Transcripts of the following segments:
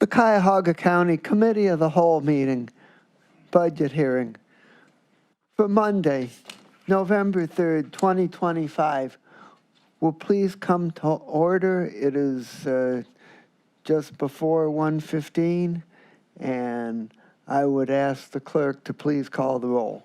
The Cuyahoga County Committee of the Whole meeting, budget hearing, for Monday, November 3rd, 2025. Will please come to order. It is just before 1:15, and I would ask the clerk to please call the roll.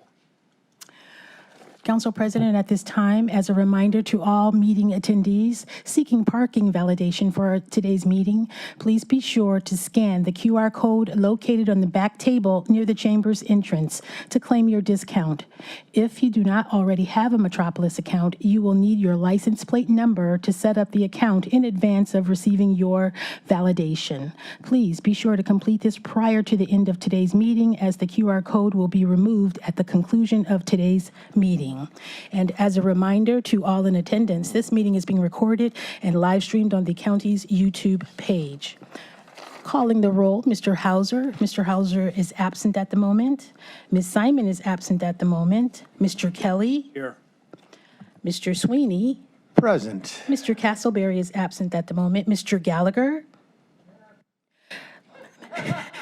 Council President, at this time, as a reminder to all meeting attendees seeking parking validation for today's meeting, please be sure to scan the QR code located on the back table near the chamber's entrance to claim your discount. If you do not already have a Metropolis account, you will need your license plate number to set up the account in advance of receiving your validation. Please be sure to complete this prior to the end of today's meeting, as the QR code will be removed at the conclusion of today's meeting. And as a reminder to all in attendance, this meeting is being recorded and live streamed on the county's YouTube page. Calling the roll, Mr. Hauser. Mr. Hauser is absent at the moment. Ms. Simon is absent at the moment. Mr. Kelly. Here. Mr. Sweeney. Present. Mr. Castleberry is absent at the moment. Mr. Gallagher.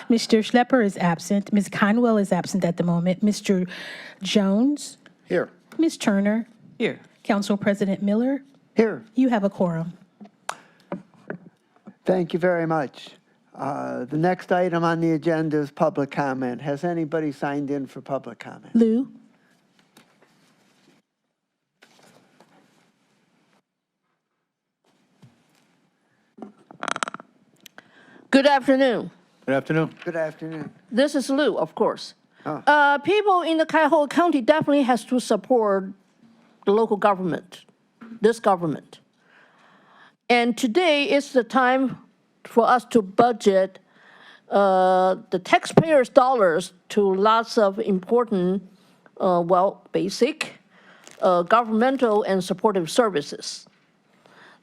Mr. Schlepper is absent. Ms. Conwell is absent at the moment. Mr. Jones. Here. Ms. Turner. Here. Council President Miller. Here. You have a quorum. Thank you very much. The next item on the agenda is public comment. Has anybody signed in for public comment? Lou. Good afternoon. Good afternoon. Good afternoon. This is Lou, of course. Oh. People in the Cuyahoga County definitely has to support the local government, this government. And today is the time for us to budget the taxpayers' dollars to lots of important, basic governmental and supportive services.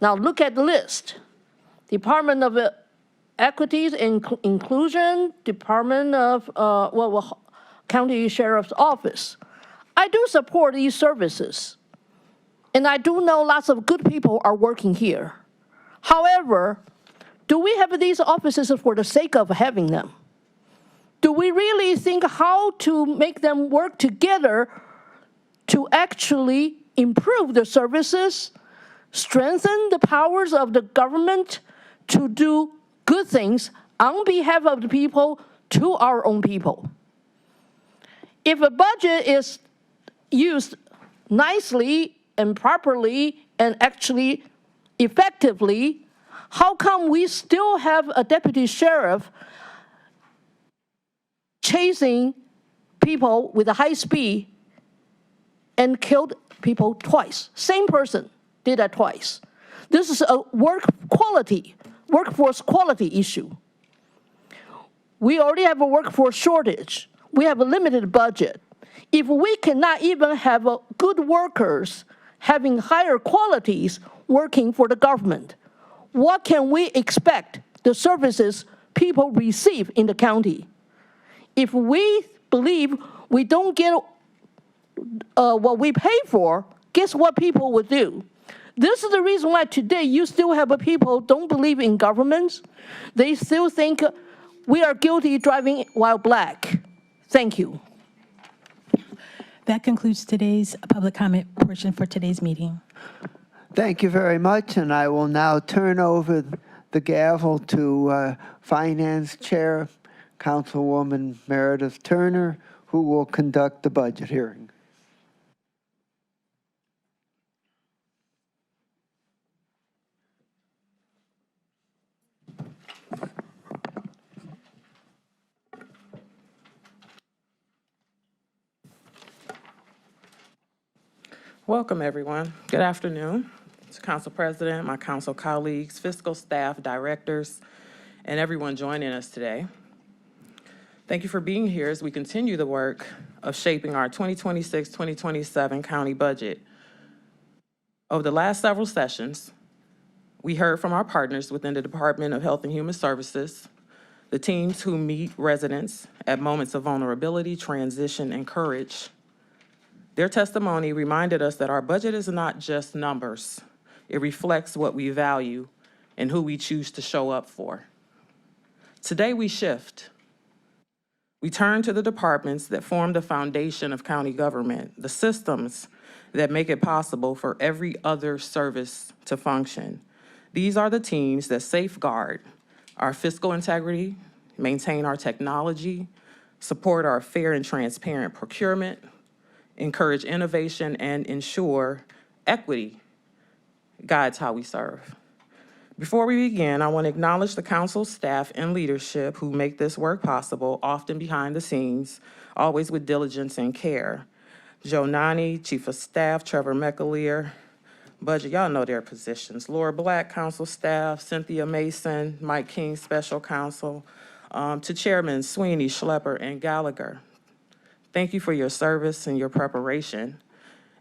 Now look at the list. Department of Equities and Inclusion, Department of, County Sheriff's Office. I do support these services, and I do know lots of good people are working here. However, do we have these offices for the sake of having them? Do we really think how to make them work together to actually improve the services, strengthen the powers of the government to do good things on behalf of the people to our own people? If a budget is used nicely and properly and actually effectively, how come we still have a deputy sheriff chasing people with a high speed and killed people twice? Same person did that twice. This is a workforce quality issue. We already have a workforce shortage. We have a limited budget. If we cannot even have good workers having higher qualities working for the government, what can we expect the services people receive in the county? If we believe we don't get what we pay for, guess what people would do? This is the reason why today you still have people don't believe in governments. They still think we are guilty driving while black. Thank you. That concludes today's public comment portion for today's meeting. Thank you very much, and I will now turn over the gavel to Finance Chair, Councilwoman Meredith Turner, who will conduct the budget hearing. Welcome, everyone. Good afternoon to Council President, my council colleagues, fiscal staff, directors, and everyone joining us today. Thank you for being here as we continue the work of shaping our 2026-2027 county budget. Over the last several sessions, we heard from our partners within the Department of Health and Human Services, the teams who meet residents at moments of vulnerability, transition, and courage. Their testimony reminded us that our budget is not just numbers. It reflects what we value and who we choose to show up for. Today we shift. We turn to the departments that form the foundation of county government, the systems that make it possible for every other service to function. These are the teams that safeguard our fiscal integrity, maintain our technology, support our fair and transparent procurement, encourage innovation, and ensure equity guides how we serve. Before we begin, I want to acknowledge the council staff and leadership who make this work possible, often behind the scenes, always with diligence and care. Joe Nani, Chief of Staff, Trevor McAleer, Budget, y'all know their positions. Laura Black, Council Staff, Cynthia Mason, Mike King, Special Counsel, to Chairman Sweeney, Schlepper, and Gallagher. Thank you for your service and your preparation,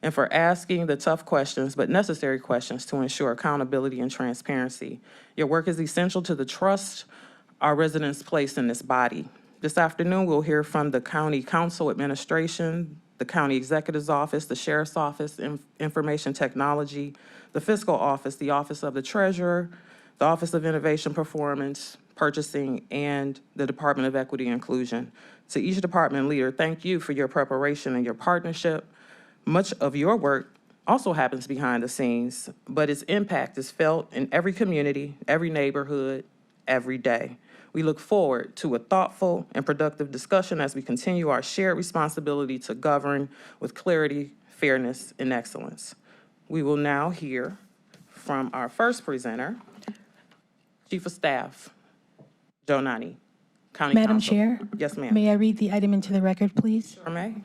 and for asking the tough questions, but necessary questions to ensure accountability and transparency. Your work is essential to the trust our residents place in this body. This afternoon, we'll hear from the County Council Administration, the County Executive's Office, the Sheriff's Office, Information Technology, the Fiscal Office, the Office of the Treasurer, the Office of Innovation Performance, Purchasing, and the Department of Equity and Inclusion. To each department leader, thank you for your preparation and your partnership. Much of your work also happens behind the scenes, but its impact is felt in every community, every neighborhood, every day. We look forward to a thoughtful and productive discussion as we continue our shared responsibility to govern with clarity, fairness, and excellence. We will now hear from our first presenter, Chief of Staff, Joe Nani, County Madam Council. Chair? Yes, ma'am. May I read the item into the record, please? Sure may.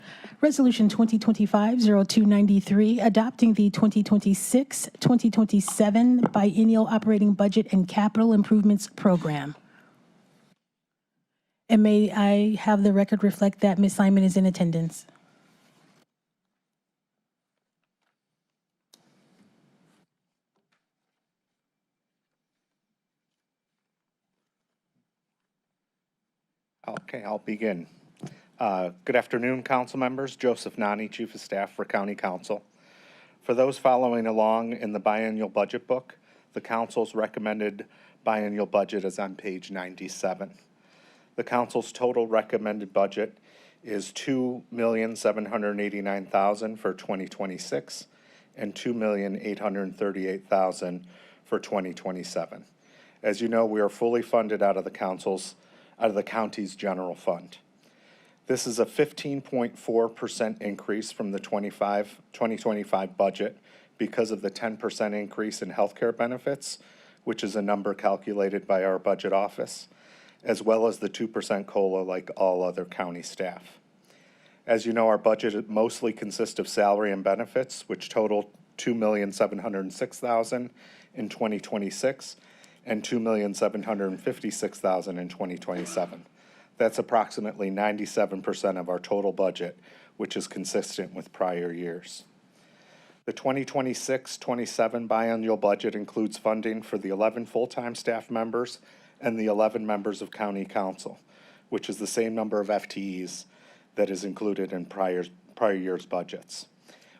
Resolution 2025-0293, adopting the 2026-2027 biennial operating budget and capital improvements program. And may I have the record reflect that Ms. Simon is in attendance? Okay, I'll begin. Good afternoon, council members. Joseph Nani, Chief of Staff for County Council. For those following along in the biennial budget book, the council's recommended biennial budget is on page 97. The council's total recommended budget is $2,789,000 for 2026 and $2,838,000 for 2027. As you know, we are fully funded out of the county's general fund. This is a 15.4% increase from the 2025 budget because of the 10% increase in healthcare benefits, which is a number calculated by our budget office, as well as the 2% COLA like all other county staff. As you know, our budget mostly consists of salary and benefits, which total $2,706,000 in 2026 and $2,756,000 in 2027. That's approximately 97% of our total budget, which is consistent with prior years. The 2026-27 biennial budget includes funding for the 11 full-time staff members and the 11 members of County Council, which is the same number of FTEs that is included in prior year's budgets.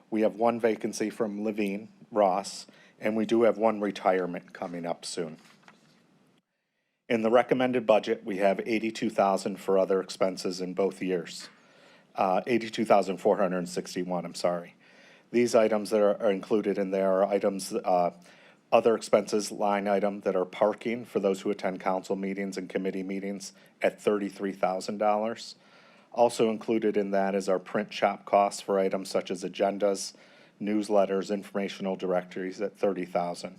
We have one vacancy from Levine Ross, and we do have one retirement coming up soon. In the recommended budget, we have $82,000 for other expenses in both years. $82,461, I'm sorry. These items that are included in there are items, other expenses line item that are parking for those who attend council meetings and committee meetings at $33,000. Also included in that is our print shop costs for items such as agendas, newsletters, informational directories at $30,000.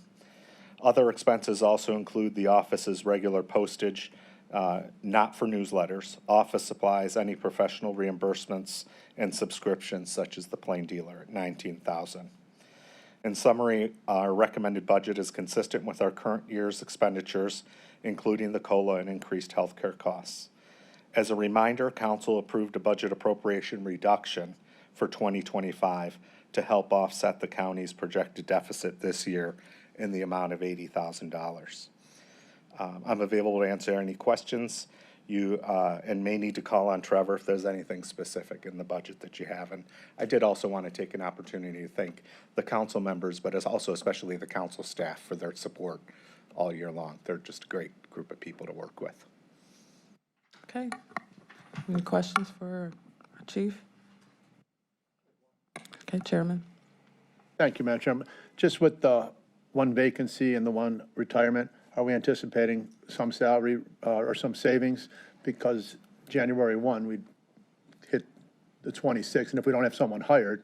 Other expenses also include the office's regular postage, not for newsletters, office supplies, any professional reimbursements, and subscriptions such as the Plain Dealer at $19,000. In summary, our recommended budget is consistent with our current year's expenditures, including the COLA and increased healthcare costs. As a reminder, Council approved a budget appropriation reduction for 2025 to help offset the county's projected deficit this year in the amount of $80,000. I'm available to answer any questions you and may need to call on Trevor if there's anything specific in the budget that you have. And I did also want to take an opportunity to thank the council members, but it's also especially the council staff for their support all year long. They're just a great group of people to work with. Okay. Any questions for our chief? Okay, Chairman. Thank you, Madam Chairman. Just with the one vacancy and the one retirement, are we anticipating some salary or some savings? Because January 1, we'd hit the 26, and if we don't have someone hired,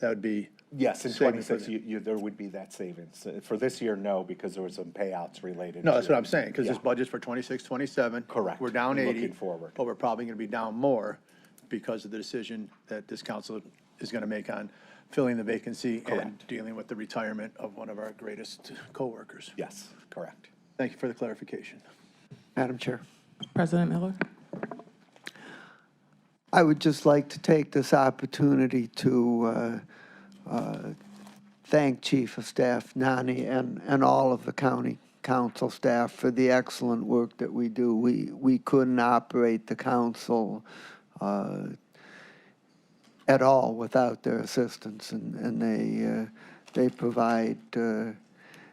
that would be. Yes, in savings for 26, there would be that savings. For this year, no, because there were some payouts related. No, that's to- what I'm saying, because this Yeah. budget's for 26, 27. Correct. We're down 80. Looking forward. But we're probably going to be down more because of the decision that this council is going to make on filling the vacancy and Correct. dealing with the retirement of one of our greatest coworkers. Yes, correct. Thank you for the clarification. Madam Chair. President Miller? I would just like to take this opportunity to thank Chief of Staff Nani and all of the county council staff for the excellent work that we do. We couldn't operate the council at all without their assistance, and they provide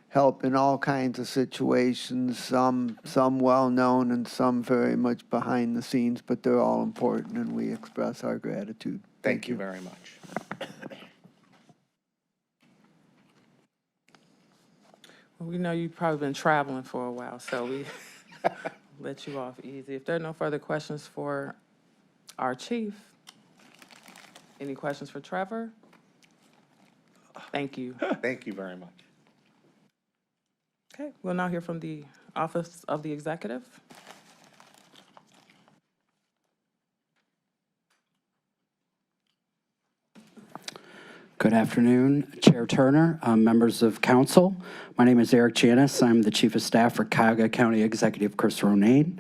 help in all kinds of situations, some well-known and some very much behind the scenes, but they're all important, and we express our gratitude. Thank you very much. Well, we know you've probably been traveling for a while, so we let you off easy. If there are no further questions for our chief, any questions for Trevor? Thank you. Thank you very much. Okay, we'll now hear from the Office of the Executive. Good afternoon, Chair Turner, members of council. My name is Eric Janis. I'm the Chief of Staff for Cuyahoga County Executive Chris Ronayne.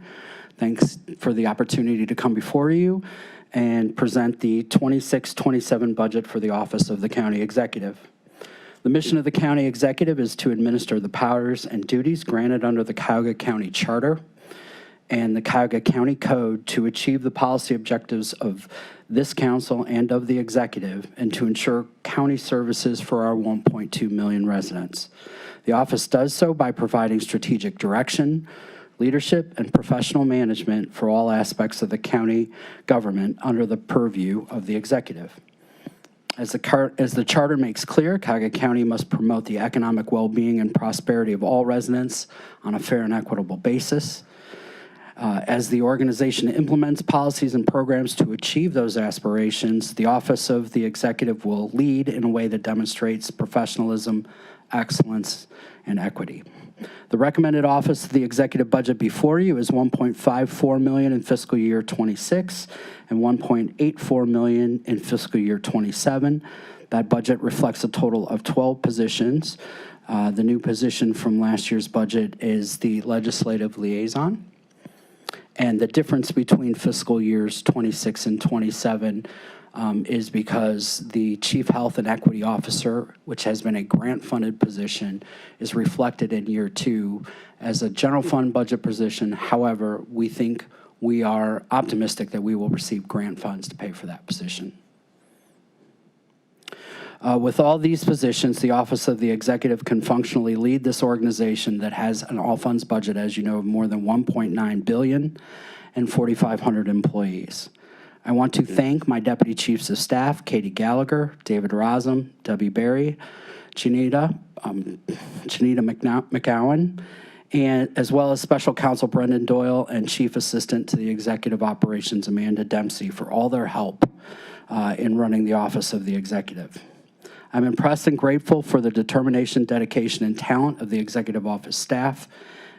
Thanks for the opportunity to come before you and present the 26-27 budget for the Office of the County Executive. The mission of the County Executive is to administer the powers and duties granted under the Cuyahoga County Charter and the Cuyahoga County Code to achieve the policy objectives of this council and of the executive, and to ensure county services for our 1.2 million residents. The office does so by providing strategic direction, leadership, and professional management for all aspects of the county government under the purview of the executive. As the charter makes clear, Cuyahoga County must promote the economic well-being and prosperity of all residents on a fair and equitable basis. As the organization implements policies and programs to achieve those aspirations, the Office of the Executive will lead in a way that demonstrates professionalism, excellence, and equity. The recommended Office of the Executive budget before you is $1.54 million in fiscal year 26 and $1.84 million in fiscal year 27. That budget reflects a total of 12 positions. The new position from last year's budget is the legislative liaison. And the difference between fiscal years 26 and 27 is because the Chief Health and Equity Officer, which has been a grant-funded position, is reflected in year 2 as a general fund budget position. However, we are optimistic that we will receive grant funds to pay for that position. With all these positions, the Office of the Executive can functionally lead this organization that has an all-funds budget, as you know, of more than $1.9 billion and 4,500 employees. I want to thank my Deputy Chiefs of Staff, Katie Gallagher, David Rosum, Debbie Berry, Janita McGowan, and as well as Special Counsel Brendan Doyle and Chief Assistant to the Executive Operations, Amanda Dempsey, for all their help in running the Office of the Executive. I'm impressed and grateful for the determination, dedication, and talent of the Executive Office staff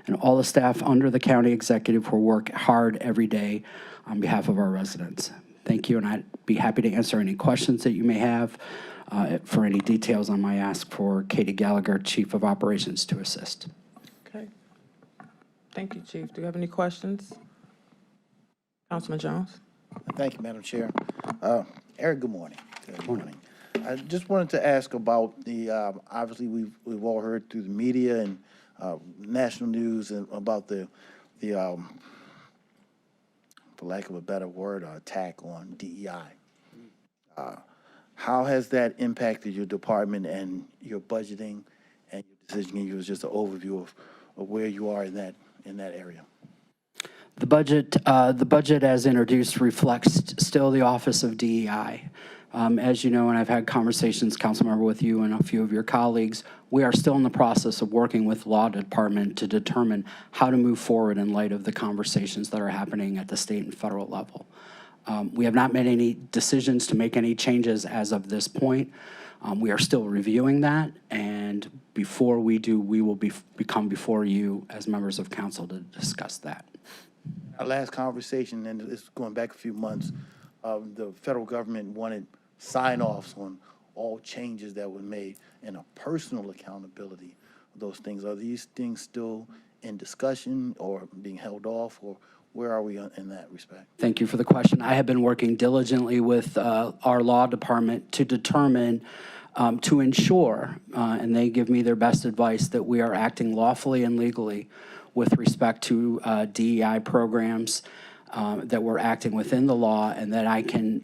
and all the staff under the County Executive who work hard every day on behalf of our residents. Thank you, and I'd be happy to answer any questions that you may have. For any details, I might ask for Katie Gallagher, Chief of Operations, to assist. Okay. Thank you, Chief. Do you have any questions? Councilman Jones? Thank you, Madam Chair. Eric, good morning. Good morning. I just wanted to ask about the, obviously, we've all heard through the media and national news about the for lack of a better word, attack on DEI. How has that impacted your department and your budgeting and your decision? Can you give us just an overview of where you are in that area? The budget as introduced reflects still the Office of DEI. As you know, and I've had conversations, Councilmember, with you and a few of your colleagues, we are still in the process of working with Law Department to determine how to move forward in light of the conversations that are happening at the state and federal level. We have not made any decisions to make any changes as of this point. We are still reviewing that, and before we do, we will become before you as members of council to discuss that. Our last conversation, and it's going back a few months, the federal government wanted sign-offs on all changes that were made and a personal accountability of those things. Are these things still in discussion or being held off, or where are we in that respect? Thank you for the question. I have been working diligently with our law department to determine, to ensure, and they give me their best advice, that we are acting lawfully and legally with respect to DEI programs, that we're acting within the law, and that I can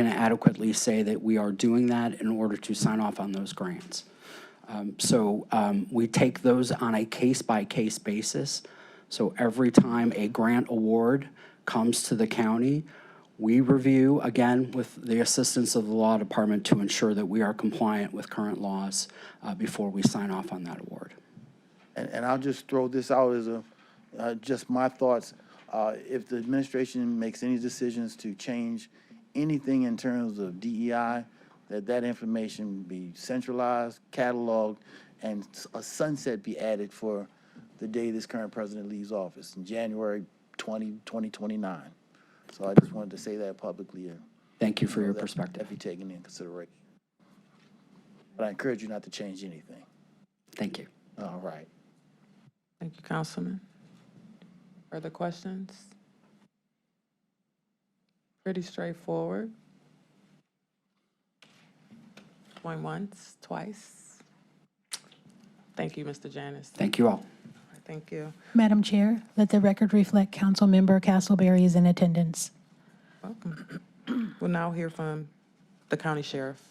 adequately say that we are doing that in order to sign off on those grants. So we take those on a case-by-case basis. So every time a grant award comes to the county, we review, again, with the assistance of the law department, to ensure that we are compliant with current laws before we sign off on that award. And I'll just throw this out as just my thoughts. If the administration makes any decisions to change anything in terms of DEI, that information be centralized, cataloged, and a sunset be added for the day this current president leaves office, in January 2029. So I just wanted to say that publicly. Thank you for your perspective. That be taken in consideration. But I encourage you not to change anything. Thank you. All right. Thank you, Councilman. Further questions? Pretty straightforward. Going once, twice. Thank you, Mr. Janus. Thank you all. Thank you. Madam Chair, let the record reflect Councilmember Castleberry is in attendance. Welcome. We'll now hear from the county sheriff.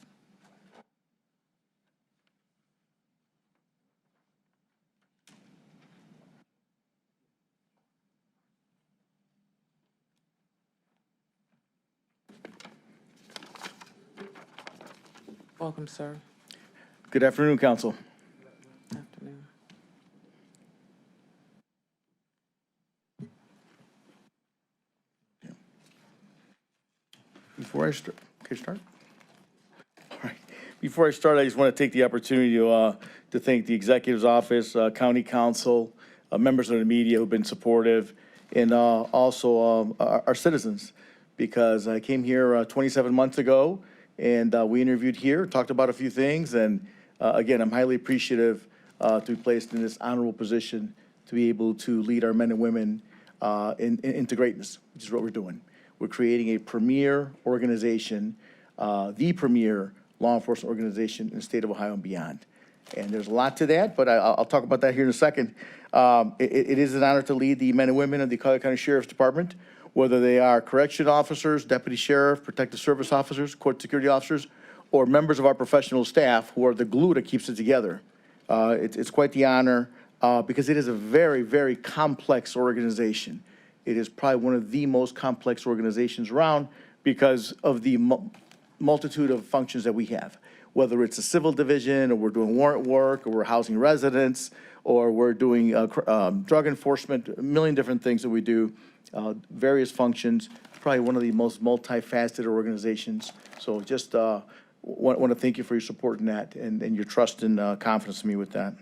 Welcome, sir. Good afternoon, Council. Afternoon. Before I start, All right. Before I start, I just want to take the opportunity to thank the Executive's Office, County Council, members of the media who've been supportive, and also our citizens, because I came here 27 months ago, and we interviewed here, talked about a few things, and again, I'm highly appreciative to be placed in this honorable position to be able to lead our men and women into greatness, which is what we're doing. We're creating a premier organization, the premier law enforcement organization in the state of Ohio and beyond. And there's a lot to that, but I'll talk about that here in a second. It is an honor to lead the men and women of the Cuyahoga County Sheriff's Department, whether they are correction officers, deputy sheriff, protective service officers, court security officers, or members of our professional staff who are the glue that keeps it together. It's quite the honor because it is a very, very complex organization. It is probably one of the most complex organizations around because of the multitude of functions that we have, whether it's a civil division, or we're doing warrant work, or we're housing residents, or we're doing drug enforcement, a million different things that we do, various functions, probably one of the most multifaceted organizations. So just want to thank you for your support in that and your trust and confidence in me with that.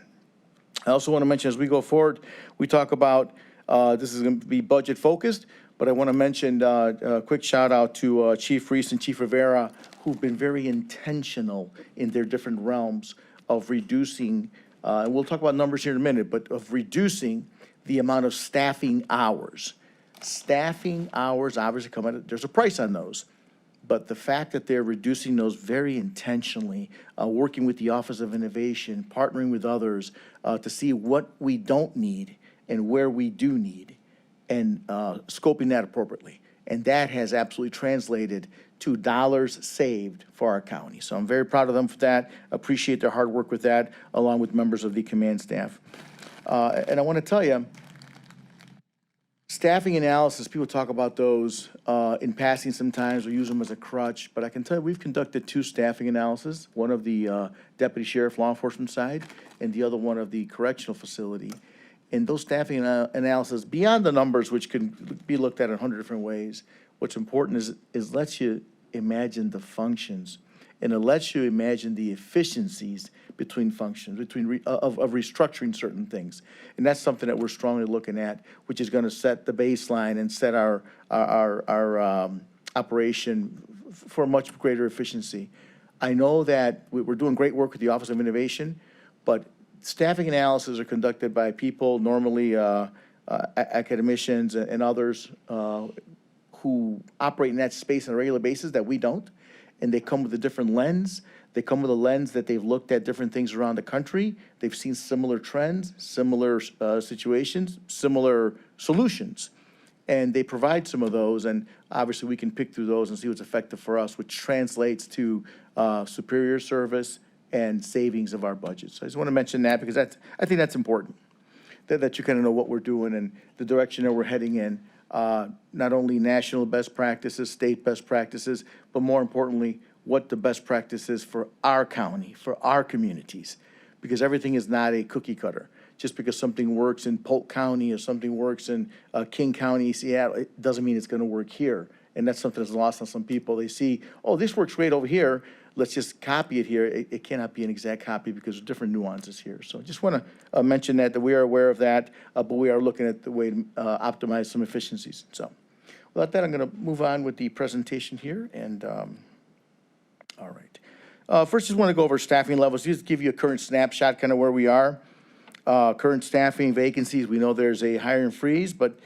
I also want to mention, as we go forward, we talk about, this is going to be budget focused, but I want to mention a quick shout out to Chief Reese and Chief Rivera, who've been very intentional in their different realms of reducing, and we'll talk about numbers here in a minute, but of reducing the amount of staffing hours. Staffing hours obviously come at, there's a price on those. But the fact that they're reducing those very intentionally, working with the Office of Innovation, partnering with others to see what we don't need and where we do need, and scoping that appropriately. And that has absolutely translated to dollars saved for our county. So I'm very proud of them for that. Appreciate their hard work with that, along with members of the command staff. And I want to tell you, Staffing analysis, people talk about those in passing sometimes, or use them as a crutch, but I can tell you, we've conducted 2 staffing analyses, one of the deputy sheriff law enforcement side, and the other one of the correctional facility. And those staffing analysis, beyond the numbers, which can be looked at in 100 different ways, what's important is lets you imagine the functions, and it lets you imagine the efficiencies between functions, of restructuring certain things. And that's something that we're strongly looking at, which is gonna set the baseline and set our operation for a much greater efficiency. I know that we're doing great work with the Office of Innovation, but staffing analyses are conducted by people, normally academicians and others who operate in that space on a regular basis that we don't. And they come with a different lens. They come with a lens that they've looked at different things around the country. They've seen similar trends, similar situations, similar solutions. And they provide some of those, and obviously we can pick through those and see what's effective for us, which translates to superior service and savings of our budget. So I just want to mention that because I think that's important, that you kind of know what we're doing and the direction that we're heading in. Not only national best practices, state best practices, but more importantly, what the best practice is for our county, for our communities, because everything is not a cookie cutter. Just because something works in Polk County or something works in King County, Seattle, it doesn't mean it's going to work here. And that's something that's lost on some people. They see, oh, this works great over here, let's just copy it here. It cannot be an exact copy because there's different nuances here. So I just want to mention that we are aware of that, but we are looking at the way to optimize some efficiencies. So with that, I'm going to move on with the presentation here. And all right. First, just want to go over staffing levels. Just give you a current snapshot, kind of where we are. Current staffing vacancies, we know there's a hiring freeze, but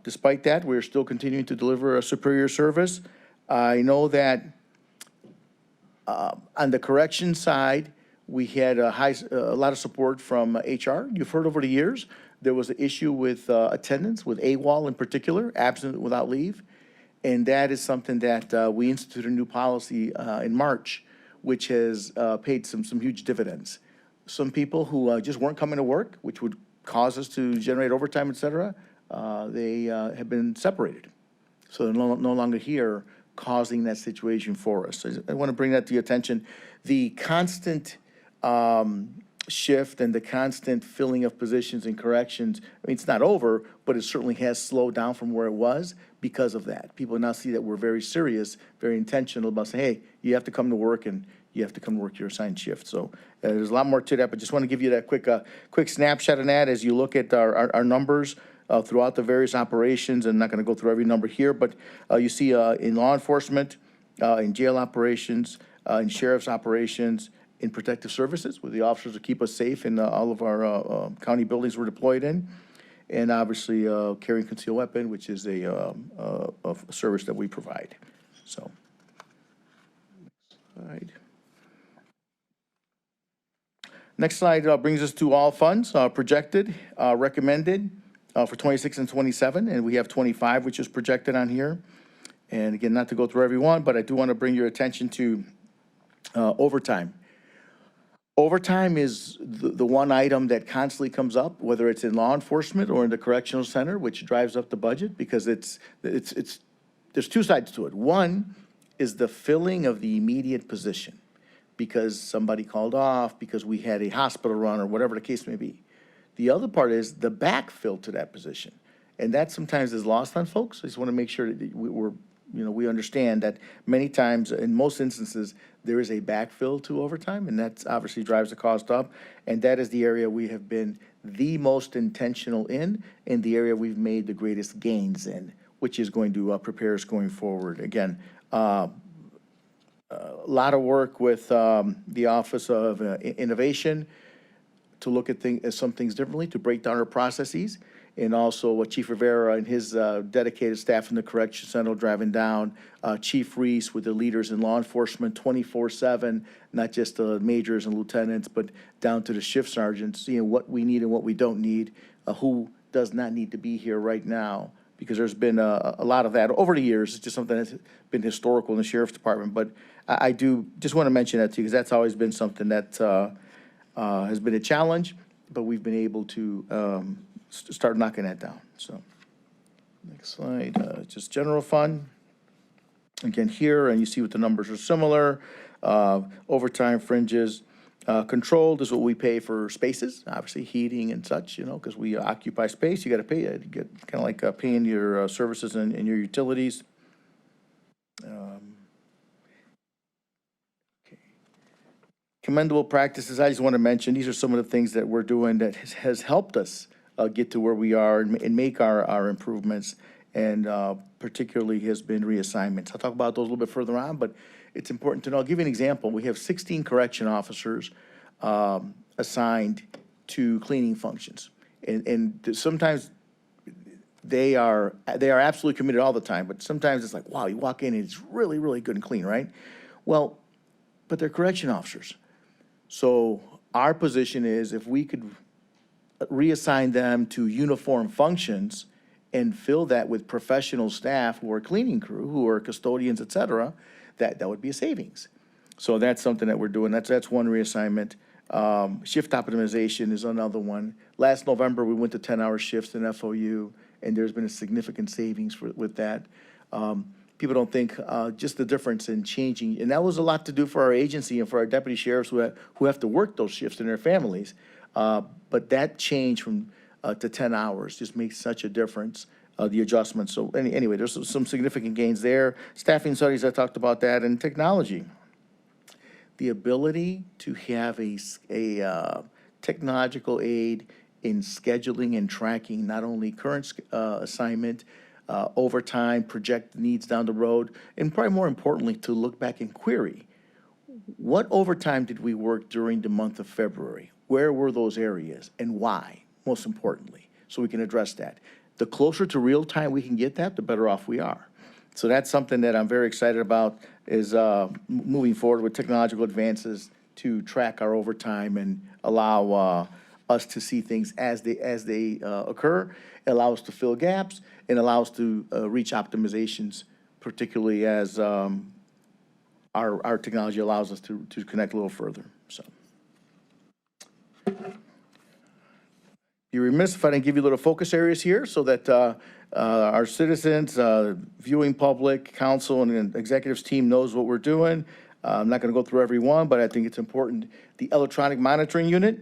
despite that, we're still continuing to deliver a superior service. I know that on the correction side, we had a lot of support from HR. You've heard over the years, there was an issue with attendance, with AWOL in particular, absent without leave. And that is something that we instituted a new policy in March, which has paid some huge dividends. Some people who just weren't coming to work, which would cause us to generate overtime, et cetera, they have been separated. So they're no longer here, causing that situation for us. So I want to bring that to your attention. The constant shift and the constant filling of positions and corrections, I mean, it's not over, but it certainly has slowed down from where it was because of that. People now see that we're very serious, very intentional about saying, hey, you have to come to work and you have to come to work your assigned shift. So there's a lot more to that, but just want to give you that quick snapshot on that as you look at our numbers throughout the various operations. I'm not going to go through every number here, but you see in law enforcement, in jail operations, in sheriff's operations, in protective services, where the officers will keep us safe in all of our county buildings we're deployed in, and obviously carrying concealed weapon, which is a service that we provide. So, all right. Next slide brings us to all funds projected, recommended for 26 and 27, and we have 25, which is projected on here. And again, not to go through every one, but I do want to bring your attention to overtime. Overtime is the one item that constantly comes up, whether it's in law enforcement or in the correctional center, which drives up the budget because there's 2 sides to it. One is the filling of the immediate position because somebody called off, because we had a hospital run or whatever the case may be. The other part is the backfill to that position. And that sometimes is lost on folks. I just want to make sure that we understand that many times, in most instances, there is a backfill to overtime, and that obviously drives the cost up. And that is the area we have been the most intentional in, and the area we've made the greatest gains in, which is going to prepare us going forward. Again, a lot of work with the Office of Innovation to look at some things differently, to break down our processes. And also what Chief Rivera and his dedicated staff in the Correction Center driving down, Chief Reese with the leaders in law enforcement 24/7, not just the majors and lieutenants, but down to the shift sergeants, seeing what we need and what we don't need, who does not need to be here right now, because there's been a lot of that over the years. It's just something that's been historical in the Sheriff's Department. But I do just want to mention that to you, because that's always been something that has been a challenge, but we've been able to start knocking that down. So, Next slide, just general fund. Again, here, and you see what the numbers are similar. Overtime fringes. Controlled is what we pay for spaces, obviously heating and such, you know, because we occupy space. You got to pay it. You get kind of like paying your services and your utilities. Okay. Commendable practices, I just want to mention, these are some of the things that we're doing that has helped us get to where we are and make our improvements, and particularly has been reassignments. I'll talk about those a little bit further on, but it's important to know. I'll give you an example. We have 16 correction officers assigned to cleaning functions. And sometimes they are absolutely committed all the time, but sometimes it's like, wow, you walk in and it's really, really good and clean, right? Well, but they're correction officers. So our position is if we could reassign them to uniform functions and fill that with professional staff who are cleaning crew, who are custodians, et cetera, that would be a savings. So that's something that we're doing. That's one reassignment. Shift optimization is another one. Last November, we went to 10-hour shifts in FOU, and there's been a significant savings with that. People don't think just the difference in changing, and that was a lot to do for our agency and for our deputy sheriffs who have to work those shifts and their families. But that change from to 10 hours just makes such a difference. The adjustments. So anyway, there's some significant gains there. Staffing studies, I talked about that, and technology. The ability to have a technological aid in scheduling and tracking not only current assignment, overtime, project needs down the road, and probably more importantly, to look back and query. What overtime did we work during the month of February? Where were those areas and why, most importantly, so we can address that. The closer to real time we can get that, the better off we are. So that's something that I'm very excited about, is moving forward with technological advances to track our overtime and allow us to see things as they occur, allow us to fill gaps, and allow us to reach optimizations, particularly as our technology allows us to connect a little further. So. You're remiss if I didn't give you little focus areas here so that our citizens, viewing public, council, and executives team knows what we're doing. I'm not going to go through every one, but I think it's important. The electronic monitoring unit,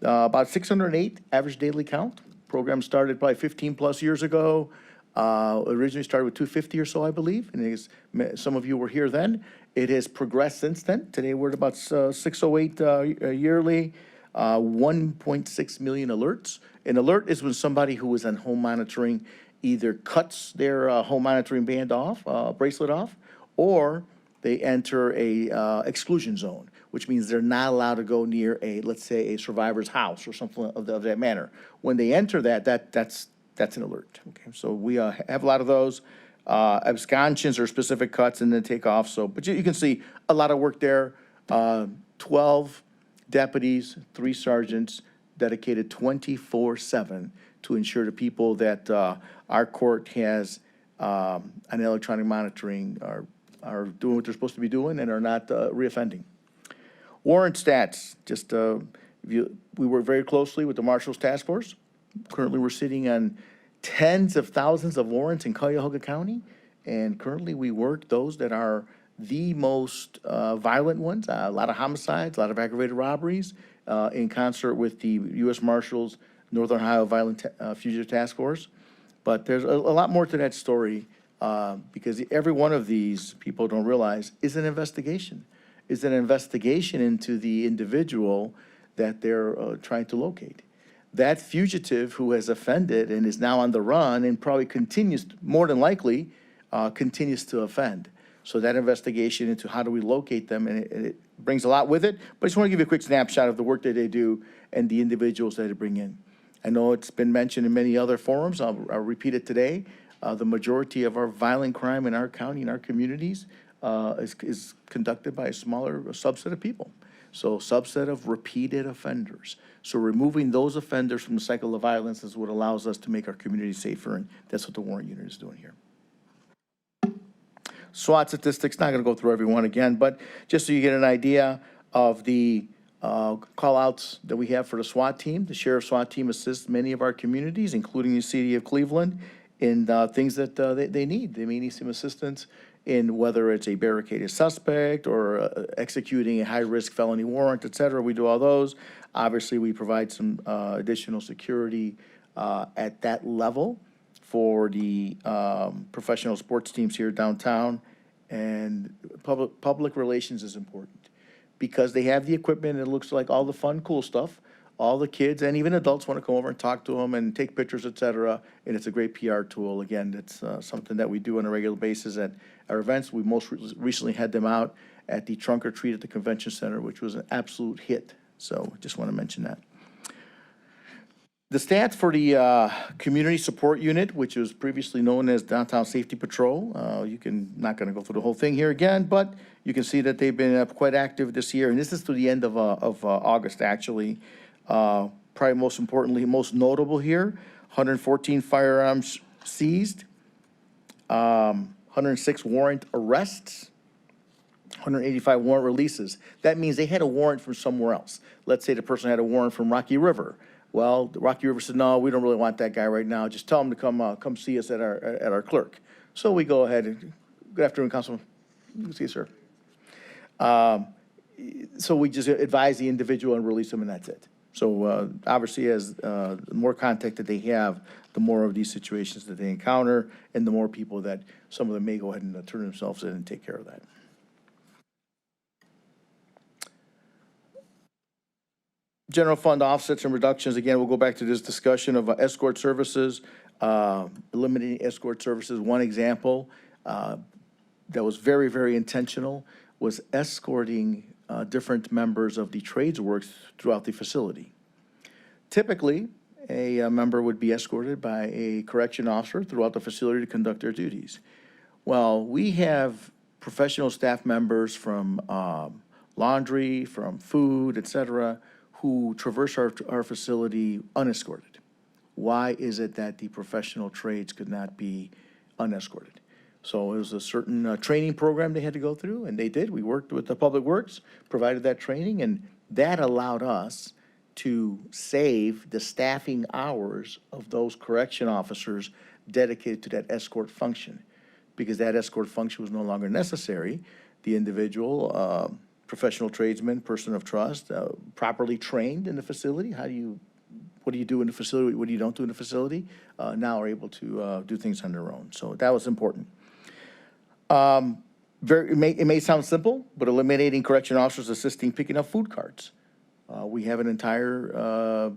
about 608 average daily count. Program started probably 15-plus years ago. Originally started with 250 or so, I believe, and some of you were here then. It has progressed since then. Today we're at about 608 yearly. 1.6 million alerts. An alert is when somebody who is on home monitoring either cuts their home monitoring band off, bracelet off, or they enter a exclusion zone, which means they're not allowed to go near let's say, a survivor's house or something of that manner. When they enter that's an alert. Okay, so we have a lot of those. Absconsions or specific cuts and then take off. So, but you can see a lot of work there. 12 deputies, 3 sergeants, dedicated 24/7 to ensure the people that our court has an electronic monitoring are doing what they're supposed to be doing and are not reoffending. Warrant stats, just we work very closely with the Marshals Task Force. Currently, we're sitting on tens of thousands of warrants in Cuyahoga County, and currently we work those that are the most violent ones, a lot of homicides, a lot of aggravated robberies, in concert with the U.S. Marshals Northern Ohio Violent Fugitive Task Force. But there's a lot more to that story, because every one of these, people don't realize, is an investigation. Is an investigation into the individual that they're trying to locate. That fugitive who has offended and is now on the run and probably continues, more than likely, continues to offend. So that investigation into how do we locate them, and it brings a lot with it. But I just want to give you a quick snapshot of the work that they do and the individuals that they bring in. I know it's been mentioned in many other forums. I'll repeat it today. The majority of our violent crime in our county, in our communities, is conducted by a smaller subset of people. So subset of repeated offenders. So removing those offenders from the cycle of violence is what allows us to make our community safer, and that's what the warrant unit is doing here. SWAT statistics, not going to go through every one again, but just so you get an idea of the call-outs that we have for the SWAT team. The Sheriff's SWAT team assists many of our communities, including the city of Cleveland, in things that they need. They may need some assistance in whether it's a barricaded suspect or executing a high-risk felony warrant, et cetera. We do all those. Obviously, we provide some additional security at that level for the professional sports teams here downtown. And public relations is important because they have the equipment. It looks like all the fun, cool stuff. All the kids and even adults want to come over and talk to them and take pictures, et cetera. And it's a great PR tool. Again, it's something that we do on a regular basis at our events. We most recently had them out at the Trunk or Treat at the Convention Center, which was an absolute hit. So just want to mention that. The stats for the Community Support Unit, which was previously known as Downtown Safety Patrol, not going to go through the whole thing here again, but you can see that they've been quite active this year, and this is through the end of August, actually. Probably most importantly, most notable here, 114 firearms seized, 106 warrant arrests, 185 warrant releases. That means they had a warrant from somewhere else. Let's say the person had a warrant from Rocky River. Well, the Rocky River said, no, we don't really want that guy right now. Just tell him to come see us at our clerk. So we go ahead and, good afternoon, Councilman. Good to see you, sir. So we just advise the individual and release them, and that's it. So obviously, as the more contact that they have, the more of these situations that they encounter, and the more people that some of them may go ahead and turn themselves in and take care of that. General fund offsets and reductions, again, we'll go back to this discussion of escort services, eliminating escort services. One example that was very, very intentional was escorting different members of the trades works throughout the facility. Typically, a member would be escorted by a correction officer throughout the facility to conduct their duties. Well, we have professional staff members from laundry, from food, et cetera, who traverse our facility unescorted. Why is it that the professional trades could not be unescorted? So it was a certain training program they had to go through, and they did. We worked with the Public Works, provided that training, and that allowed us to save the staffing hours of those correction officers dedicated to that escort function. Because that escort function was no longer necessary, the individual, professional tradesman, person of trust, properly trained in the facility. What do you do in the facility? What do you don't do in the facility? Now are able to do things on their own. So that was important. It may sound simple, but eliminating correction officers assisting picking up food cards. We have an entire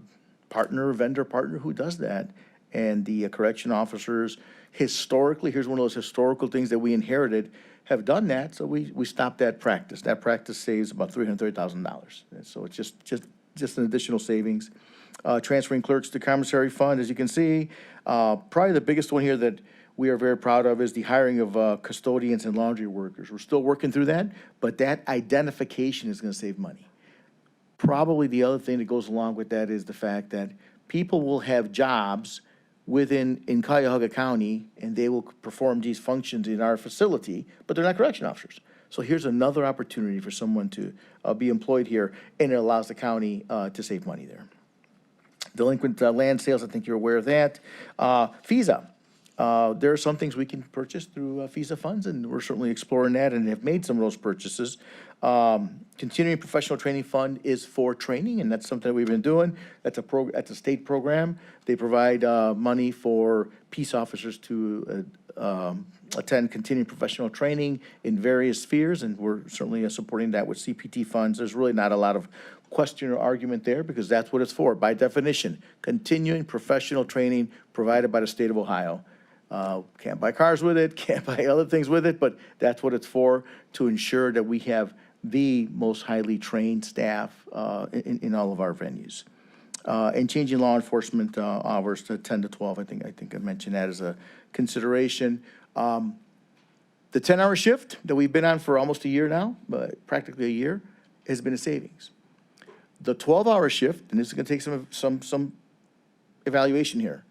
vendor partner who does that. And the correction officers, historically, here's one of those historical things that we inherited, have done that, so we stopped that practice. That practice saves about $330,000. So it's just an additional savings. Transferring clerks to commissary fund, as you can see, probably the biggest one here that we are very proud of is the hiring of custodians and laundry workers. We're still working through that, but that identification is going to save money. Probably the other thing that goes along with that is the fact that people will have jobs in Cuyahoga County, and they will perform these functions in our facility, but they're not correction officers. So here's another opportunity for someone to be employed here, and it allows the county to save money there. Delinquent land sales, I think you're aware of that. FISA. There are some things we can purchase through FISA funds, and we're certainly exploring that and have made some of those purchases. Continuing Professional Training Fund is for training, and that's something that we've been doing. That's a state program. They provide money for peace officers to attend continuing professional training in various spheres, and we're certainly supporting that with CPT funds. There's really not a lot of question or argument there because that's what it's for. By definition, continuing professional training provided by the state of Ohio. Can't buy cars with it, can't buy other things with it, but that's what it's for, to ensure that we have the most highly trained staff in all of our venues. And changing law enforcement hours to 10 to 12, I think I mentioned that as a consideration. The 10-hour shift that we've been on for almost a year now, but practically a year, has been a savings. The 12-hour shift, and this is going to take some evaluation here,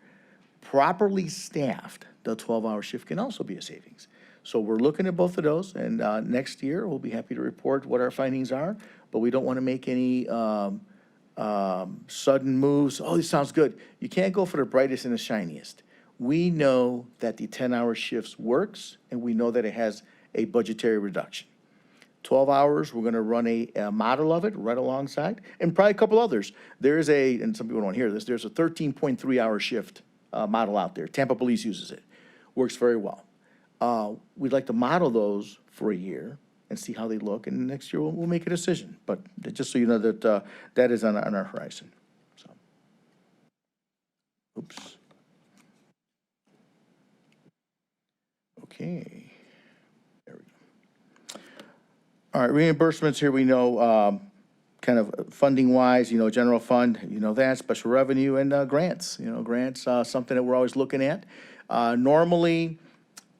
properly staffed, the 12-hour shift can also be a savings. So we're looking at both of those, and next year we'll be happy to report what our findings are, but we don't want to make any sudden moves. Oh, this sounds good. You can't go for the brightest and the shiniest. We know that the 10-hour shifts works, and we know that it has a budgetary reduction. 12 hours, we're going to run a model of it right alongside, and probably a couple others. There's and some people don't hear this, there's a 13.3-hour shift model out there. Tampa Police uses it. Works very well. We'd like to model those for a year and see how they look, and next year we'll make a decision. But just so you know that that is on our horizon. So, oops. Okay. There we go. All right, reimbursements here, we know, kind of funding-wise, general fund, that, special revenue, and grants. Grants, something that we're always looking at. Normally,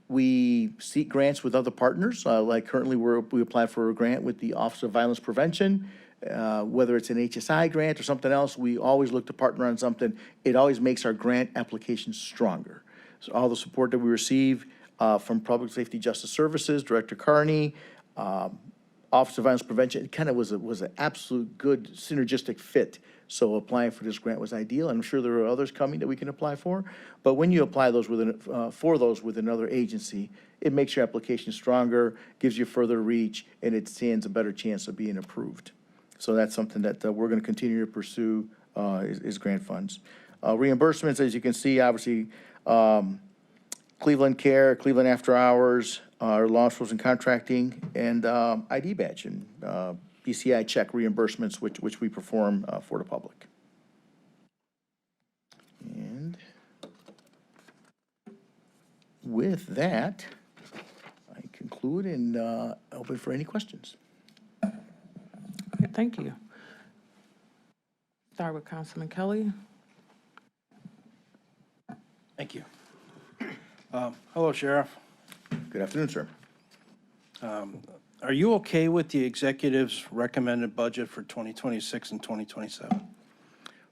we seek grants with other partners, like currently we apply for a grant with the Office of Violence Prevention. Whether it's an HSI grant or something else, we always look to partner on something. It always makes our grant application stronger. So all the support that we receive from Public Safety Justice Services, Director Carney, Office of Violence Prevention, it kind of was an absolute good synergistic fit. So applying for this grant was ideal. I'm sure there are others coming that we can apply for. But when you apply those for those with another agency, it makes your application stronger, gives you further reach, and it stands a better chance of being approved. So that's something that we're going to continue to pursue is grant funds. Reimbursements, as you can see, obviously, Cleveland Care, Cleveland After Hours, our law enforcement contracting, and ID badge and BCI check reimbursements, which we perform for the public. And with that, I conclude and open for any questions. Okay, thank you. Start with Councilman Kelly. Thank you. Hello, Sheriff. Good afternoon, sir. Are you okay with the executive's recommended budget for 2026 and 2027?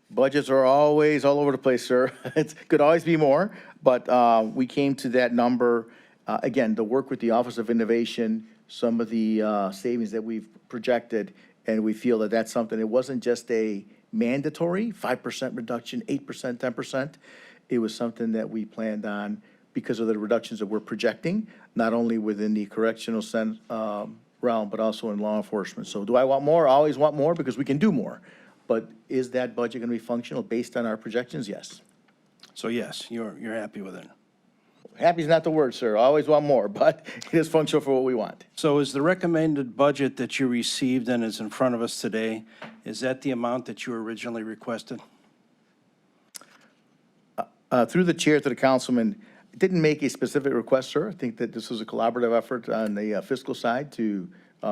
Budgets are always all over the place, sir. It could always be more, but we came to that number. Again, the work with the Office of Innovation, some of the savings that we've projected, and we feel that that's something, it wasn't just a mandatory 5% reduction, 8%, 10%. It was something that we planned on because of the reductions that we're projecting, not only within the correctional realm, but also in law enforcement. So do I want more? I always want more because we can do more. But is that budget going to be functional based on our projections? Yes. So yes, you're happy with it. Happy is not the word, sir. I always want more, but it is functional for what we want. So is the recommended budget that you received and is in front of us today, is that the amount that you originally requested? Through the chair to the councilman, didn't make a specific request, sir. I think that this was a collaborative effort on the fiscal side to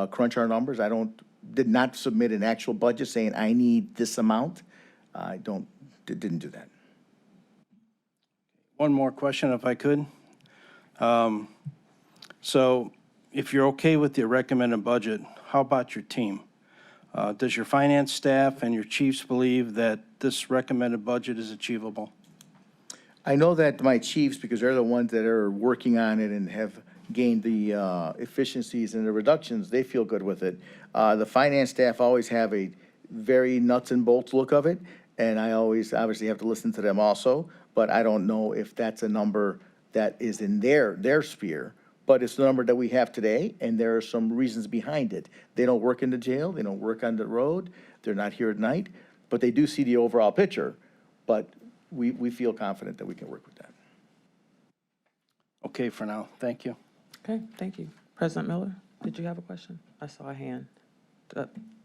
crunch our numbers. Did not submit an actual budget saying I need this amount. Didn't do that. One more question, if I could. So if you're okay with the recommended budget, how about your team? Does your finance staff and your chiefs believe that this recommended budget is achievable? I know that my chiefs, because they're the ones that are working on it and have gained the efficiencies and the reductions, they feel good with it. The finance staff always have a very nuts and bolts look of it, and I always obviously have to listen to them also, but I don't know if that's a number that is in their sphere, but it's the number that we have today, and there are some reasons behind it. They don't work in the jail, they don't work on the road, they're not here at night, but they do see the overall picture, but we feel confident that we can work with that. Okay for now, thank you. Okay, thank you. President Miller, did you have a question? I saw a hand.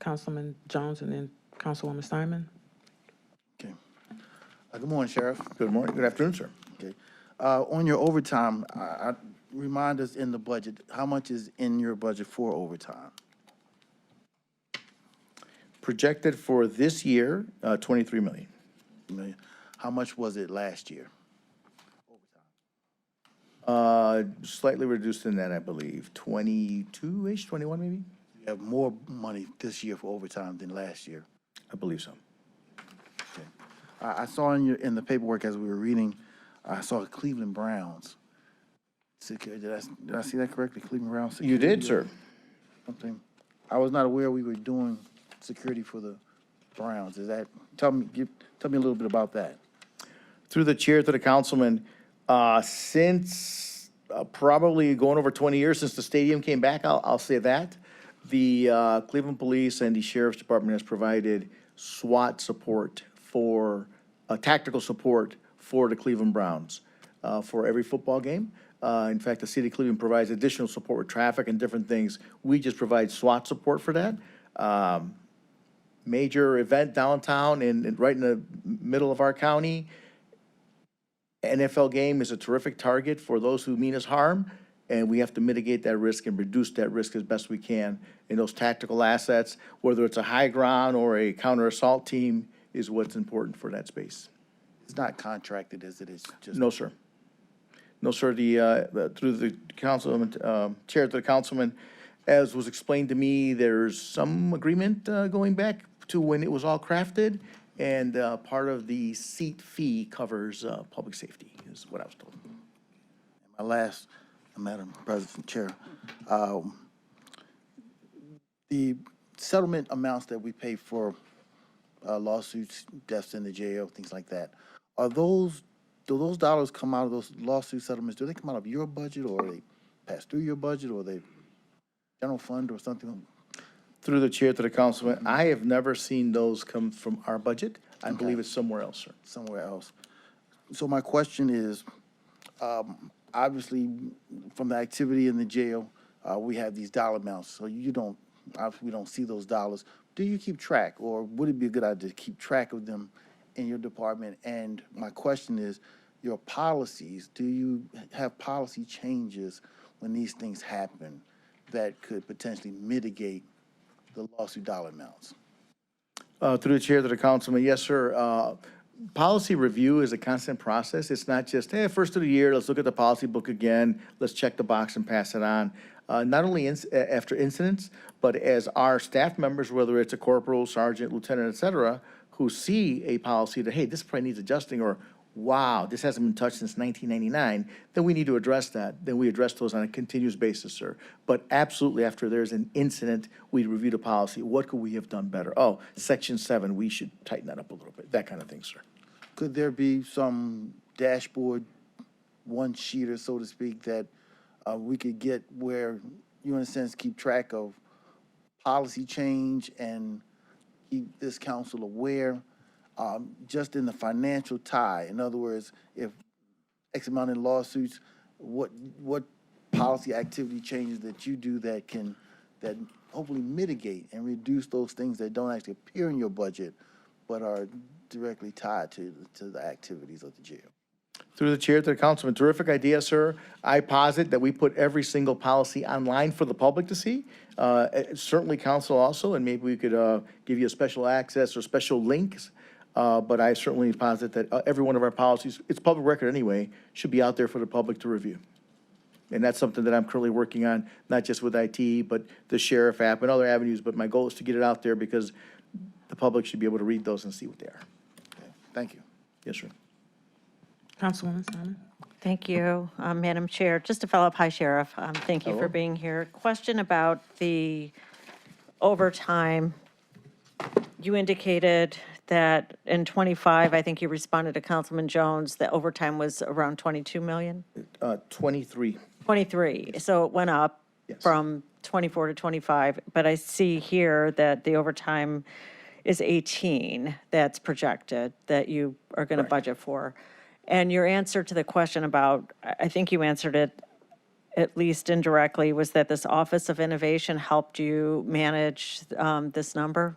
Councilman Jones and then Councilwoman Simon. Okay. Good morning, Sheriff. Good morning, good afternoon, sir. Okay. On your overtime, remind us in the budget, how much is in your budget for overtime? Projected for this year, 23 million. How much was it last year? Slightly reduced than that, I believe, 22-ish, 21 maybe? You have more money this year for overtime than last year. I believe so. Okay. I saw in the paperwork as we were reading, I saw Cleveland Browns. Did I see that correctly? Cleveland Browns? You did, security? sir. Something. I was not aware we were doing security for the Browns. Tell me a little bit about that. Through the chair to the councilman, Since probably going over 20 years since the stadium came back, I'll say that. The Cleveland Police and the Sheriff's Department has provided SWAT support for, tactical support for the Cleveland Browns for every football game. In fact, the city of Cleveland provides additional support with traffic and different things. We just provide SWAT support for that. Major event downtown and right in the middle of our county. NFL game is a terrific target for those who mean us harm, and we have to mitigate that risk and reduce that risk as best we can. And those tactical assets, whether it's a high ground or a counter assault team, is what's important for that space. It's not contracted as it is just. No, sir. No, sir. Through the councilman, chair to the councilman, as was explained to me, there's some agreement going back to when it was all crafted, and part of the seat fee covers public safety, is what I was told. My last, Madam President, Chair, the settlement amounts that we pay for lawsuits, deaths in the jail, things like that, do those dollars come out of those lawsuit settlements? Do they come out of your budget, or they pass through your budget, or they general fund or something? Through the chair to the councilman, I have never seen those come from our budget. I believe it's somewhere else, sir. Somewhere else. So my question is, obviously, from the activity in the jail, we have these dollar amounts. So you don't, obviously, we don't see those dollars. Do you keep track, or would it be a good idea to keep track of them in your department? And my question is, your policies, do you have policy changes when these things happen that could potentially mitigate the lawsuit dollar amounts? Through the chair to the councilman, yes, sir. Policy review is a constant process. It's not just, hey, first of the year, let's look at the policy book again, let's check the box and pass it on. Not only after incidents, but as our staff members, whether it's a corporal, sergeant, lieutenant, et cetera, who see a policy that, hey, this probably needs adjusting, or wow, this hasn't been touched since 1999, then we need to address that. Then we address those on a continuous basis, sir. But absolutely, after there's an incident, we review the policy. What could we have done better? Oh, Section 7, we should tighten that up a little bit, that kind of thing, sir. Could there be some dashboard, one-sheeter, so to speak, that we could get where you, in a sense, keep track of policy change and keep this council aware, just in the financial tie? In other words, if X amount in lawsuits, what policy activity changes that you do that can, that hopefully mitigate and reduce those things that don't actually appear in your budget, but are directly tied to the activities of the jail? Through the chair to the councilman, terrific idea, sir. I posit that we put every single policy online for the public to see. Certainly council also, and maybe we could give you a special access or special links. But I certainly posit that every one of our policies, it's public record anyway, should be out there for the public to review. And that's something that I'm currently working on, not just with IT, but the sheriff app and other avenues. But my goal is to get it out there because the public should be able to read those and see what they are. Okay, thank you. Yes, sir. Councilwoman Simon? Thank you, Madam Chair. Just to follow up, hi, Sheriff. Thank you Hello. for being here. Question about the overtime. You indicated that in '25, I think you responded to Councilman Jones, that overtime was around 22 million? 23. 23, so it went up Yes. from 24 to 25, but I see here that the overtime is 18 that's projected, that you are going to Correct. budget for. And your answer to the question about, I think you answered it at least indirectly, was that this Office of Innovation helped you manage this number?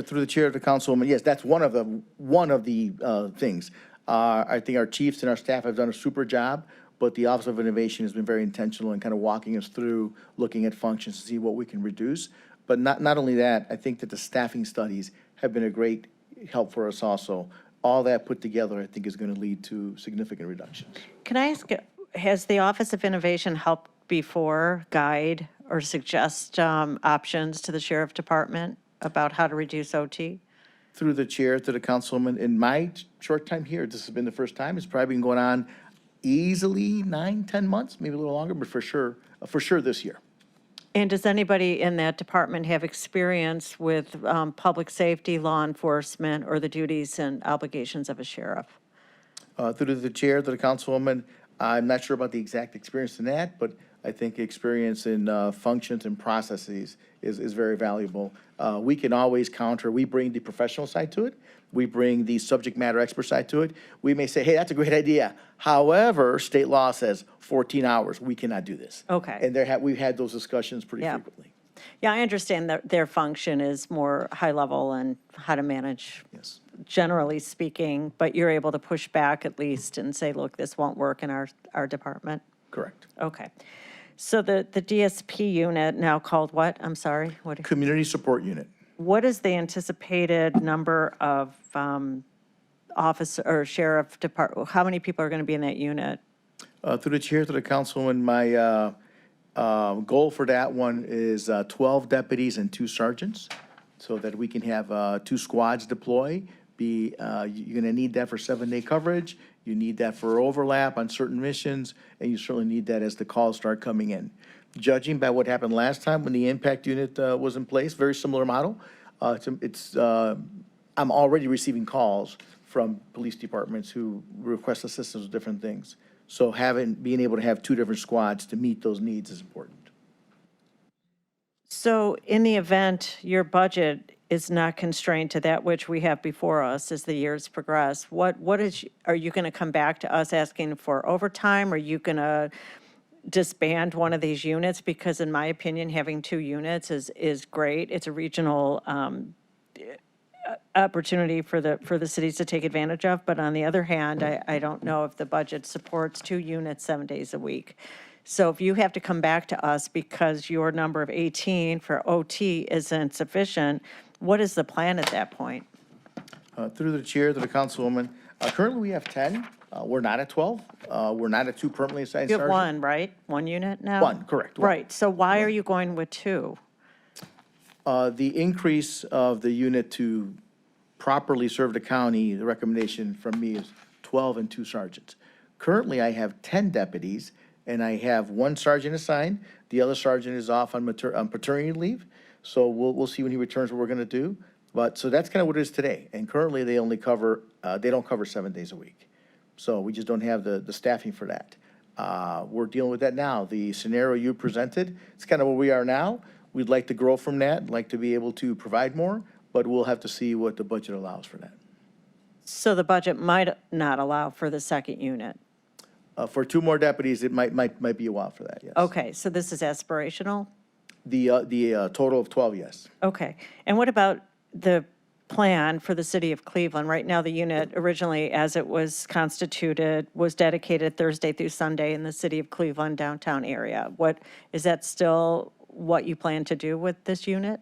Through the chair of the councilwoman, yes, that's one of the things. I think our chiefs and our staff have done a super job, but the Office of Innovation has been very intentional in kind of walking us through, looking at functions to see what we can reduce. But not only that, I think that the staffing studies have been a great help for us also. All that put together, I think, is going to lead to significant reductions. Can I ask, has the Office of Innovation helped before guide or suggest options to the Sheriff Department about how to reduce OT? Through the chair to the councilwoman, in my short time here, this has been the first time. It's probably been going on easily 9-10 months, maybe a little longer, but for sure this year. And does anybody in that department have experience with public safety, law enforcement, or the duties and obligations of a sheriff? Through the chair, to the councilwoman, I'm not sure about the exact experience in that, but I think experience in functions and processes is very valuable. We can always counter, we bring the professional side to it, we bring the subject matter expert side to it. We may say, hey, that's a great idea. However, state law says 14 hours, we cannot do this. Okay. And we've had those discussions pretty Yeah. frequently. Yeah, I understand that their function is more high level and how to manage, Yes. generally speaking, but you're able to push back at least and say, look, this won't work in our department. Correct. Okay. So the DSP unit, now called what? I'm sorry, Community Support Unit. what is the anticipated number of officer or sheriff department? How many people are going to be in that unit? Through the chair, to the councilwoman, my goal for that one is 12 deputies and 2 sergeants, so that we can have 2 squads deploy. You're going to need that for 7-day coverage. You need that for overlap on certain missions, and you certainly need that as the calls start coming in. Judging by what happened last time when the impact unit was in place, very similar model. I'm already receiving calls from police departments who request assistance with different things. So being able to have 2 different squads to meet those needs is important. So in the event your budget is not constrained to that which we have before us as the years progress, are you going to come back to us asking for overtime? Are you going to disband one of these units? Because in my opinion, having 2 units is great. It's a regional opportunity for the cities to take advantage of. But on the other hand, I don't know if the budget supports 2 units 7 days a week. So if you have to come back to us because your number of 18 for OT isn't sufficient, what is the plan at that point? Through the chair, to the councilwoman, currently we have 10. We're not at 12. We're not at 2 permanently assigned You have sergeants. 1, right? 1 unit now? 1, correct. 1. Right, so why are you going with 2? The increase of the unit to properly serve the county, the recommendation from me is 12 and 2 sergeants. Currently, I have 10 deputies, and I have 1 sergeant assigned. The other sergeant is off on paternity leave, so we'll see when he returns what we're going to do. But, so that's kind of what it is today. And currently, they only cover, they don't cover 7 days a week. So we just don't have the staffing for that. We're dealing with that now. The scenario you presented, it's kind of where we are now. We'd like to grow from that, like to be able to provide more, but we'll have to see what the budget allows for that. So the budget might not allow for the second unit? For 2 more deputies, it might be a while for that, yes. Okay, so this is aspirational? The total of 12, yes. Okay. And what about the plan for the city of Cleveland? Right now, the unit originally, as it was constituted, was dedicated Thursday through Sunday in the city of Cleveland downtown area. Is that still what you plan to do with this unit?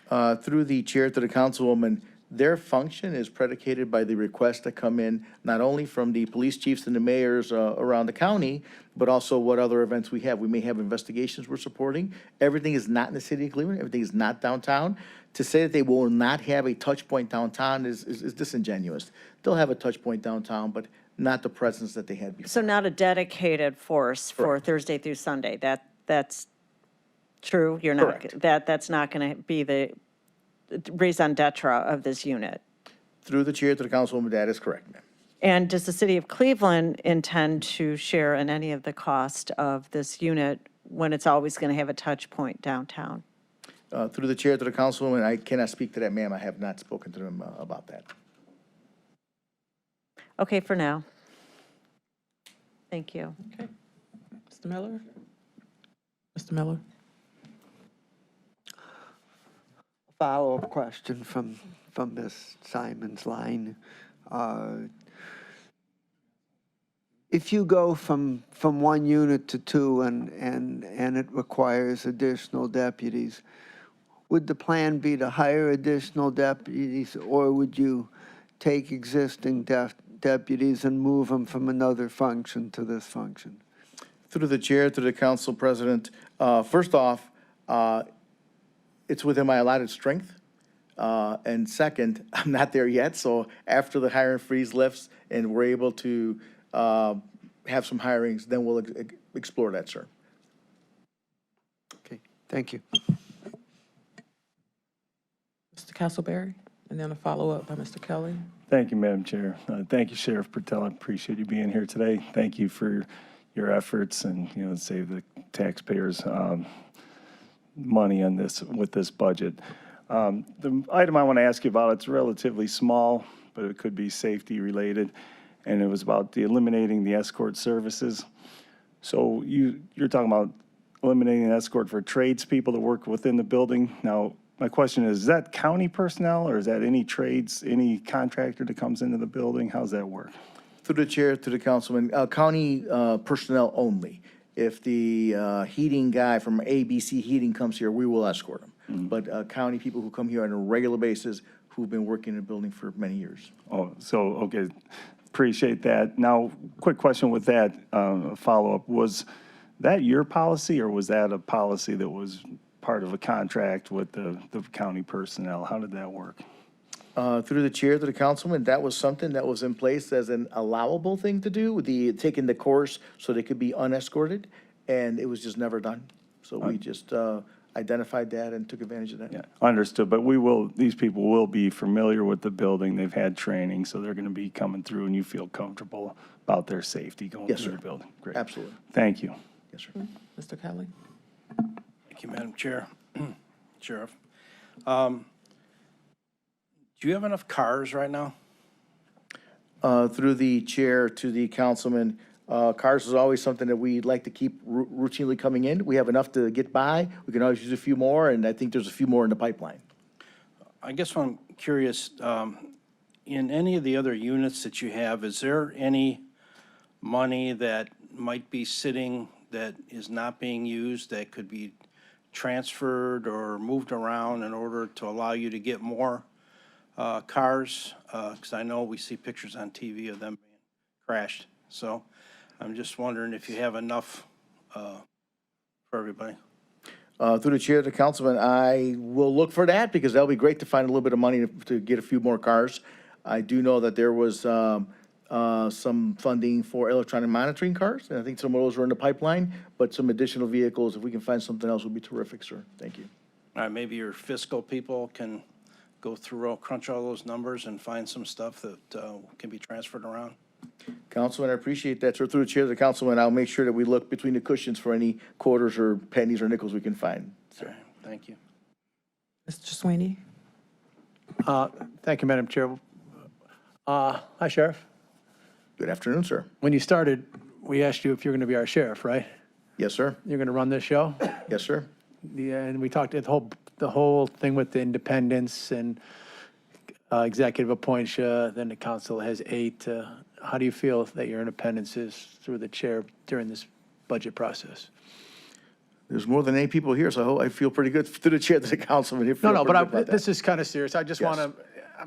Through the chair to the councilwoman, their function is predicated by the requests that come in, not only from the police chiefs and the mayors around the county, but also what other events we have. We may have investigations we're supporting. Everything is not in the city of Cleveland. Everything is not downtown. To say that they will not have a touch point downtown is disingenuous. They'll have a touch point downtown, but not the presence that they had before. So not a dedicated force for Thursday through Sunday? That's true? You're not, Correct. that's not going to be the raison d'etre of this unit? Through the chair to the councilwoman, that is correct, ma'am. And does the city of Cleveland intend to share in any of the cost of this unit when it's always going to have a touch point downtown? Through the chair to the councilwoman, I cannot speak to that, ma'am. I have not spoken to them about that. Okay, for now. Thank you. Okay. Mr. Miller? Mr. Miller? Follow-up question from Ms. Simon's line. If you go from 1 unit to 2 and it requires additional deputies, would the plan be to hire additional deputies, or would you take existing deputies and move them from another function to this function? Through the chair to the council president, first off, it's within my allotted strength. And second, I'm not there yet, so after the hiring freeze lifts and we're able to have some hirings, then we'll explore that, sir. Okay, thank you. Mr. Castleberry? And then a follow-up by Mr. Kelly? Thank you, Madam Chair. Thank you, Sheriff Patel. I appreciate you being here today. Thank you for your efforts and, save the taxpayers money on this, with this budget. The item I want to ask you about, it's relatively small, but it could be safety related, and it was about eliminating the escort services. So you're talking about eliminating an escort for tradespeople that work within the building. Now, my question is that county personnel, or is that any trades, any contractor that comes into the building? How's that work? Through the chair, to the councilman, county personnel only. If the heating guy from ABC Heating comes here, we will escort him. But county people who come here on a regular basis, who've been working in the building for many years. Oh, so, okay, appreciate that. Now, quick question with that, follow-up. Was that your policy, or was that a policy that was part of a contract with the county personnel? How did that work? Through the chair to the councilman, that was something that was in place as an allowable thing to do, taking the course so they could be unescorted, and it was just never done. So we just identified that and took advantage of that. Yeah, understood, but these people will be familiar with the building, they've had training, so they're gonna be coming through, and you feel comfortable about their safety going Yes, through sir. the building? Great. Absolutely. Thank you. Yes, sir. Mr. Kelly? Thank you, Madam Chair. Sheriff. Do you have enough cars right now? Through the chair to the councilman, cars is always something that we'd like to keep routinely coming in. We have enough to get by. We can always use a few more, and I think there's a few more in the pipeline. I guess I'm curious, in any of the other units that you have, is there any money that might be sitting that is not being used that could be transferred or moved around in order to allow you to get more cars? Because I know we see pictures on TV of them being crashed. So I'm just wondering if you have enough for everybody. Through the chair to the councilman, I will look for that, because that'll be great to find a little bit of money to get a few more cars. I do know that there was some funding for electronic monitoring cars, and I think some of those are in the pipeline, but some additional vehicles, if we can find something else, would be terrific, sir. Thank you. All right, maybe your fiscal people can go through, crunch all those numbers and find some stuff that can be transferred around. Councilman, I appreciate that, sir. Through the chair to the councilman, I'll make sure that we look between the cushions for any quarters or pennies or nickels we can find, All sir. right, thank you. Mr. Sweeney? Thank you, Madam Chair. Hi, Sheriff. Good afternoon, sir. When you started, we asked you if you're going to be our sheriff, right? Yes, sir. You're going to run this show? Yes, sir. Yeah, and we talked the whole thing with the independence and executive appoints you, then the council has 8. How do you feel that your independence is through the chair during this budget process? There's more than 8 people here, so I feel pretty good. Through the chair to the councilman. No, but this is kind of serious. I just Yes.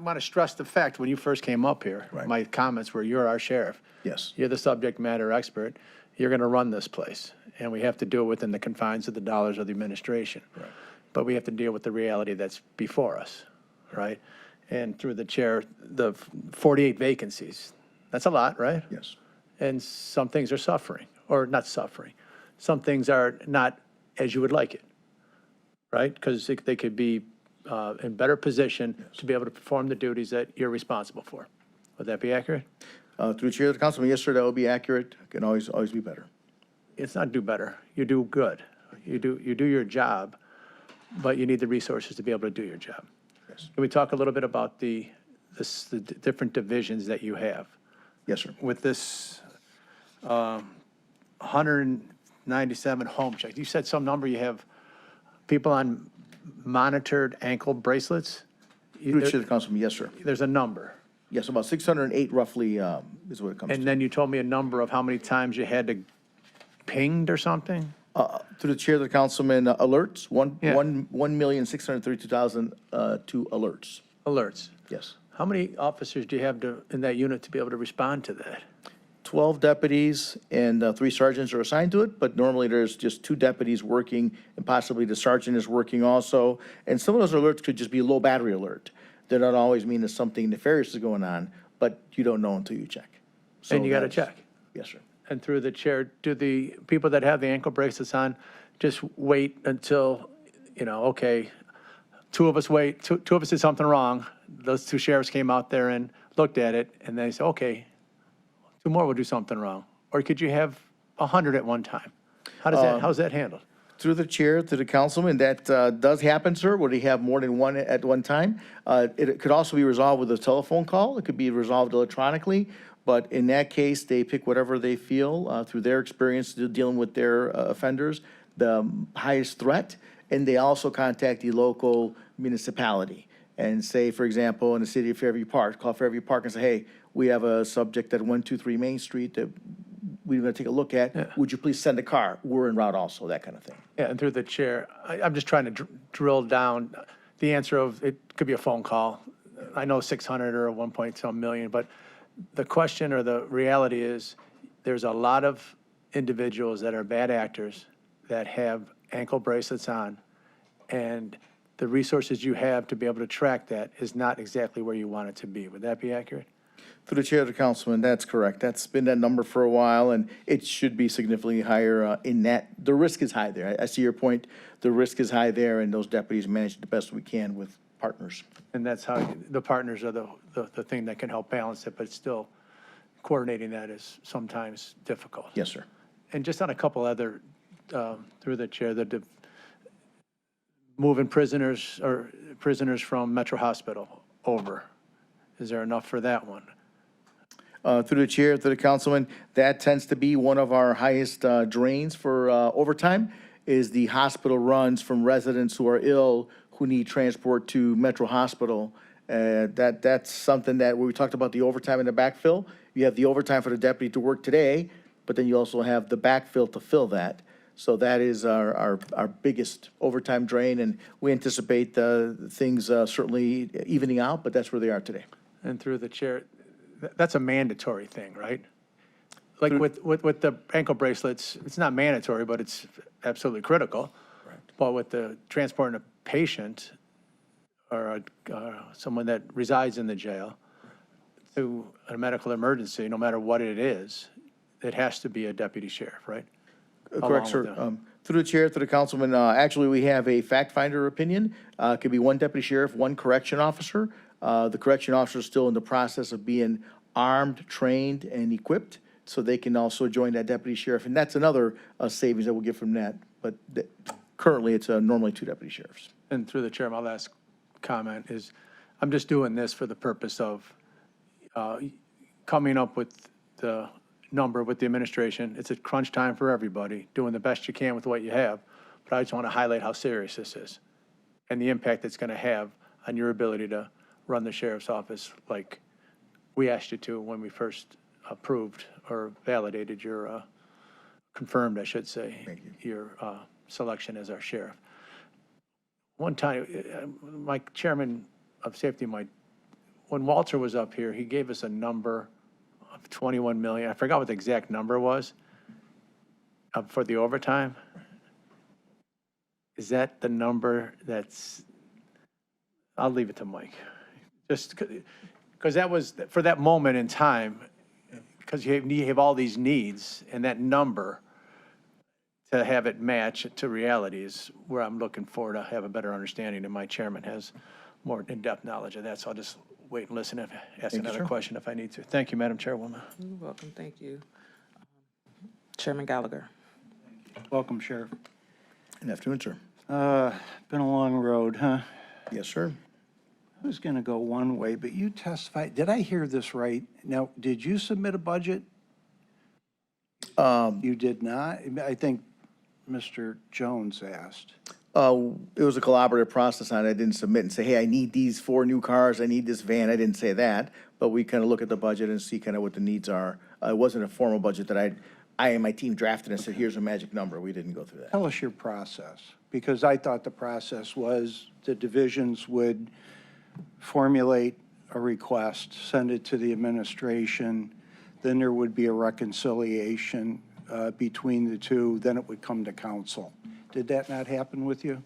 want to stress the fact, when you first came up here, Right. my comments were, you're our sheriff. Yes. You're the subject matter expert. You're going to run this place, and we have to do it within the confines of the dollars of the administration. Right. But we have to deal with the reality that's before us, right? And through the chair, the 48 vacancies, that's a lot, right? Yes. And some things are suffering, or not suffering. Some things are not as you would like it, right? Because they could be in better position to be able to perform the duties that you're responsible for. Would that be accurate? Through the chair to the councilman, yes, sir, that would be accurate. Can always be better. It's not do better. You do good. You do your job, but you need the resources to be able to do your job. Yes. Can we talk a little bit about the different divisions that you have? Yes, sir. With this 197 home checks, you said some number, you have people on monitored ankle bracelets? Through the chair to the councilman, yes, sir. There's a number. Yes, about 608 roughly is what it comes And to. then you told me a number of how many times you had to pinged or something? Through the chair to the councilman, alerts, Yeah. 1,632,002 alerts. Alerts. Yes. How many officers do you have in that unit to be able to respond to that? 12 deputies and 3 sergeants are assigned to it, but normally there's just 2 deputies working, and possibly the sergeant is working also. And some of those alerts could just be a low battery alert. They don't always mean that something nefarious is going on, but you don't know until you check. So And you got to that's- check. Yes, sir. And through the chair, do the people that have the ankle bracelets on just wait until, okay, two of us did something wrong. Those 2 sheriffs came out there and looked at it, and they say, okay, 2 more will do something wrong? Or could you have 100 at one time? How's that handled? Through the chair to the councilman, that does happen, sir, where they have more than one at one time. It could also be resolved with a telephone call. It could be resolved electronically. But in that case, they pick whatever they feel through their experience dealing with their offenders, the highest threat. And they also contact the local municipality and say, for example, in the city of Fairview Park, call Fairview Park and say, hey, we have a subject at 123 Main Street that we're going to take a look at. Would you please send a car? We're en route also, that kind of thing. Yeah, and through the chair, I'm just trying to drill down the answer of, it could be a phone call. I know 600 or 1 point some million, but the question or the reality is there's a lot of individuals that are bad actors that have ankle bracelets on, and the resources you have to be able to track that is not exactly where you want it to be. Would that be accurate? Through the chair to the councilman, that's correct. That's been that number for a while, and it should be significantly higher in that. The risk is high there. I see your point. The risk is high there, and those deputies manage it the best we can with partners. And that's how the partners are the thing that can help balance it, but still coordinating that is sometimes difficult. Yes, sir. And just on a couple other, through the chair, moving prisoners from Metro Hospital over. Is there enough for that one? Through the chair to the councilman, that tends to be one of our highest drains for overtime, is the hospital runs from residents who are ill who need transport to Metro Hospital. That's something that, when we talked about the overtime and the backfill, you have the overtime for the deputy to work today, but then you also have the backfill to fill that. So that is our biggest overtime drain, and we anticipate things certainly evening out, but that's where they are today. And through the chair, that's a mandatory thing, right? Like with the ankle bracelets, it's not mandatory, but it's absolutely critical. But with the transporting a patient or someone that resides in the jail to a medical emergency, no matter what it is, it has to be a deputy sheriff, right? Correct, Along sir. with them. Through the chair to the councilman, actually, we have a fact finder opinion. It could be one deputy sheriff, one correction officer. The correction officer is still in the process of being armed, trained, and equipped, so they can also join that deputy sheriff. And that's another savings that we'll get from that. But currently, it's normally 2 deputy sheriffs. And through the chair, my last comment is, I'm just doing this for the purpose of coming up with the number with the administration. It's a crunch time for everybody, doing the best you can with what you have. But I just want to highlight how serious this is and the impact it's going to have on your ability to run the sheriff's office like we asked you to when we first approved or validated your, confirmed, I should say, your selection as our sheriff. One time, my chairman of safety, when Walter was up here, he gave us a number of 21 million. I forgot what the exact number was for the overtime. Is that the number that's, I'll leave it to Mike. Just because that was, for that moment in time, because you have all these needs, and that number, to have it match to reality is where I'm looking for to have a better understanding, and my chairman has more in-depth knowledge of that, so I'll just wait and listen and ask another question if I need to. Thank you, Madam Chairwoman. You're welcome, thank you. Chairman Gallagher. Welcome, Sheriff. Good afternoon, sir. Been a long road, huh? Yes, sir. I was going to go one way, but you testified, did I hear this right? Now, did you submit a budget? You did not? I think Mr. Jones asked. It was a collaborative process on it. I didn't submit and say, hey, I need these 4 new cars, I need this van. I didn't say that, but we kind of look at the budget and see kind of what the needs are. It wasn't a formal budget that I and my team drafted and said, here's a magic number. We didn't go through that. Tell us your process, because I thought the process was the divisions would formulate a request, send it to the administration, then there would be a reconciliation between the two, then it would come to council. Did that not happen with you?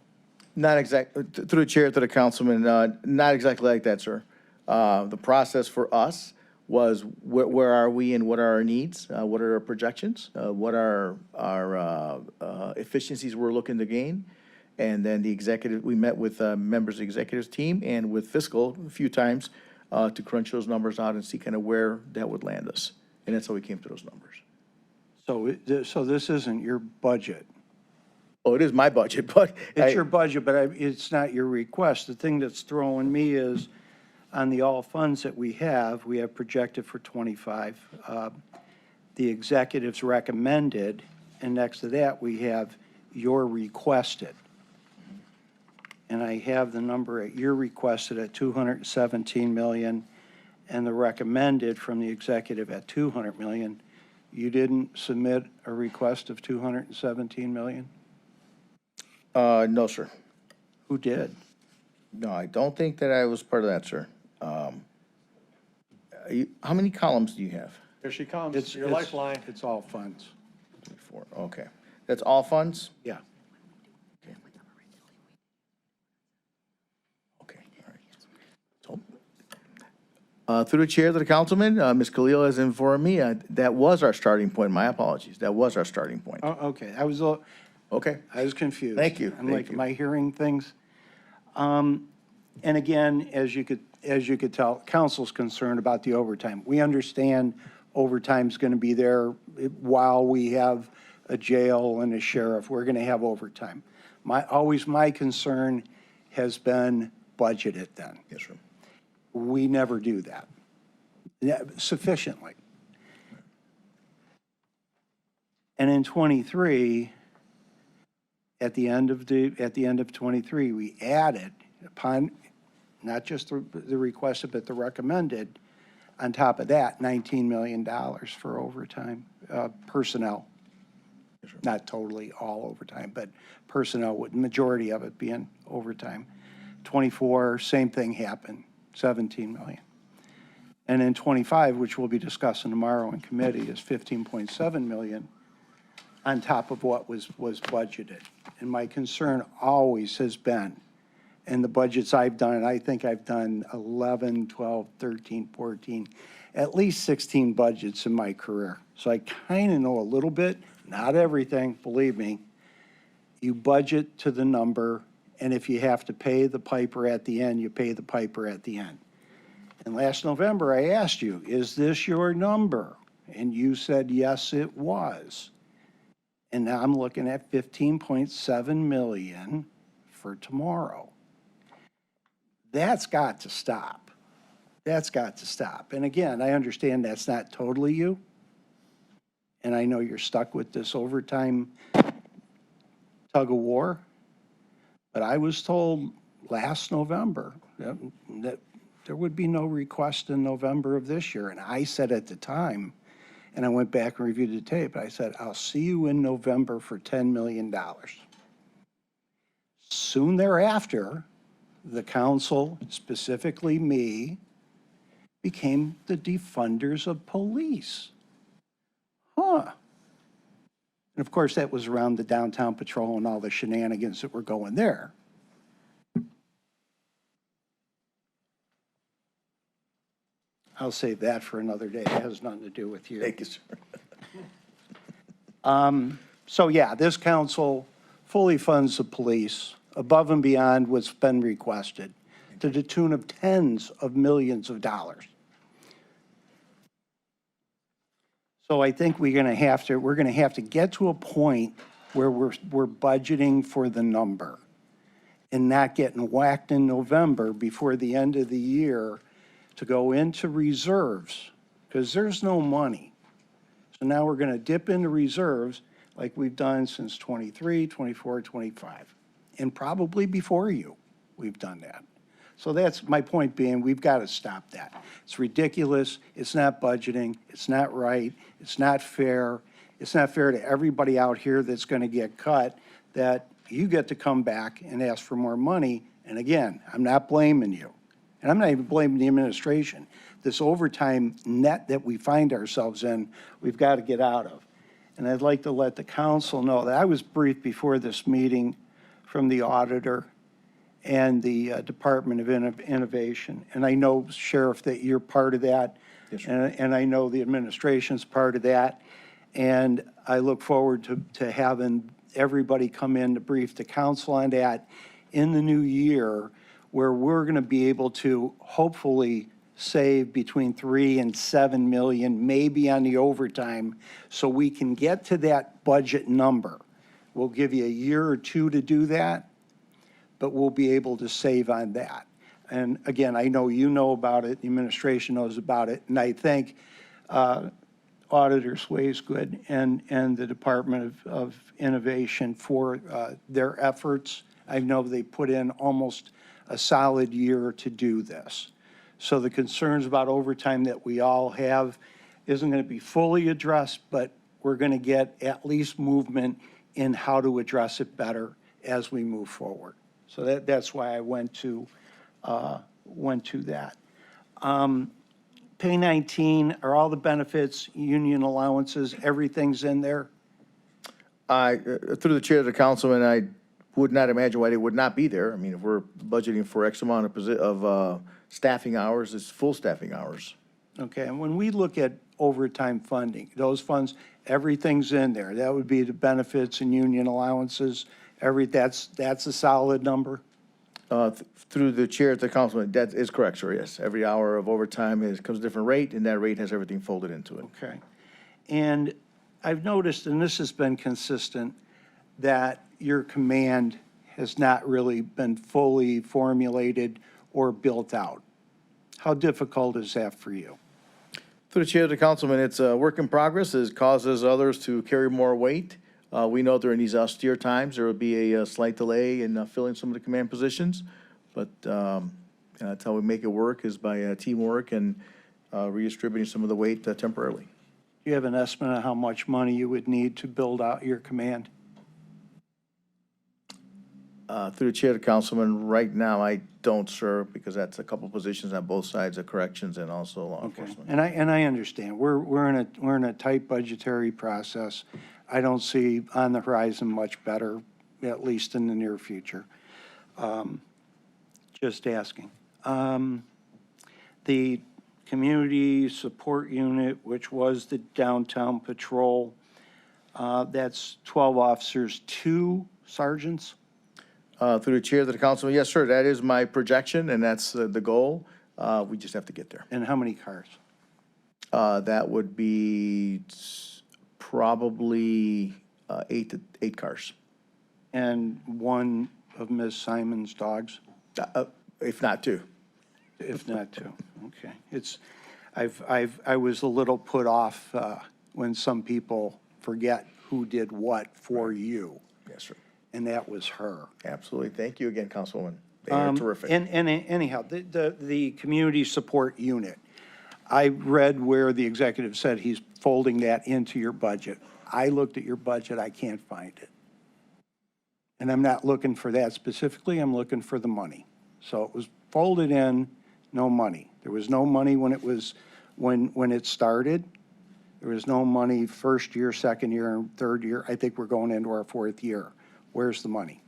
Not exactly, through the chair to the councilman, not exactly like that, sir. The process for us was where are we and what are our needs? What are our projections? What are our efficiencies we're looking to gain? And then the executive, we met with members of the executive team and with fiscal a few times to crunch those numbers out and see kind of where that would land us. And that's how we came to those numbers. So this isn't your budget? Oh, it is my budget, but. It's your budget, but it's not your request. The thing that's throwing me is, on the all funds that we have projected for '25. The executives recommended, and next to that, we have your requested. And I have the number at your requested at 217 million, and the recommended from the executive at 200 million. You didn't submit a request of 217 million? No, sir. Who did? No, I don't think that I was part of that, sir. How many columns do you have? Here she comes, It's your lifeline. It's all funds. 4, okay. That's all funds? Yeah. Okay, all right. So, through the chair to the councilman, Ms. Khalil has informed me, that was our starting point. My apologies. That was our starting point. Oh, okay, I was confused. Thank you, I'm thank like, you. am I hearing things? And again, as you could tell, council's concerned about the overtime. We understand overtime's going to be there while we have a jail and a sheriff. We're going to have overtime. My concern has been budget it then. Yes, sir. We never do that sufficiently. And in '23, at the end of '23, we added upon not just the requested, but the recommended, on top of that, $19 million for overtime, personnel. Not totally all overtime, but personnel, with majority of it being overtime. '24, same thing happened, 17 million. And in '25, which we'll be discussing tomorrow in committee, is 15.7 million on top of what was budgeted. And my concern always has been, in the budgets I've done, and I think I've done 11, 12, 13, 14, at least 16 budgets in my career. So I kind of know a little bit, not everything, believe me. You budget to the number, and if you have to pay the piper at the end, you pay the piper at the end. And last November, I asked you, is this your number? And you said, yes, it was. And now I'm looking at 15.7 million for tomorrow. That's got to stop. That's got to stop. And again, I understand that's not totally you. And I know you're stuck with this overtime tug of war. But I was told last November that there would be no request in November of this year. And I said at the time, and I went back and reviewed the tape, I said, I'll see you in November for $10 million. Soon thereafter, the council, specifically me, became the defunders of police. Huh. And of course, that was around the downtown patrol and all the shenanigans that were going there. I'll save that for another day. It has nothing to do with you. Thank you, sir. So yeah, this council fully funds the police above and beyond what's been requested, to the tune of tens of millions of dollars. So I think we're going to have to get to a point where we're budgeting for the number and not getting whacked in November before the end of the year to go into reserves, because there's no money. So now we're going to dip into reserves like we've done since '23, '24, '25, and probably before you, we've done that. So that's my point being, we've got to stop that. It's ridiculous. It's not budgeting. It's not right. It's not fair. It's not fair to everybody out here that's going to get cut, that you get to come back and ask for more money. And again, I'm not blaming you. And I'm not even blaming the administration. This overtime net that we find ourselves in, we've got to get out of. And I'd like to let the council know that I was briefed before this meeting from the auditor and the Department of Innovation. And I know, Sheriff, that you're part of that. Yes, sir. And I know the administration's part of that. And I look forward to having everybody come in to brief the council on that in the new year, where we're going to be able to hopefully save between 3 and 7 million, maybe on the overtime, so we can get to that budget number. We'll give you a year or two to do that, but we'll be able to save on that. And again, I know you know about it, the administration knows about it, and I thank Auditor Swaysgood and the Department of Innovation for their efforts. I know they put in almost a solid year to do this. So the concerns about overtime that we all have isn't going to be fully addressed, but we're going to get at least movement in how to address it better as we move forward. So that's why I went to that. Pay 19, are all the benefits, union allowances, everything's in there? Through the chair of the councilman, I would not imagine why they would not be there. I mean, if we're budgeting for X amount of staffing hours, it's full staffing hours. Okay, and when we look at overtime funding, those funds, everything's in there. That would be the benefits and union allowances, that's a solid number? Through the chair of the councilman, that is correct, sir, yes. Every hour of overtime comes a different rate, and that rate has everything folded into it. Okay. And I've noticed, and this has been consistent, that your command has not really been fully formulated or built out. How difficult is that for you? Through the chair of the councilman, it's a work in progress. It causes others to carry more weight. We know during these austere times, there will be a slight delay in filling some of the command positions, but that's how we make it work, is by teamwork and redistributing some of the weight temporarily. Do you have an estimate of how much money you would need to build out your command? Through the chair of the councilman, right now, I don't, sir, because that's a couple positions on both sides of corrections and also law Okay, enforcement. and I understand. We're in a tight budgetary process. I don't see on the horizon much better, at least in the near future. Just asking. The community support unit, which was the downtown patrol, that's 12 officers, 2 sergeants? Through the chair of the councilman, yes, sir, that is my projection, and that's the goal. We just have to get there. And how many cars? That would be probably 8 cars, And one of Ms. Simon's dogs? if not 2. If not 2, okay. I was a little put off when some people forget who did what for you, Yes, sir. and that was her. Absolutely. Thank you again, Councilwoman. They are terrific. And anyhow, the community support unit, I read where the executive said he's folding that into your budget. I looked at your budget, I can't find it. And I'm not looking for that specifically, I'm looking for the money. So it was folded in, no money. There was no money when it started. There was no money first year, second year, and third year. I think we're going into our 4th year. Where's the money?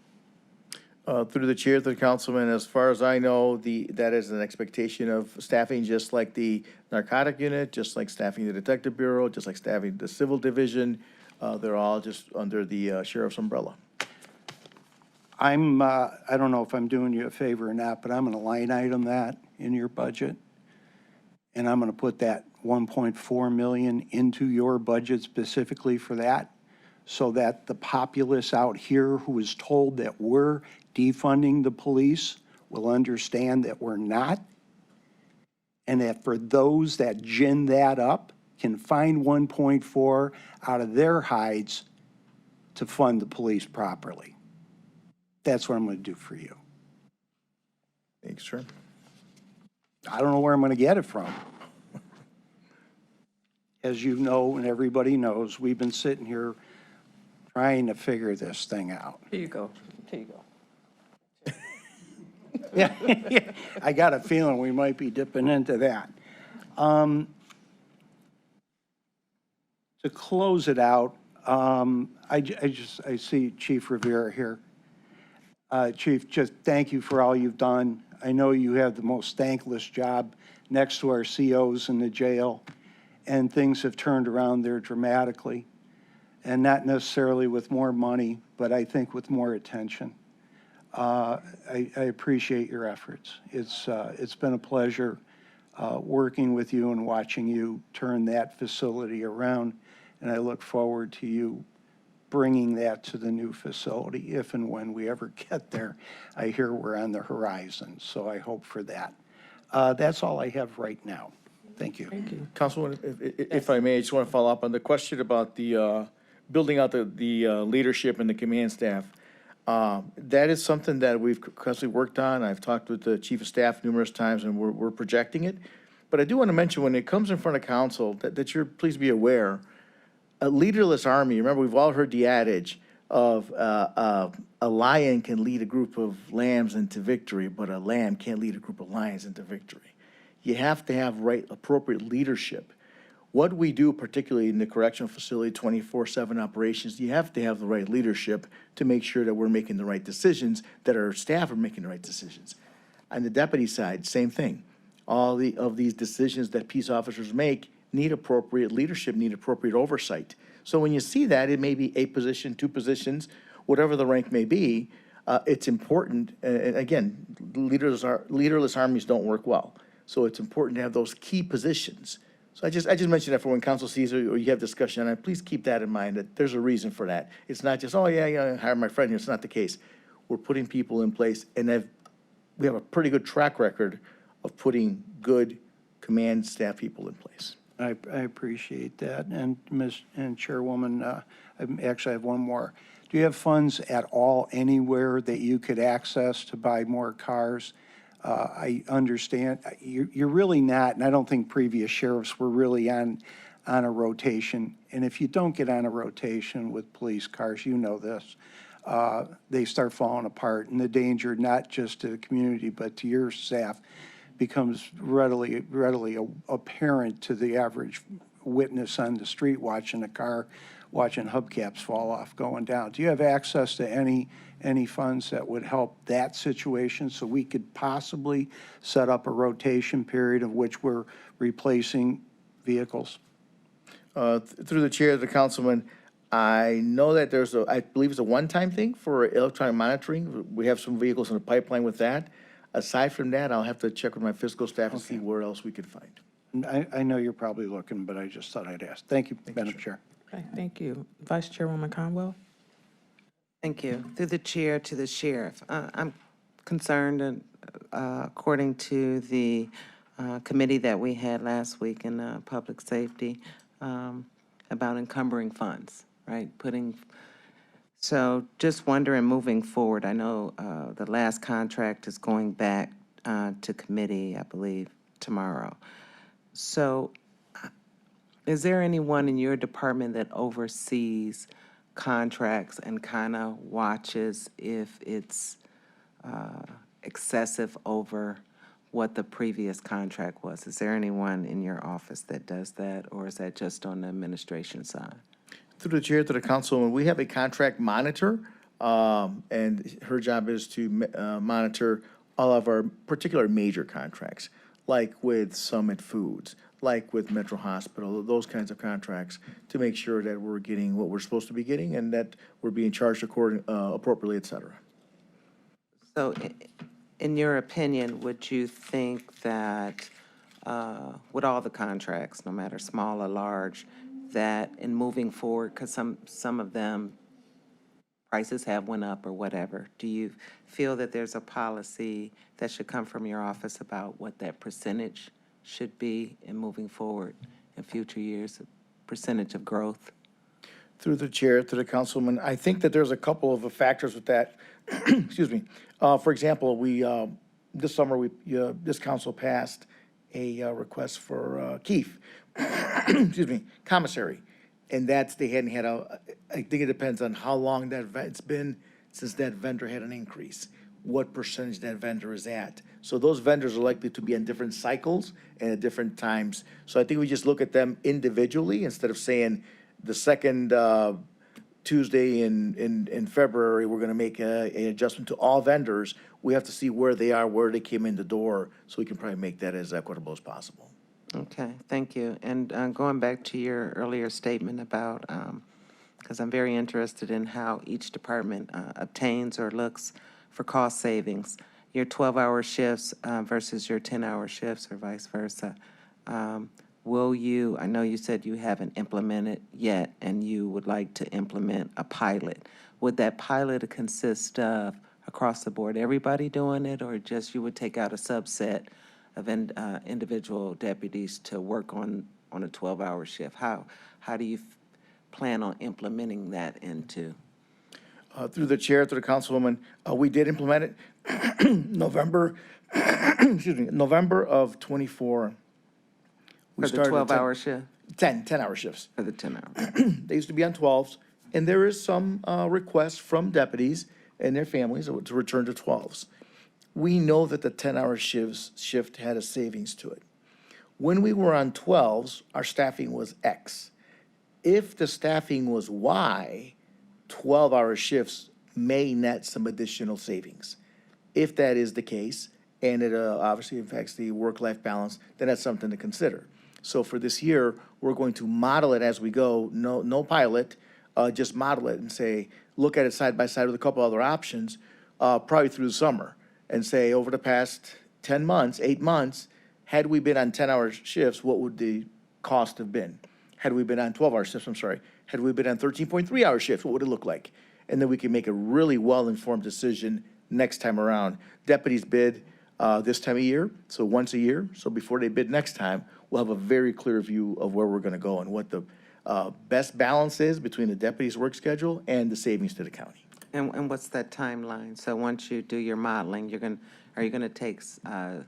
Through the chair of the councilman, as far as I know, that is an expectation of staffing, just like the narcotic unit, just like staffing the detective bureau, just like staffing the civil division. They're all just under the sheriff's umbrella. I don't know if I'm doing you a favor or not, but I'm going to line item that in your budget. And I'm going to put that 1.4 million into your budget specifically for that, so that the populace out here who is told that we're defunding the police will understand that we're not. And that for those that gin that up can find 1.4 out of their hides to fund the police properly. That's what I'm going to do for you. Thanks, sir. I don't know where I'm going to get it from. As you know, and everybody knows, we've been sitting here trying to figure this thing out. Here you go. Here you go. Yeah, I got a feeling we might be dipping into that. To close it out, I see Chief Rivera here. Chief, just thank you for all you've done. I know you have the most thankless job next to our COs in the jail, and things have turned around there dramatically, and not necessarily with more money, but I think with more attention. I appreciate your efforts. It's been a pleasure working with you and watching you turn that facility around. And I look forward to you bringing that to the new facility if and when we ever get there. I hear we're on the horizon, so I hope for that. That's all I have right now. Thank you. Councilwoman, if I may, I just want to follow up on the question about the building out the leadership and the command staff. That is something that we've constantly worked on. I've talked with the chief of staff numerous times, and we're projecting it. But I do want to mention, when it comes in front of council, that you're, please be aware, a leaderless army, remember, we've all heard the adage of a lion can lead a group of lambs into victory, but a lamb can't lead a group of lions into victory. You have to have appropriate leadership. What we do, particularly in the correctional facility, 24/7 operations, you have to have the right leadership to make sure that we're making the right decisions, that our staff are making the right decisions. On the deputy side, same thing. All of these decisions that peace officers make need appropriate leadership, need appropriate oversight. So when you see that, it may be a position, 2 positions, whatever the rank may be, it's important, and again, leaderless armies don't work well. So it's important to have those key positions. So I just mentioned that for when council sees or you have discussion on it, please keep that in mind, that there's a reason for that. It's not just, oh, yeah, hire my friend here. It's not the case. We're putting people in place, and we have a pretty good track record of putting good command staff people in place. I appreciate that. And Chairwoman, I actually have one more. Do you have funds at all anywhere that you could access to buy more cars? I understand you're really not, and I don't think previous sheriffs were really on a rotation. And if you don't get on a rotation with police cars, you know this, they start falling apart. And the danger, not just to the community, but to your staff, becomes readily apparent to the average witness on the street watching a car, watching hubcaps fall off going down. Do you have access to any funds that would help that situation so we could possibly set up a rotation period of which we're replacing vehicles? Through the chair, the councilman, I know that I believe it's a one-time thing for electronic monitoring. We have some vehicles in the pipeline with that. Aside from that, I'll have to check with my fiscal staff and see where else we could find. I know you're probably looking, but I just thought I'd ask. Thank you, Madam Chair. Okay, thank you. Vice Chairwoman Conwell? Thank you. Through the chair to the sheriff. I'm concerned, and according to the committee that we had last week in public safety, about encumbering funds, right? So just wondering, moving forward, I know the last contract is going back to committee, I believe, tomorrow. So is there anyone in your department that oversees contracts and kind of watches if it's excessive over what the previous contract was? Is there anyone in your office that does that, or is that just on the administration side? Through the chair to the councilman, we have a contract monitor, and her job is to monitor all of our particular major contracts, like with Summit Foods, like with Metro Hospital, those kinds of contracts, to make sure that we're getting what we're supposed to be getting and that we're being charged appropriately, et cetera. So in your opinion, would you think that with all the contracts, no matter small or large, that in moving forward, because some of them, prices have went up or whatever, do you feel that there's a policy that should come from your office about what that percentage should be in moving forward in future years, percentage of growth? Through the chair to the councilman, I think that there's a couple of factors with that. Excuse me. For example, this summer, this council passed a request for Keefe, excuse me, commissary. And they hadn't had I think it depends on how long it's been since that vendor had an increase, what percentage that vendor is at. So those vendors are likely to be on different cycles and at different times. So I think we just look at them individually instead of saying the second Tuesday in February, we're going to make an adjustment to all vendors. We have to see where they are, where they came in the door, so we can probably make that as equitable as possible. Okay, thank you. And going back to your earlier statement about, because I'm very interested in how each department obtains or looks for cost savings. your 12-hour shifts versus your 10-hour shifts or vice versa. Will you, I know you said you haven't implemented yet and you would like to implement a pilot. Would that pilot consist of across the board, everybody doing it, or just you would take out a subset of individual deputies to work on a 12-hour shift? How do you plan on implementing that into? Through the chair, through the councilwoman, we did implement it November, excuse me, November of '24. For the 12-hour shift? 10-hour shifts. For the 10-hour. They used to be on 12s, and there is some requests from deputies and their families to return to 12s. We know that the 10-hour shift had a savings to it. When we were on 12s, our staffing was X. If the staffing was Y, 12-hour shifts may net some additional savings. If that is the case, and it obviously affects the work-life balance, then that's something to consider. So for this year, we're going to model it as we go, no pilot, just model it and say, look at it side by side with a couple other options, probably through the summer, and say, over the past 10 months, 8 months, had we been on 10-hour shifts, what would the cost have been? Had we been on 12-hour shifts, I'm sorry, had we been on 13.3-hour shifts, what would it look like? And then we can make a really well-informed decision next time around. Deputies bid this time of year, so once a year. So before they bid next time, we'll have a very clear view of where we're going to go and what the best balance is between the deputy's work schedule and the savings to the county. And what's that timeline? So once you do your modeling, are you gonna take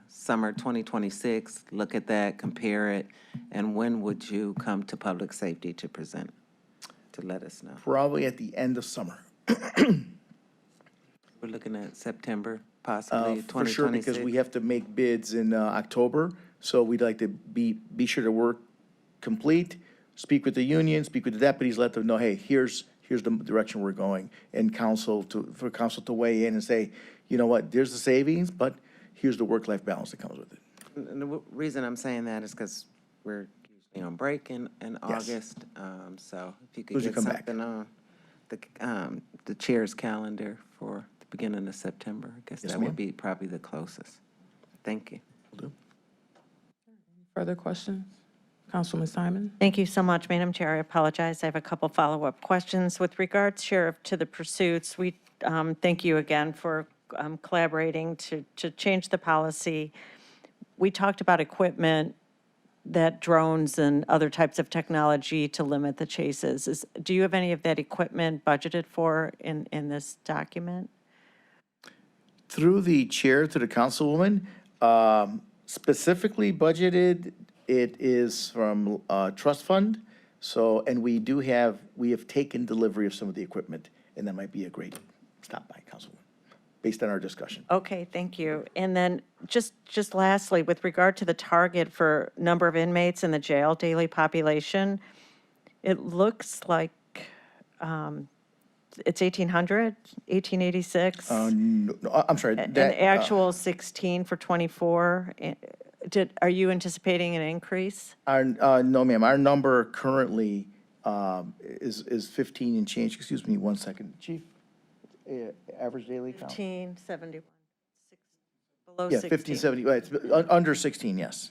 summer 2026, look at that, compare it, and when would you come to public safety to present, to let us know? Probably at the end of summer. We're looking at September, possibly For sure, 2026? because we have to make bids in October, so we'd like to be sure to work complete, speak with the union, speak with the deputies, let them know, hey, here's the direction we're going, and for council to weigh in and say, you know what, there's the savings, but here's the work-life balance that comes with it. And the reason I'm saying that is because we're usually on break in Yes. August, so if you could Those you get come back. something on the chair's calendar for the beginning of September, I guess Yes, that ma'am. would be probably the closest. Thank you. Further questions? Councilwoman Simon? Thank you so much, Madam Chair. I apologize. I have a couple follow-up questions. With regards, Sheriff, to the pursuits, we thank you again for collaborating to change the policy. We talked about equipment, that drones and other types of technology to limit the chases. Do you have any of that equipment budgeted for in this document? Through the chair to the councilwoman, specifically budgeted, it is from trust fund. So, and we have taken delivery of some of the equipment, and that might be a great stop by, councilwoman, based on our discussion. Okay, thank you. And then just lastly, with regard to the target for number of inmates in the jail daily population, it looks like it's 1,800, 1,886? No, I'm sorry. An that, actual 16 for '24. Are you anticipating an increase? No, ma'am. Our number currently is 15 and change. Excuse me 1 second. Chief, average daily count? 1571, below Yeah, 16. 1570, right, it's under 16, yes.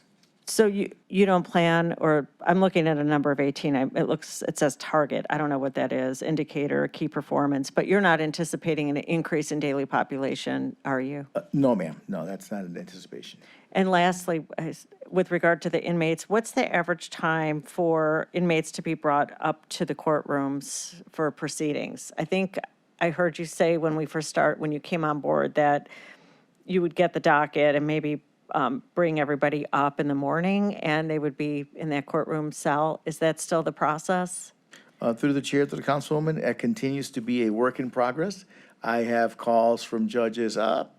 So you don't plan, or I'm looking at a number of 18, it says target, I don't know what that is, indicator, key performance, but you're not anticipating an increase in daily population, are you? No, ma'am. No, that's not an anticipation. And lastly, with regard to the inmates, what's the average time for inmates to be brought up to the courtrooms for proceedings? I think I heard you say when you came on board, that you would get the docket and maybe bring everybody up in the morning and they would be in that courtroom cell. Is that still the process? Through the chair to the councilwoman, it continues to be a work in progress. I have calls from judges,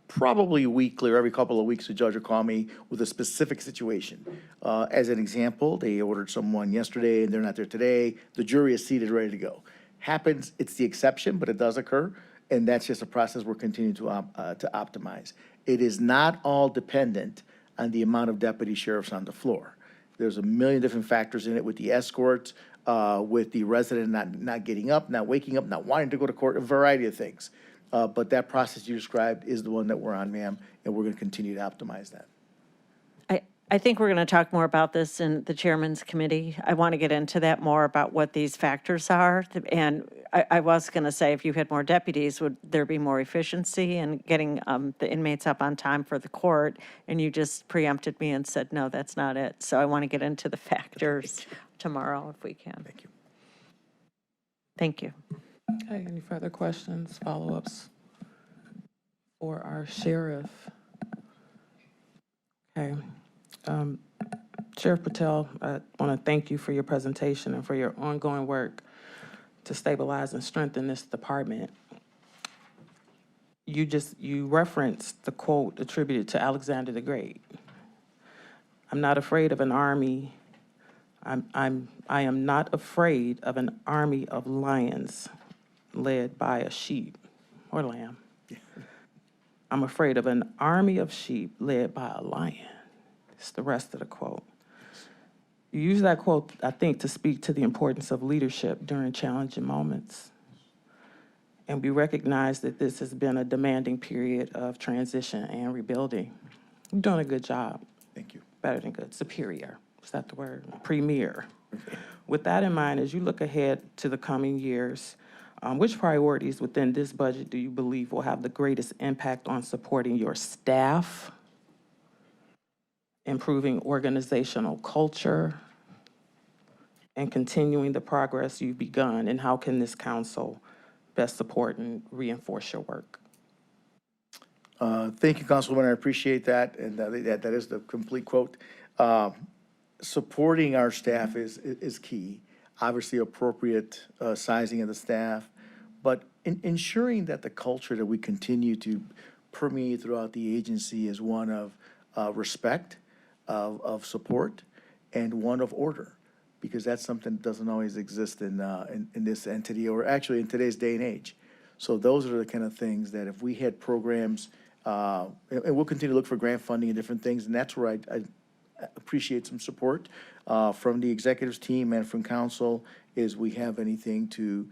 probably weekly or every couple of weeks, a judge will call me with a specific situation. As an example, they ordered someone yesterday and they're not there today. The jury is seated, ready to go. Happens, it's the exception, but it does occur, and that's just a process we're continuing to optimize. It is not all dependent on the amount of deputy sheriffs on the floor. There's a million different factors in it with the escorts, with the resident not getting up, not waking up, not wanting to go to court, a variety of things. But that process you described is the one that we're on, ma'am, and we're going to continue to optimize that. I think we're going to talk more about this in the Chairman's Committee. I want to get into that more about what these factors are. And I was going to say, if you had more deputies, would there be more efficiency in getting the inmates up on time for the court? And you just preempted me and said, no, that's not it. So I want to get into the factors tomorrow if we can. Thank you. Thank you. Okay, any further questions, follow-ups for our sheriff? Okay. Sheriff Patel, I want to thank you for your presentation and for your ongoing work to stabilize and strengthen this department. You referenced the quote attributed to Alexander the Great. I'm not afraid of an army. I am not afraid of an army of lions led by a sheep or lamb. I'm afraid of an army of sheep led by a lion. It's the rest of the quote. You use that quote, I think, to speak to the importance of leadership during challenging moments. And we recognize that this has been a demanding period of transition and rebuilding. You're doing a good job. Thank you. Better than good, superior. Is that the word? Premier. With that in mind, as you look ahead to the coming years, which priorities within this budget do you believe will have the greatest impact on supporting your staff, improving organizational culture, and continuing the progress you've begun? And how can this council best support and reinforce your work? Thank you, Councilwoman. I appreciate that, and that is the complete quote. Supporting our staff is key. Obviously, appropriate sizing of the staff, but ensuring that the culture that we continue to permeate throughout the agency is one of respect, of support, and one of order, because that's something that doesn't always exist in this entity, or actually in today's day and age. So those are the kind of things that if we had programs, and we'll continue to look for grant funding and different things, and that's where I appreciate some support from the executives team and from council, is we have anything to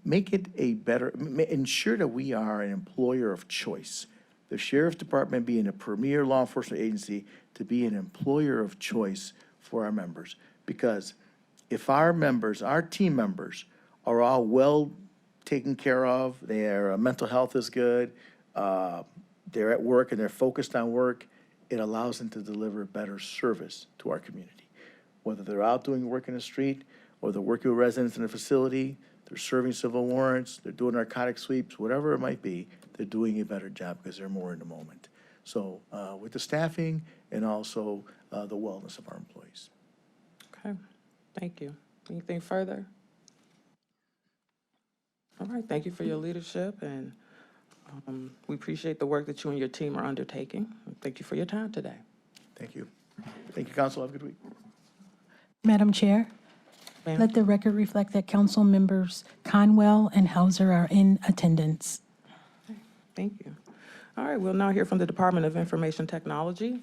make it a better, ensure that we are an employer of choice. The Sheriff's Department being a premier law enforcement agency, to be an employer of choice for our members. Because if our members, our team members, are all well taken care of, their mental health is good, they're at work and they're focused on work, it allows them to deliver better service to our community. Whether they're out doing work in the street, or they're working with residents in a facility, they're serving civil warrants, they're doing narcotic sweeps, whatever it might be, they're doing a better job because they're more in the moment. So with the staffing and also the wellness of our employees. Okay, thank you. Anything further? All right, thank you for your leadership, and we appreciate the work that you and your team are undertaking. Thank you for your time today. Thank you. Thank you, Council. Have a good week. Madam Chair, Ma'am? let the record reflect that council members Conwell and Hauser are in attendance. Thank you. All right, we'll now hear from the Department of Information Technology.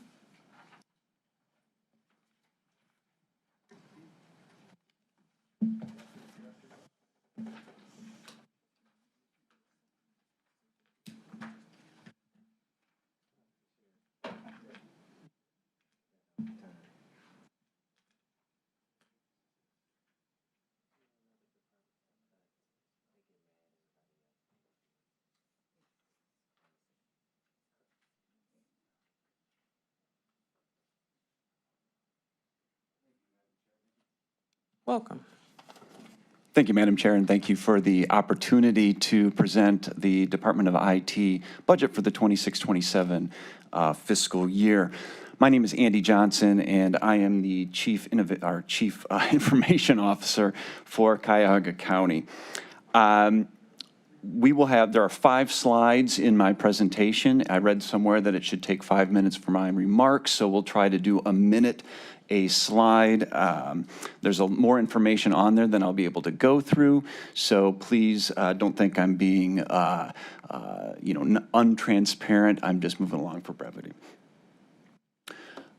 Welcome. Thank you, Madam Chair, and thank you for the opportunity to present the Department of IT budget for the 26-27 fiscal year. My name is Andy Johnson, and I am the Chief Information Officer for Cuyahoga County. There are 5 slides in my presentation. I read somewhere that it should take 5 minutes for my remarks, so we'll try to do a minute a slide. There's more information on there than I'll be able to go through, so please don't think I'm being untransparent. I'm just moving along for brevity.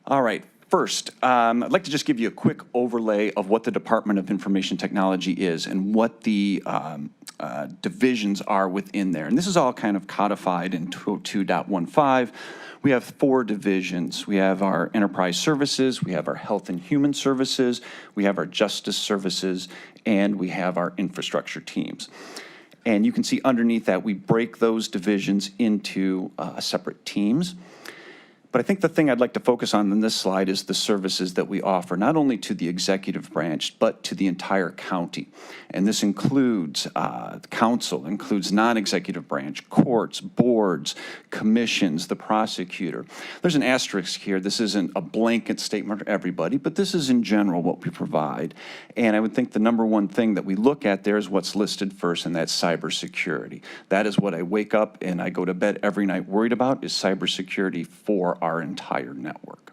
All right, First, I'd like to just give you a quick overlay of what the Department of Information Technology is and what the divisions are within there. And this is all kind of codified in 202.15. We have 4 divisions. We have our enterprise services, we have our health and human services, we have our justice services, and we have our infrastructure teams. And you can see underneath that, we break those divisions into separate teams. But I think the thing I'd like to focus on in this slide is the services that we offer, not only to the executive branch, but to the entire county. And this includes council, includes non-executive branch, courts, boards, commissions, the prosecutor. There's an asterisk here. This isn't a blanket statement for everybody, but this is in general what we provide. And I would think the number one thing that we look at there is what's listed first, and that's cybersecurity. That is what I wake up and I go to bed every night worried about, is cybersecurity for our entire network.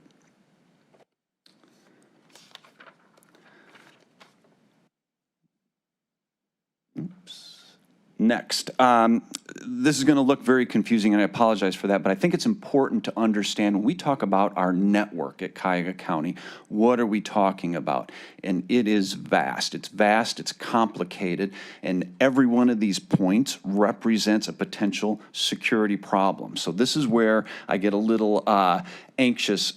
Oops. Next, this is going to look very confusing, and I apologize for that, but I think it's important to understand when we talk about our network at Cuyahoga County, what are we talking about? And it is vast. It's vast, it's complicated, and every one of these points represents a potential security problem. So this is where I get a little anxious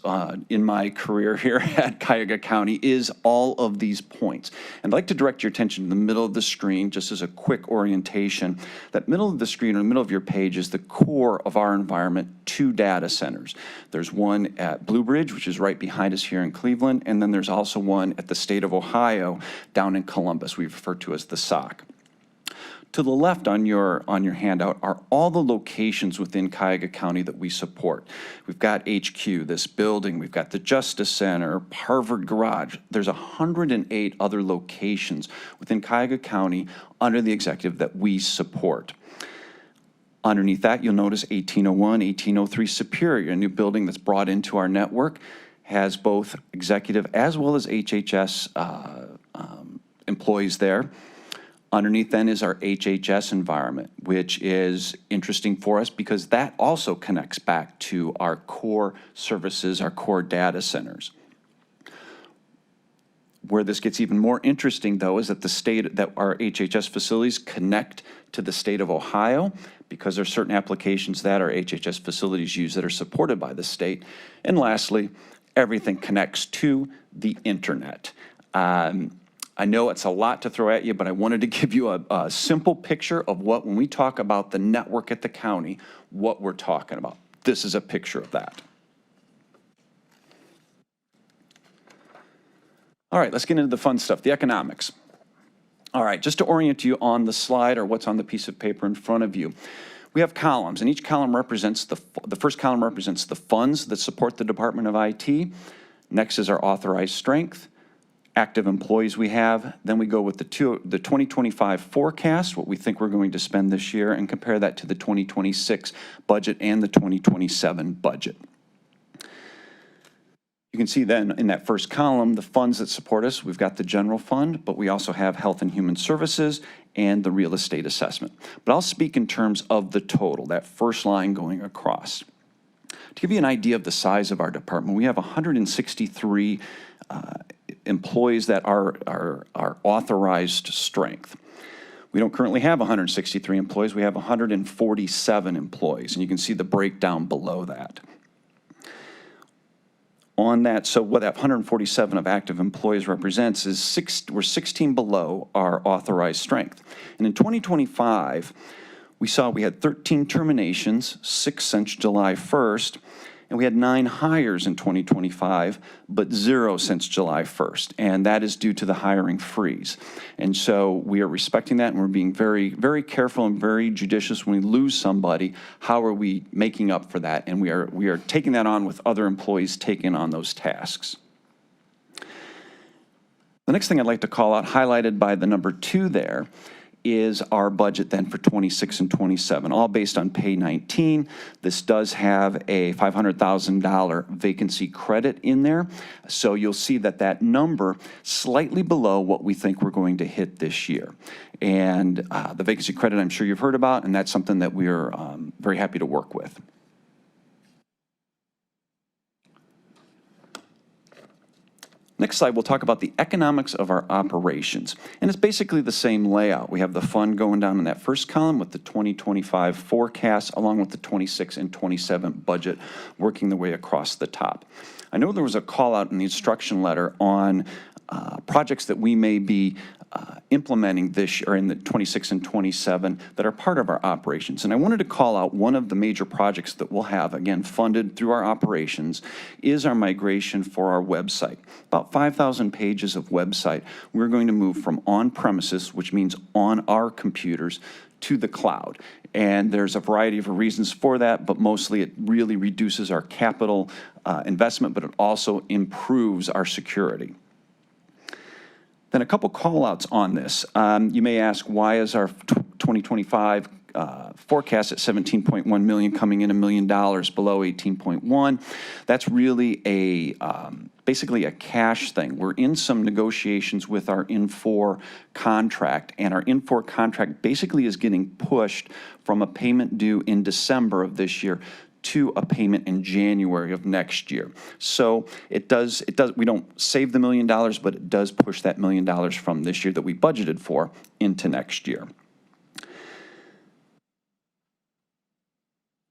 in my career here at Cuyahoga County, is all of these points. And I'd like to direct your attention to the middle of the screen, just as a quick orientation. That middle of the screen, or the middle of your page, is the core of our environment, 2 data centers. There's one at Blue Bridge, which is right behind us here in Cleveland, and then there's also one at the state of Ohio down in Columbus, we refer to as the SOC. To the left on your handout are all the locations within Cuyahoga County that we support. We've got HQ, this building, we've got the Justice Center, Harvard Garage. There's 108 other locations within Cuyahoga County under the executive that we support. Underneath that, you'll notice 1801, 1803 Superior, a new building that's brought into our network, has both executive as well as HHS employees there. Underneath then is our HHS environment, which is interesting for us because that also connects back to our core services, our core data centers. Where this gets even more interesting, though, is that our HHS facilities connect to the state of Ohio, because there are certain applications that our HHS facilities use that are supported by the state. And lastly, everything connects to the internet. I know it's a lot to throw at you, but I wanted to give you a simple picture of what, when we talk about the network at the county, what we're talking about. This is a picture of that. All right, let's get into the fun stuff, the economics. All right, just to orient you on the slide or what's on the piece of paper in front of you, we have columns, and each column represents the first column represents the funds that support the Department of IT. Next is our authorized strength, active employees we have. Then we go with the 2025 forecast, what we think we're going to spend this year, and compare that to the 2026 budget and the 2027 budget. You can see then in that first column, the funds that support us. We've got the general fund, but we also have health and human services and the real estate assessment. But I'll speak in terms of the total, that first line going across. To give you an idea of the size of our department, we have 163 employees that are authorized strength. We don't currently have 163 employees. We have 147 employees, and you can see the breakdown below that. On that, so what that 147 of active employees represents is we're 16 below our authorized strength. And in 2025, we had 13 terminations, 6 since July 1st, and we had 9 hires in 2025, but 0 since July 1st. And that is due to the hiring freeze. And so we are respecting that, and we're being very, very careful and very judicious when we lose somebody. How are we making up for that? And we are taking that on with other employees taking on those tasks. The next thing I'd like to call out, highlighted by the number 2 there, is our budget then for 26 and 27, all based on pay 19. This does have a $500,000 vacancy credit in there. So you'll see that that number slightly below what we think we're going to hit this year. And the vacancy credit I'm sure you've heard about, and that's something that we're very happy to work with. Next slide, we'll talk about the economics of our operations. And it's basically the same layout. We have the fund going down in that first column with the 2025 forecast, along with the 26 and 27 budget working the way across the top. I know there was a call out in the instruction letter on projects that we may be implementing this year in the 26 and 27 that are part of our operations. And I wanted to call out one of the major projects that we'll have, again, funded through our operations, is our migration for our website. About 5,000 pages of website. We're going to move from on-premises, which means on our computers, to the cloud. And there's a variety of reasons for that, but mostly it really reduces our capital investment, but it also improves our security. Then a couple call-outs on this. You may ask, why is our 2025 forecast at $17.1 million coming in $1 million below 18.1? That's really a basically a cash thing. We're in some negotiations with our Infor contract, and our Infor contract basically is getting pushed from a payment due in December of this year to a payment in January of next year. So we don't save the $1 million, but it does push that $1 million from this year that we budgeted for into next year.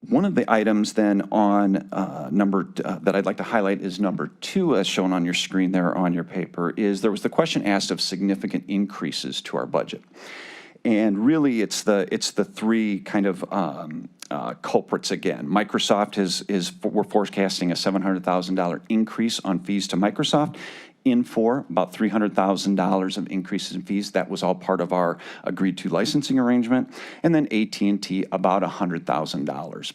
One of the items then on that I'd like to highlight is number 2, as shown on your screen there on your paper, is there was the question asked of significant increases to our budget. And really, it's the 3 kind of culprits again. Microsoft we're forecasting a $700,000 increase on fees to Microsoft. Infor, about $300,000 of increases in fees. That was all part of our agreed-to licensing arrangement. And then AT&T, about $100,000.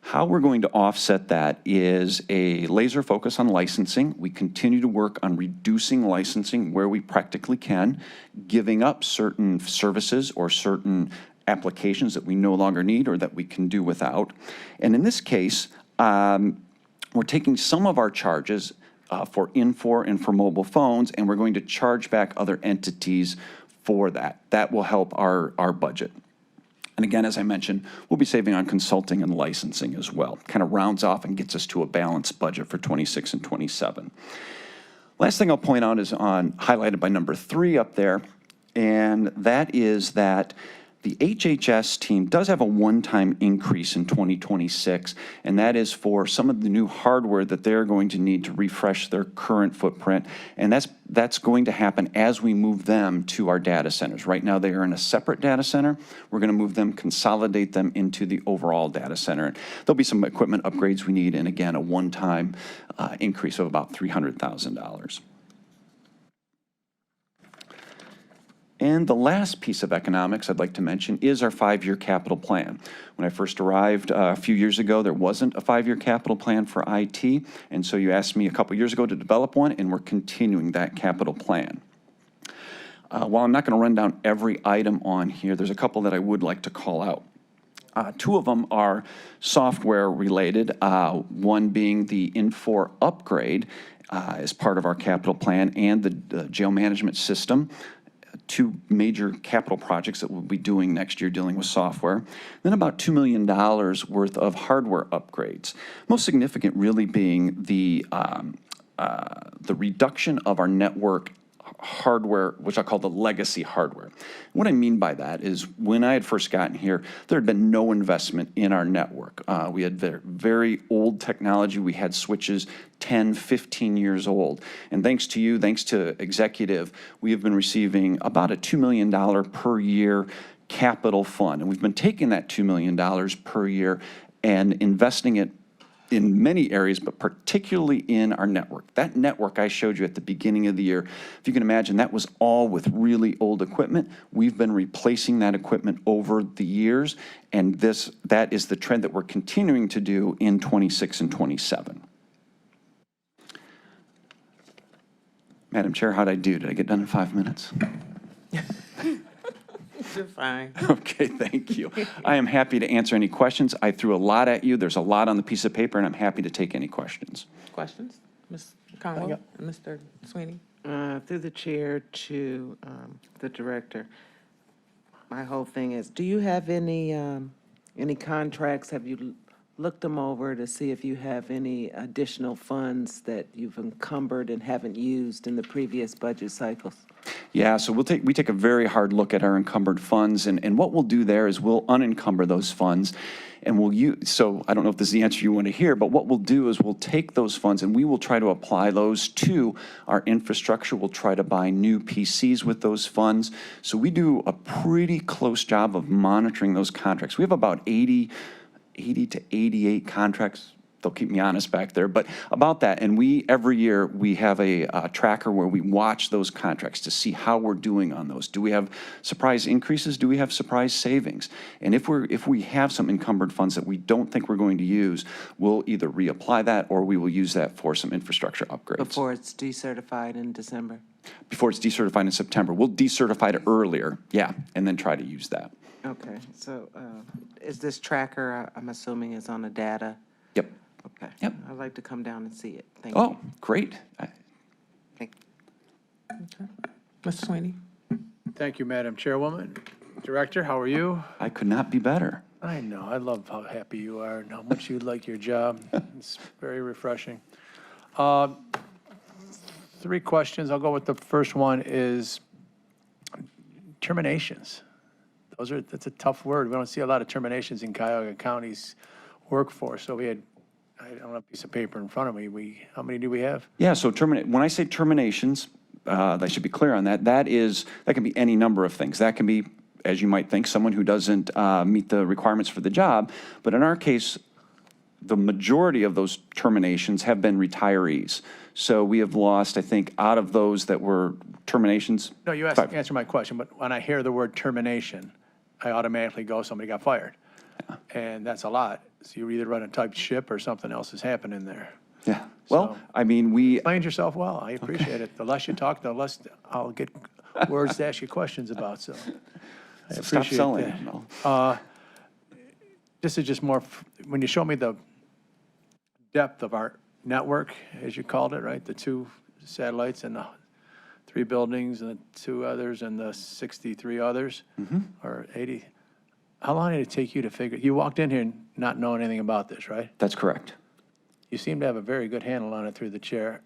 How we're going to offset that is a laser focus on licensing. We continue to work on reducing licensing where we practically can, giving up certain services or certain applications that we no longer need or that we can do without. And in this case, we're taking some of our charges for Infor and for mobile phones, and we're going to charge back other entities for that. That will help our budget. And again, as I mentioned, we'll be saving on consulting and licensing as well. Kind of rounds off and gets us to a balanced budget for 26 and 27. Last thing I'll point out is highlighted by number 3 up there, and that is that the HHS team does have a one-time increase in 2026, and that is for some of the new hardware that they're going to need to refresh their current footprint, and that's going to happen as we move them to our data centers. Right now, they are in a separate data center. We're going to move them, consolidate them into the overall data center. There'll be some equipment upgrades we need, and again, a one-time increase of about $300,000. And the last piece of economics I'd like to mention is our 5-year capital plan. When I first arrived a few years ago, there wasn't a 5-year capital plan for IT, and so you asked me a couple years ago to develop one, and we're continuing that capital plan. While I'm not going to run down every item on here, there's a couple that I would like to call out. 2 of them are software related, one being the Infor upgrade as part of our capital plan, and the jail management system. 2 major capital projects that we'll be doing next year dealing with software. Then about $2 million worth of hardware upgrades. Most significant really being the reduction of our network hardware, which I call the legacy hardware. What I mean by that is when I had first gotten here, there had been no investment in our network. We had very old technology. We had switches 10, 15 years old. And thanks to you, thanks to Executive, we have been receiving about a $2 million per year capital fund. And we've been taking that $2 million per year and investing it in many areas, but particularly in our network. That network I showed you at the beginning of the year, if you can imagine, that was all with really old equipment. We've been replacing that equipment over the years, and that is the trend that we're continuing to do in 26 and 27. Madam Chair, how'd I do? Did I get done in 5 minutes? You're fine. Okay, thank you. I am happy to answer any questions. I threw a lot at you. There's a lot on the piece of paper, and I'm happy to take any questions. Questions? Ms. Conway and Mr. Sweeney? Through the chair to the director, my whole thing is, do you have any contracts? Have you looked them over to see if you have any additional funds that you've encumbered and haven't used in the previous budget cycles? Yeah, so we take a very hard look at our encumbered funds, and what we'll do there is we'll unencumber those funds, and we'll use, so I don't know if this is the answer you want to hear, but what we'll do is we'll take those funds and we will try to apply those to our infrastructure. We'll try to buy new PCs with those funds. So we do a pretty close job of monitoring those contracts. We have about 80 to 88 contracts. They'll keep me honest back there, but about that. And every year, we have a tracker where we watch those contracts to see how we're doing on those. Do we have surprise increases? Do we have surprise savings? And if we have some encumbered funds that we don't think we're going to use, we'll either reapply that or we will use that for some infrastructure upgrades. Before it's decertified in December? Before it's decertified in September. We'll decertify it earlier, yeah, and then try to use that. Okay, so is this tracker, I'm assuming, is on the data? Yep. Okay. Yep. I'd like to come down and see it. Thank you. Oh, great. Thank you. Mr. Sweeney? Thank you, Madam Chairwoman. Director, how are you? I could not be better. I know. I love how happy you are and how much you like your job. It's very refreshing. 3 questions. I'll go with the first one is terminations. That's a tough word. We don't see a lot of terminations in Cuyahoga County's workforce. So we had, I don't have a piece of paper in front of me. How many do we have? Yeah, so when I say terminations, I should be clear on that. That can be any number of things. That can be, as you might think, someone who doesn't meet the requirements for the job. But in our case, the majority of those terminations have been retirees. So we have lost, I think, out of those that were terminations. No, you answer my question, but when I hear the word termination, I automatically go, somebody got fired. Yeah. And that's a lot. So you're either running a tight ship or something else is happening there. Yeah. Well, I mean, we explained yourself well. I appreciate it. The less you talk, the less I'll get words to ask you questions about. So I appreciate stop selling that. it. No. This is just more, when you show me the depth of our network, as you called it, right? The 2 satellites and the 3 buildings and the 2 others and the 63 others, or 80. How long did it take you to figure? You walked in here not knowing anything about this, right? That's correct. You seem to have a very good handle on it through the chair.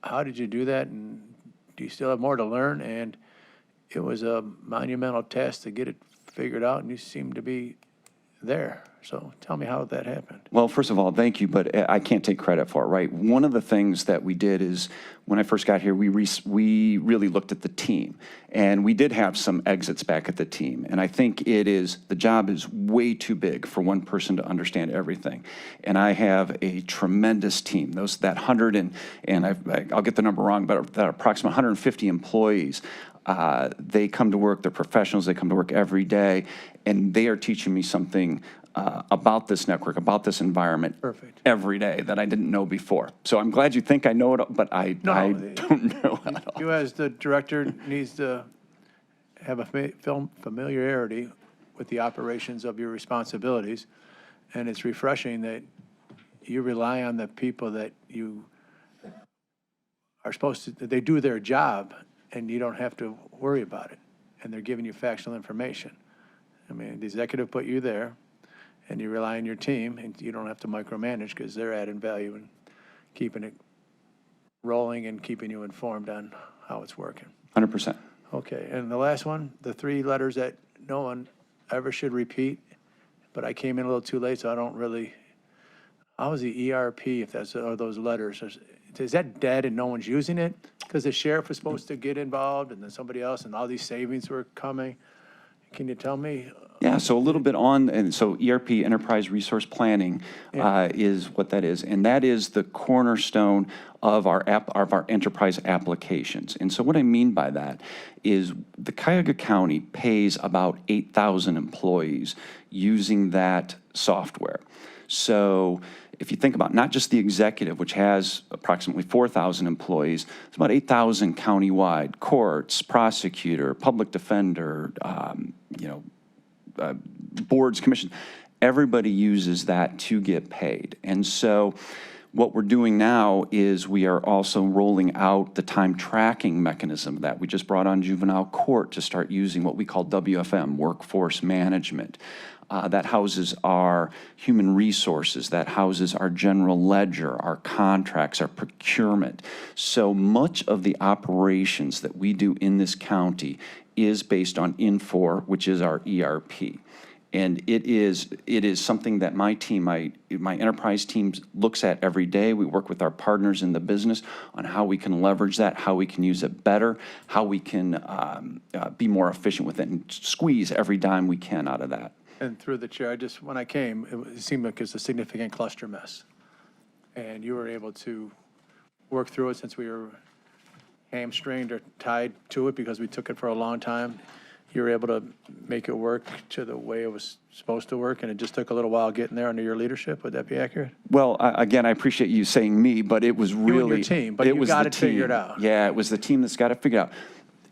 How did you do that? And do you still have more to learn? And it was a monumental task to get it figured out, and you seem to be there. So tell me how that happened. Well, first of all, thank you, but I can't take credit for it, right? One of the things that we did is, when I first got here, we really looked at the team. And we did have some exits back at the team. And I think the job is way too big for one person to understand everything. And I have a tremendous team. That 100 and I'll get the number wrong, but that approximate 150 employees, they come to work, they're professionals, they come to work every day, and they are teaching me something about this network, about this environment every day that I didn't know before. So I'm glad you think I know it, but I don't know it at all. You as the director needs to have a familiarity with the operations of your responsibilities, and it's refreshing that you rely on the people that you are supposed to, they do their job, and you don't have to worry about it, and they're giving you factual information. I mean, the executive put you there, and you rely on your team, and you don't have to micromanage because they're adding value and keeping it rolling and keeping you informed on how it's working. 100%. Okay, and the last one, the 3 letters that no one ever should repeat, but I came in a little too late, so I don't really, how is the ERP, if that's, or those letters, is that dead and no one's using it? Because the sheriff was supposed to get involved, and then somebody else, and all these savings were coming. Can you tell me? Yeah, so a little bit and so ERP, Enterprise Resource Planning, is what that is. And that is the cornerstone of our enterprise applications. And so what I mean by that is the Cuyahoga County pays about 8,000 employees using that software. So if you think about not just the executive, which has approximately 4,000 employees, it's about 8,000 countywide, courts, prosecutor, public defender, boards, commissions. Everybody uses that to get paid. And so What we're doing now is we are also rolling out the time tracking mechanism that we just brought on juvenile court to start using what we call WFM, workforce management. That houses our human resources, that houses our general ledger, our contracts, our procurement. So much of the operations that we do in this county is based on Infor, which is our ERP. And it is something that my team, my enterprise team looks at every day. We work with our partners in the business on how we can leverage that, how we can use it better, how we can be more efficient with it and squeeze every dime we can out of that. And through the chair, when I came, it seemed like it's a significant cluster mess. And you were able to work through it since we were hamstringed or tied to it because we took it for a long time. You were able to make it work to the way it was supposed to work, and it just took a little while getting there under your leadership. Would that be accurate? Well, again, I appreciate you saying me, but it was really. You and your team, but you got it figured out. Yeah, it was the team that's got it figured out.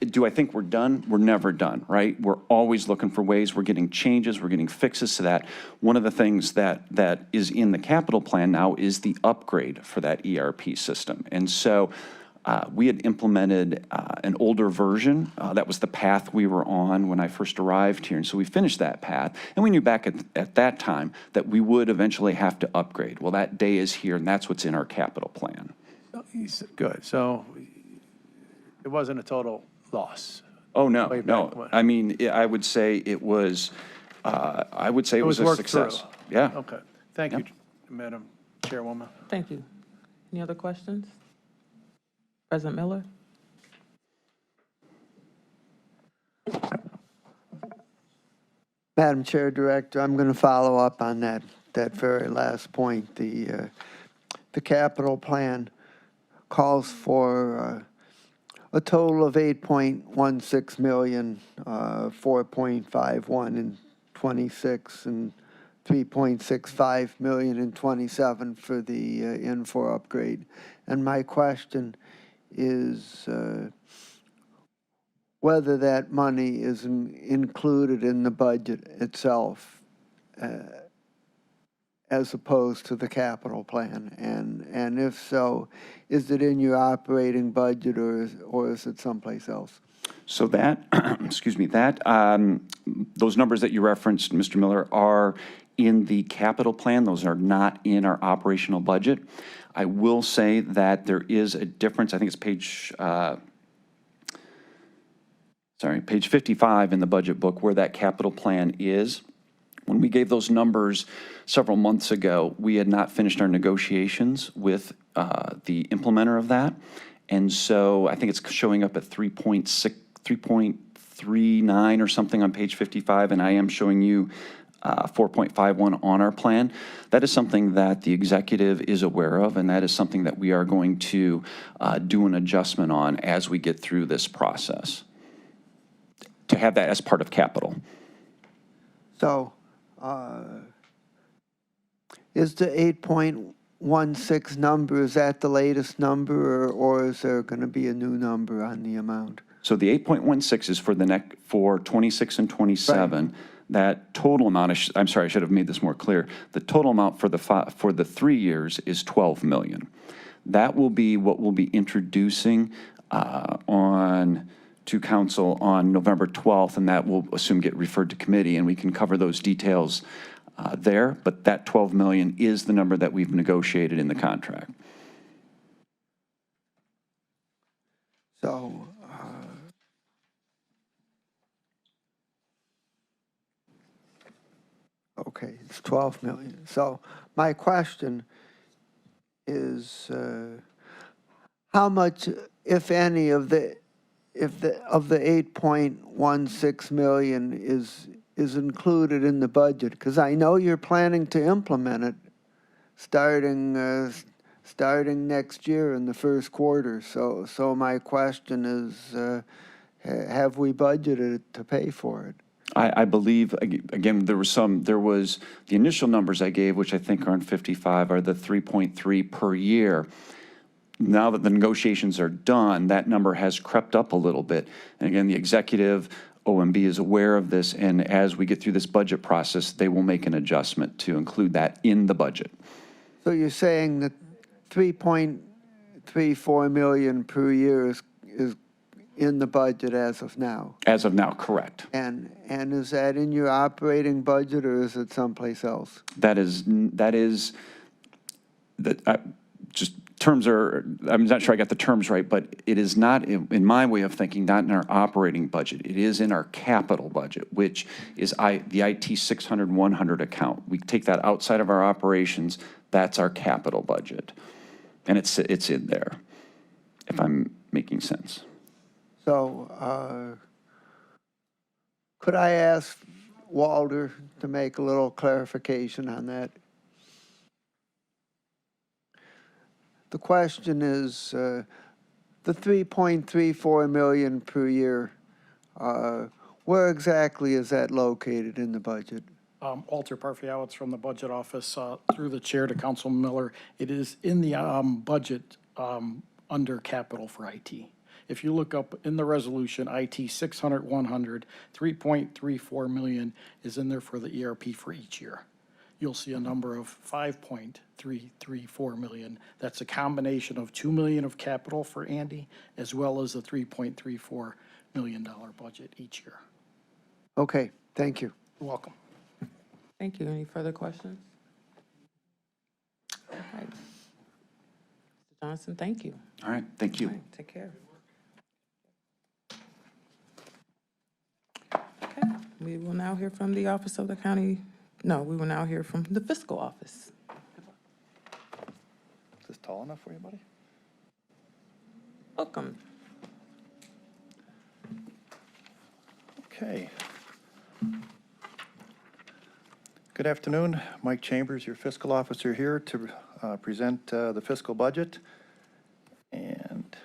Do I think we're done? We're never done, right? We're always looking for ways. We're getting changes. We're getting fixes to that. One of the things that is in the capital plan now is the upgrade for that ERP system. And so we had implemented an older version. That was the path we were on when I first arrived here. And so we finished that path. And we knew back at that time that we would eventually have to upgrade. Well, that day is here, and that's what's in our capital plan. Good. So it wasn't a total loss. Oh, no, Way back no. when. I mean, I would say it was, it was a worked through. success. Yeah. Okay. Thank you, Madam Chairwoman. Thank you. Any other questions? President Miller? Madam Chair, Director, I'm going to follow up on that very last point. The capital plan calls for a total of 8.16 million, 4.51 in 26 and 3.65 million in 27 for the Infor upgrade. And my question is whether that money is included in the budget itself as opposed to the capital plan, and if so, is it in your operating budget or is it someplace else? So that, excuse me, that, those numbers that you referenced, Mr. Miller, are in the capital plan. Those are not in our operational budget. I will say that there is a difference. I think it's page 55 in the budget book where that capital plan is. When we gave those numbers several months ago, we had not finished our negotiations with the implementer of that. And so I think it's showing up at 3.39 or something on page 55, and I am showing you 4.51 on our plan. That is something that the executive is aware of, and that is something that we are going to do an adjustment on as we get through this process, to have that as part of capital. So is the 8.16 number, is that the latest number, or is there going to be a new number on the amount? So the 8.16 is for 26 and 27. Right. That total amount, I'm sorry, I should have made this more clear. The total amount for the 3 years is 12 million. That will be what we'll be introducing to council on November 12th, and that will assume get referred to committee, and we can cover those details there. But that 12 million is the number that we've negotiated in the contract. So, okay, it's 12 million. So my question is, how much, if any, of the 8.16 million is included in the budget? Because I know you're planning to implement it starting next year in the first quarter. So my question is, have we budgeted to pay for it? I believe, again, there was the initial numbers I gave, which I think are on 55, are the 3.3 per year. Now that the negotiations are done, that number has crept up a little bit. And again, the executive, OMB is aware of this, and as we get through this budget process, they will make an adjustment to include that in the budget. So you're saying that 3.34 million per year is in the budget as of now. As of now, correct. And is that in your operating budget or is it someplace else? That is, just terms are, I'm not sure I got the terms right, but it is not, in my way of thinking, not in our operating budget. It is in our capital budget, which is the IT 600-100 account. We take that outside of our operations, that's our capital budget. And it's in there, if I'm making sense. So could I ask Walter to make a little clarification on that? The question is, the 3.34 million per year, where exactly is that located in the budget? Walter Parfiowitz from the Budget Office, through the chair to Councilman Miller. It is in the budget under capital for IT. If you look up in the resolution, IT 600-100, 3.34 million is in there for the ERP for each year. You'll see a number of 5.334 million. That's a combination of 2 million of capital for Andy, as well as a $3.34 million budget each year. Okay, thank you. You're welcome. Thank you. Any further questions? All right. Mr. Johnson, thank you. All right, thank you. All right, take care. Okay, we will now hear from the Office of the County. No, we will now hear from the Fiscal Office. Is this tall enough for you, buddy? Welcome. Okay. Good afternoon. Mike Chambers, your fiscal officer, here to present the fiscal budget. And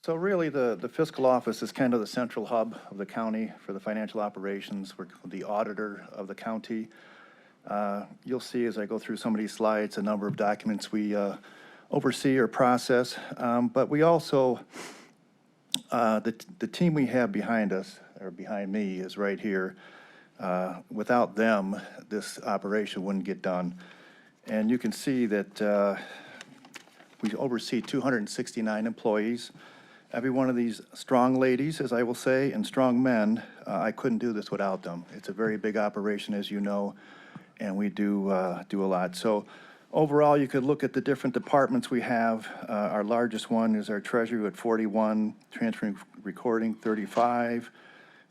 so really the fiscal office is kind of the central hub of the county for the financial operations. We're the auditor of the county. You'll see as I go through some of these slides a number of documents we oversee or process, but we also, the team we have behind us, or behind me, is right here. Without them, this operation wouldn't get done. And you can see that we oversee 269 employees. Every one of these strong ladies, as I will say, and strong men, I couldn't do this without them. It's a very big operation, as you know, and we do a lot. So overall, you could look at the different departments we have. Our largest one is our treasury at 41, transferring recording 35,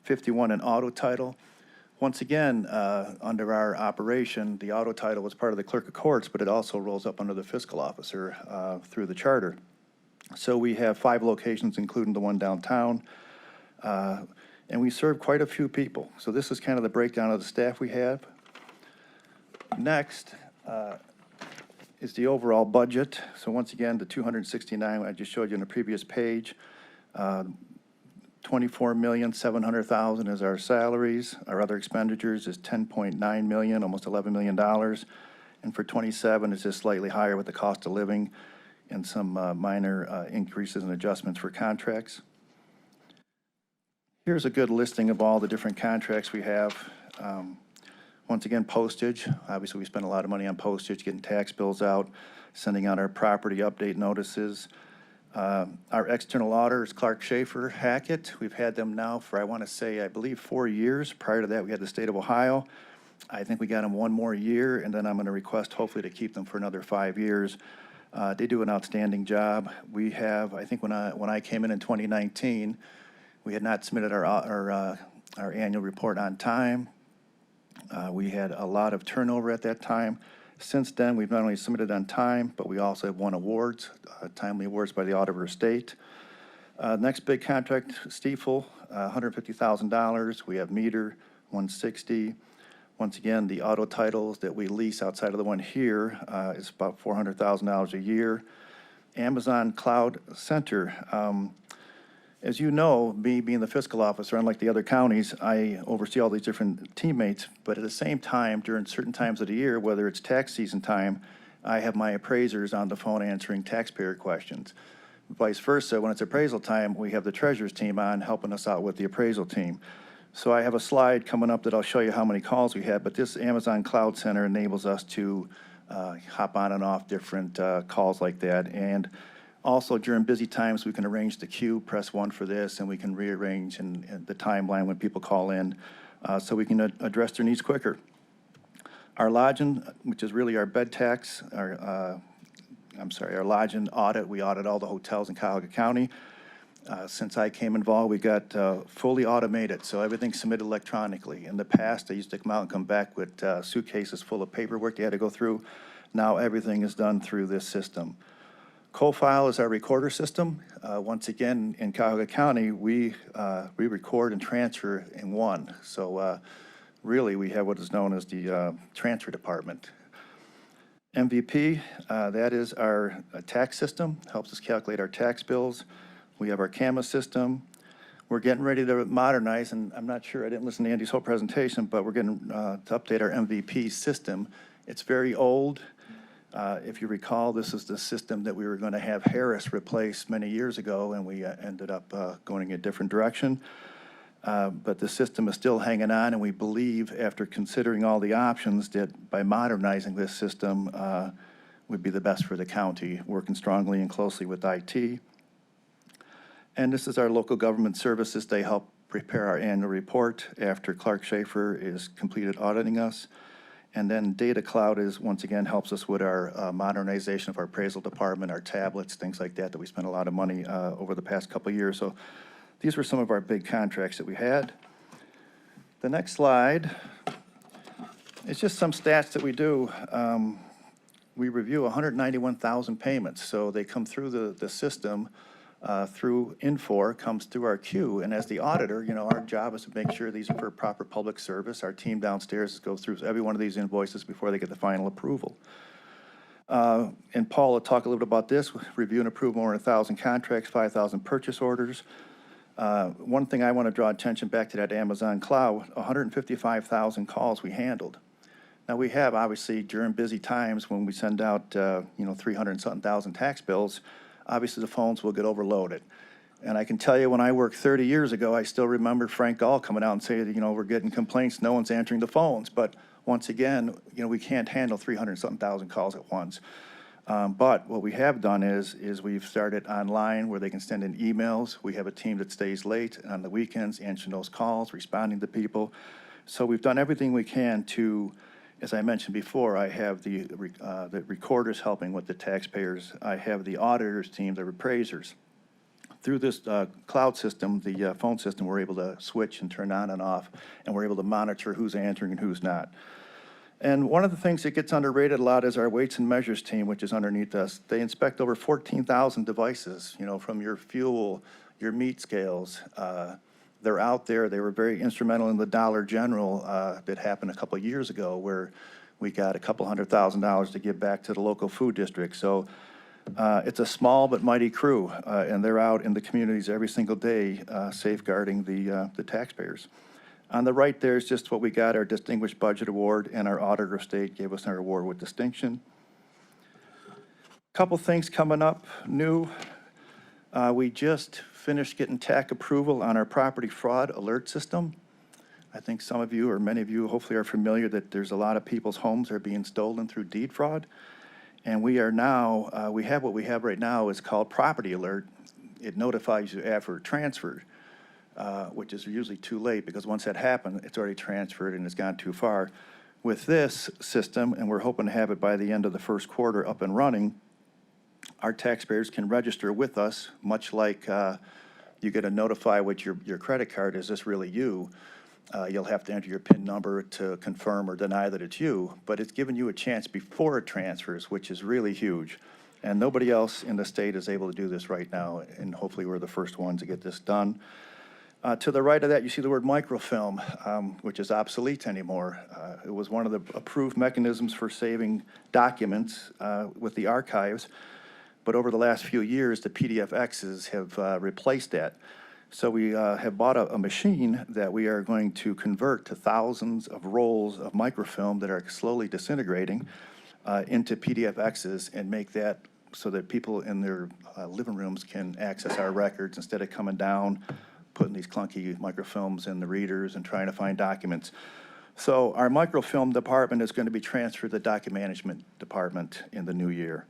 51 in auto title. Once again, under our operation, the auto title was part of the clerk of courts, but it also rolls up under the fiscal officer through the charter. So we have 5 locations, including the one downtown, and we serve quite a few people. So this is kind of the breakdown of the staff we have. Next is the overall budget. So once again, the 269 I just showed you on the previous page. $24,700,000 is our salaries. Our other expenditures is $10.9 million, almost $11 million. And for 27, it's just slightly higher with the cost of living and some minor increases and adjustments for contracts. Here's a good listing of all the different contracts we have. Once again, postage. Obviously, we spend a lot of money on postage, getting tax bills out, sending out our property update notices. Our external auditor is Clark Schaefer Hackett. We've had them now for, I want to say, I believe 4 years. Prior to that, we had the state of Ohio. I think we got them 1 more year, and then I'm going to request hopefully to keep them for another 5 years. They do an outstanding job. We have, I think when I came in 2019, we had not submitted our annual report on time. We had a lot of turnover at that time. Since then, we've not only submitted on time, but we also have won awards, timely awards by the Auditor of State. Next big contract, Stiefel, $150,000. We have Meter, $160,000. Once again, the auto titles that we lease outside of the one here is about $400,000 a year. Amazon Cloud Center. As you know, me being the fiscal officer, unlike the other counties, I oversee all these different teammates, but at the same time, during certain times of the year, whether it's tax season time, I have my appraisers on the phone answering taxpayer questions. Vice versa, when it's appraisal time, we have the treasurer's team on helping us out with the appraisal team. So I have a slide coming up that I'll show you how many calls we had, but this Amazon Cloud Center enables us to hop on and off different calls like that. And also during busy times, we can arrange the queue, press 1 for this, and we can rearrange in the timeline when people call in, so we can address their needs quicker. Our lodging, which is really our bed tax, our lodging audit, we audit all the hotels in Cuyahoga County. Since I came involved, we got fully automated, so everything's submitted electronically. In the past, they used to come out and come back with suitcases full of paperwork they had to go through. Now everything is done through this system. CoFile is our recorder system. Once again, in Cuyahoga County, we record and transfer in one. So really, we have what is known as the transfer department. MVP, that is our tax system, helps us calculate our tax bills. We have our CAMA system. We're getting ready to modernize, and I'm not sure, I didn't listen to Andy's whole presentation, but we're getting to update our MVP system. It's very old. If you recall, this is the system that we were going to have Harris replace many years ago, and we ended up going in a different direction. But the system is still hanging on, and we believe, after considering all the options, that by modernizing this system would be the best for the county, working strongly and closely with IT. And this is our local government services. They help prepare our annual report after Clark Schaefer is completed auditing us. And then Data Cloud is, once again, helps us with our modernization of our appraisal department, our tablets, things like that we spent a lot of money over the past couple of years. So these were some of our big contracts that we had. The next slide is just some stats that we do. We review 191,000 payments. So they come through the system through Infor, comes through our queue, and as the auditor, our job is to make sure these are for proper public service. Our team downstairs goes through every one of these invoices before they get the final approval. And Paul will talk a little bit about this, review and approve more than 1,000 contracts, 5,000 purchase orders. One thing I want to draw attention back to that Amazon cloud, 155,000 calls we handled. Now we have, obviously, during busy times when we send out, 300 and something thousand tax bills, obviously the phones will get overloaded. And I can tell you, when I worked 30 years ago, I still remember Frank Gall coming out and saying, we're getting complaints, no one's answering the phones. But once again, we can't handle 300-something thousand calls at once. But what we have done is we've started online where they can send in emails. We have a team that stays late on the weekends, answering those calls, responding to people. So we've done everything we can to, as I mentioned before, I have the recorders helping with the taxpayers. I have the auditors team, the appraisers. Through this cloud system, the phone system, we're able to switch and turn on and off, and we're able to monitor who's answering and who's not. And one of the things that gets underrated a lot is our weights and measures team, which is underneath us. They inspect over 14,000 devices, from your fuel, your meat scales. They're out there. They were very instrumental in the Dollar General that happened a couple of years ago, where we got $200,000 to give back to the local food district. So it's a small but mighty crew, and they're out in the communities every single day safeguarding the taxpayers. On the right there is just what we got, our Distinguished Budget Award, and our Auditor of State gave us our award with distinction. Couple things coming up new. We just finished getting TAC approval on our property fraud alert system. I think some of you, or many of you, hopefully are familiar that there's a lot of people's homes that are being stolen through deed fraud. And we are now, we have what we have right now is called Property Alert. It notifies you after transferred, which is usually too late, because once that happened, it's already transferred and it's gone too far. With this system, and we're hoping to have it by the end of the first quarter up and running, our taxpayers can register with us, much like you get a notify with your credit card, is this really you? You'll have to enter your PIN number to confirm or deny that it's you, but it's giving you a chance before it transfers, which is really huge. And nobody else in the state is able to do this right now, and hopefully we're the first ones to get this done. To the right of that, you see the word microfilm, which is obsolete anymore. It was one of the approved mechanisms for saving documents with the archives, but over the last few years, the PDFXs have replaced that. So we have bought a machine that we are going to convert to thousands of rolls of microfilm that are slowly disintegrating into PDFXs, and make that so that people in their living rooms can access our records instead of coming down, putting these clunky microfilms in the readers and trying to find documents. So our microfilm department is going to be transferred to the document management department in the new year.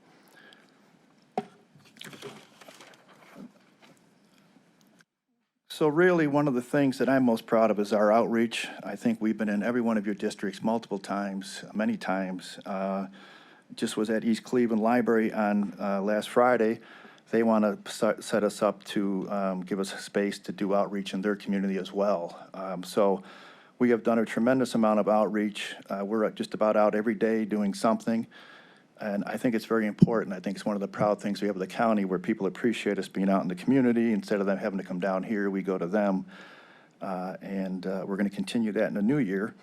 So really, one of the things that I'm most proud of is our outreach. I think we've been in every one of your districts multiple times, many times. Just was at East Cleveland Library on last Friday. They want to set us up to give us space to do outreach in their community as well. So we have done a tremendous amount of outreach. We're just about out every day doing something. And I think it's very important. I think it's one of the proud things we have in the county where people appreciate us being out in the community. Instead of them having to come down here, we go to them. And we're going to continue that in the new year.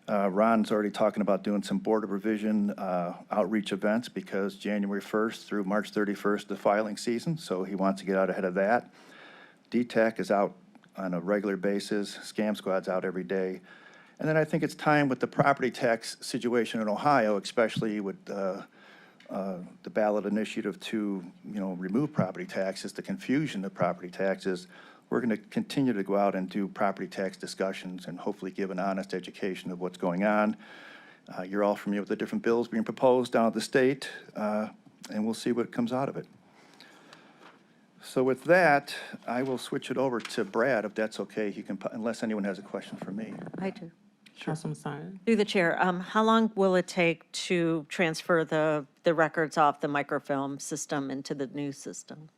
Ron's already talking about doing some Board of Revision outreach events because January 1st through March 31st, the filing season, so he wants to get out ahead of that. DTAC is out on a regular basis. Scam Squad's out every day. And then I think it's time with the property tax situation in Ohio, especially with the ballot initiative to, remove property taxes, the confusion of property taxes. We're going to continue to go out and do property tax discussions and hopefully give an honest education of what's going on. You're all familiar with the different bills being proposed down at the state, and we'll see what comes out of it. So with that, I will switch it over to Brad, if that's okay. He can, unless anyone has a question for me. I do. Councilman Simon? Through the chair, how long will it take to transfer the records off the microfilm system into the new system?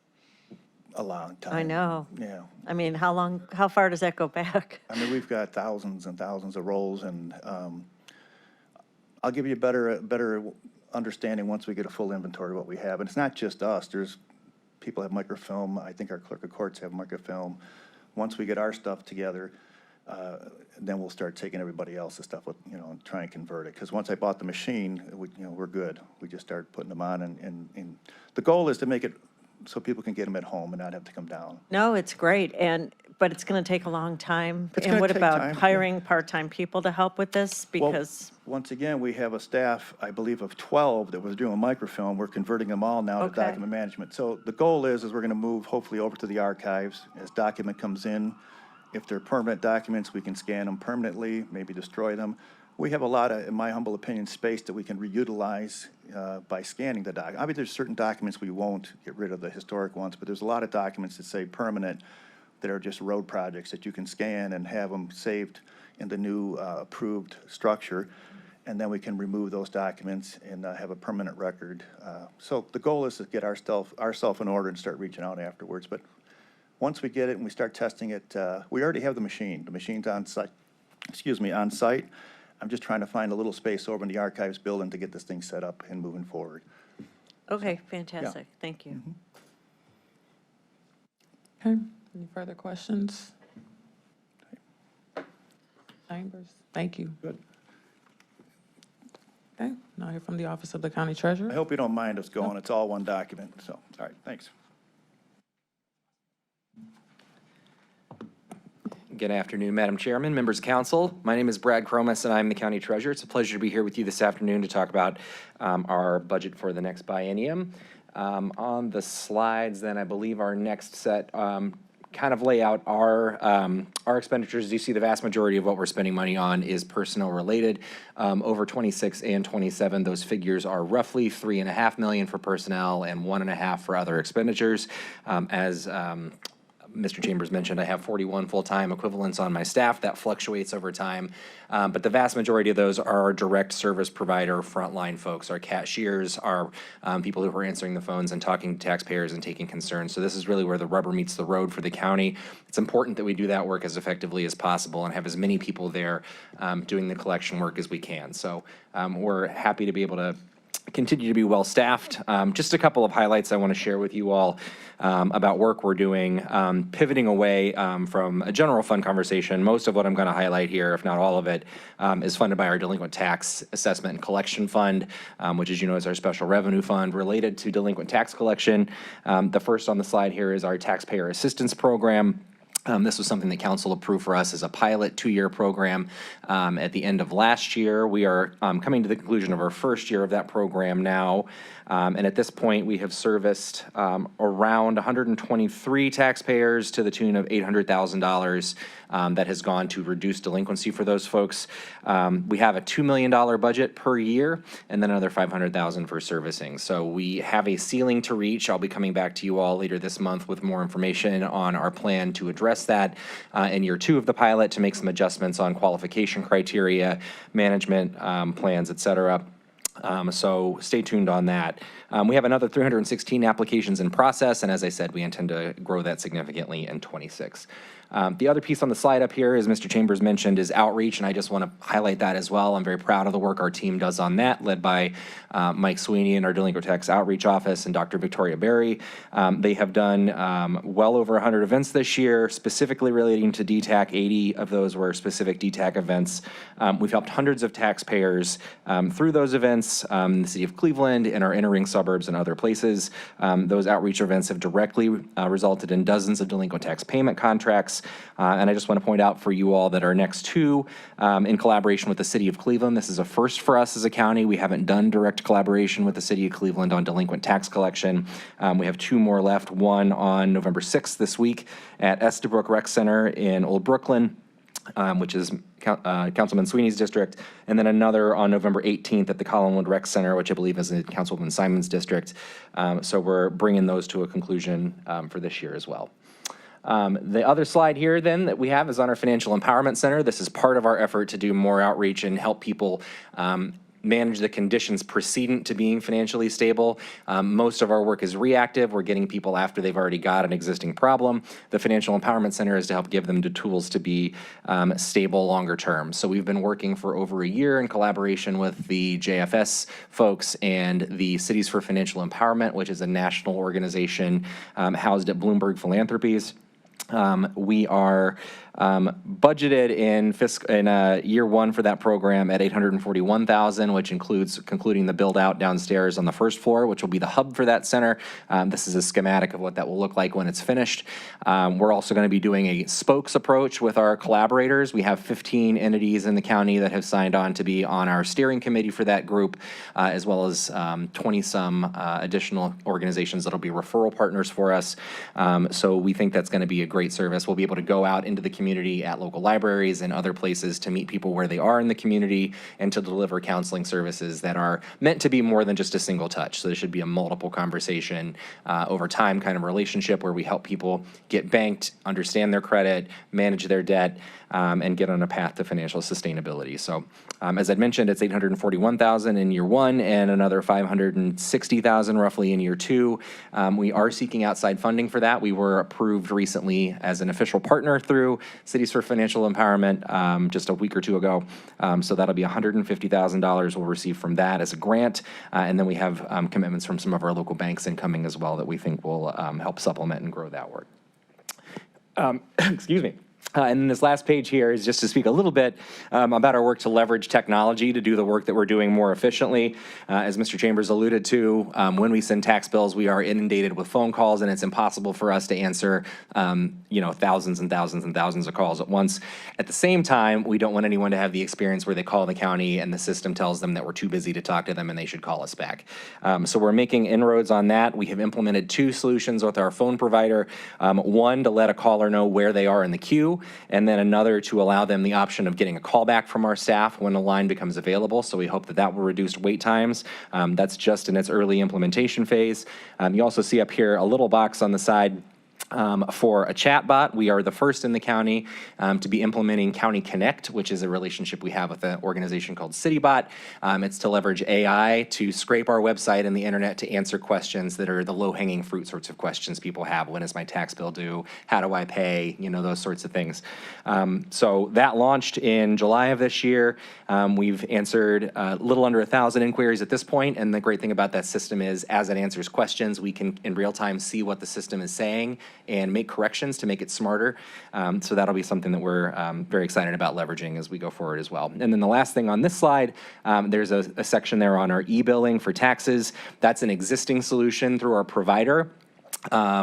A long time. I know. Yeah. I mean, how far does that go back? I mean, we've got thousands and thousands of rolls, and I'll give you a better understanding once we get a full inventory of what we have. And it's not just us. There's people have microfilm. I think our clerk of courts have microfilm. Once we get our stuff together, then we'll start taking everybody else's stuff, and try and convert it. Because once I bought the machine, we're good. We just start putting them on, and the goal is to make it so people can get them at home and not have to come down. No, it's great, but it's going to take a long time. It's And gonna what take about time, hiring part-time people to help with this? Well, Because, once again, we have a staff, I believe, of 12 that was doing microfilm. We're converting them all now to Okay. document management. So the goal is we're going to move hopefully over to the archives as document comes in. If they're permanent documents, we can scan them permanently, maybe destroy them. We have a lot of, in my humble opinion, space that we can reutilize by scanning the document. I mean, there's certain documents we won't get rid of, the historic ones, but there's a lot of documents that say permanent that are just road projects that you can scan and have them saved in the new approved structure. And then we can remove those documents and have a permanent record. So the goal is to get ourself in order and start reaching out afterwards. But once we get it and we start testing it, we already have the machine. The machine's on site. On site. I'm just trying to find a little space over in the archives building to get this thing set up and moving forward. okay, fantastic. Thank you. Okay, any further questions? Chambers, thank you. Good. Okay, now hear from the Office of the County Treasurer. I hope you don't mind us going. It's all one document. So, all right, thanks. Good afternoon, Madam Chairman, members of council. My name is Brad Cromas, and I'm the county treasurer. It's a pleasure to be here with you this afternoon to talk about our budget for the next biennium. On the slides, then, I believe our next set kind of lay out our expenditures. As you see, the vast majority of what we're spending money on is personnel related. Over 26 and 27, those figures are roughly $3.5 million for personnel and $1.5 million for other expenditures. As Mr. Chambers mentioned, I have 41 full-time equivalents on my staff. That fluctuates over time, but the vast majority of those are our direct service provider frontline folks, our cashiers, our people who are answering the phones and talking to taxpayers and taking concerns. So this is really where the rubber meets the road for the county. It's important that we do that work as effectively as possible and have as many people there doing the collection work as we can. So we're happy to be able to continue to be well-staffed. Just a couple of highlights I want to share with you all about work we're doing. Pivoting away from a general fund conversation, most of what I'm going to highlight here, if not all of it, is funded by our Delinquent Tax Assessment and Collection Fund, which, as you know, is our special revenue fund related to delinquent tax collection. The first on the slide here is our Taxpayer Assistance Program. This was something that council approved for us as a pilot 2-year program at the end of last year. We are coming to the conclusion of our first year of that program now. And at this point, we have serviced around 123 taxpayers to the tune of $800,000 that has gone to reduce delinquency for those folks. We have a $2 million budget per year and then another $500,000 for servicing. So we have a ceiling to reach. I'll be coming back to you all later this month with more information on our plan to address that in year 2 of the pilot, to make some adjustments on qualification criteria, management plans, et cetera. So stay tuned on that. We have another 316 applications in process, and as I said, we intend to grow that significantly in '26. The other piece on the slide up here, as Mr. Chambers mentioned, is outreach, and I just want to highlight that as well. I'm very proud of the work our team does on that, led by Mike Sweeney in our Delinquent Tax Outreach Office and Dr. Victoria Berry. They have done well over 100 events this year, specifically relating to DTAC. 80 of those were specific DTAC events. We've helped hundreds of taxpayers through those events in the city of Cleveland, in our inner ring suburbs, and other places. Those outreach events have directly resulted in dozens of delinquent tax payment contracts. And I just want to point out for you all that our next 2, in collaboration with the city of Cleveland, this is a first for us as a county. We haven't done direct collaboration with the city of Cleveland on delinquent tax collection. We have 2 more left, one on November 6th this week at Estabrook Rec Center in Old Brooklyn, which is Councilman Sweeney's district, and then another on November 18th at the Collinwood Rec Center, which I believe is in Councilwoman Simon's district. So we're bringing those to a conclusion for this year as well. The other slide here then that we have is on our Financial Empowerment Center. This is part of our effort to do more outreach and help people manage the conditions precedent to being financially stable. Most of our work is reactive. We're getting people after they've already got an existing problem. The Financial Empowerment Center is to help give them the tools to be stable longer term. So we've been working for over a year in collaboration with the JFS folks and the Cities for Financial Empowerment, which is a national organization housed at Bloomberg Philanthropies. We are budgeted in year 1 for that program at $841,000, which includes concluding the build out downstairs on the first floor, which will be the hub for that center. This is a schematic of what that will look like when it's finished. We're also going to be doing a spokes approach with our collaborators. We have 15 entities in the county that have signed on to be on our steering committee for that group, as well as 20-some additional organizations that'll be referral partners for us. So we think that's going to be a great service. We'll be able to go out into the community at local libraries and other places to meet people where they are in the community and to deliver counseling services that are meant to be more than just a single touch. So there should be a multiple conversation over time kind of relationship where we help people get banked, understand their credit, manage their debt, and get on a path to financial sustainability. So as I'd mentioned, it's $841,000 in year 1 and another $560,000 roughly in year 2. We are seeking outside funding for that. We were approved recently as an official partner through Cities for Financial Empowerment just a week or 2 ago. So that'll be $150,000 we'll receive from that as a grant. And then we have commitments from some of our local banks incoming as well that we think will help supplement and grow that work. Excuse me. And then this last page here is just to speak a little bit about our work to leverage technology to do the work that we're doing more efficiently. As Mr. Chambers alluded to, when we send tax bills, we are inundated with phone calls, and it's impossible for us to answer, thousands and thousands and thousands of calls at once. At the same time, we don't want anyone to have the experience where they call the county and the system tells them that we're too busy to talk to them and they should call us back. So we're making inroads on that. We have implemented 2 solutions with our phone provider. One, to let a caller know where they are in the queue, and then another to allow them the option of getting a call back from our staff when a line becomes available. So we hope that that will reduce wait times. That's just in its early implementation phase. You also see up here a little box on the side for a chat bot. We are the first in the county to be implementing County Connect, which is a relationship we have with an organization called CityBot. It's to leverage AI to scrape our website and the internet to answer questions that are the low-hanging fruit sorts of questions people have. When is my tax bill due? How do I pay? Those sorts of things. So that launched in July of this year. We've answered a little under 1,000 inquiries at this point, and the great thing about that system is as it answers questions, we can in real time see what the system is saying and make corrections to make it smarter. So that'll be something that we're very excited about leveraging as we go forward as well. And then the last thing on this slide, there's a section there on our e-billing for taxes. That's an existing solution through our provider.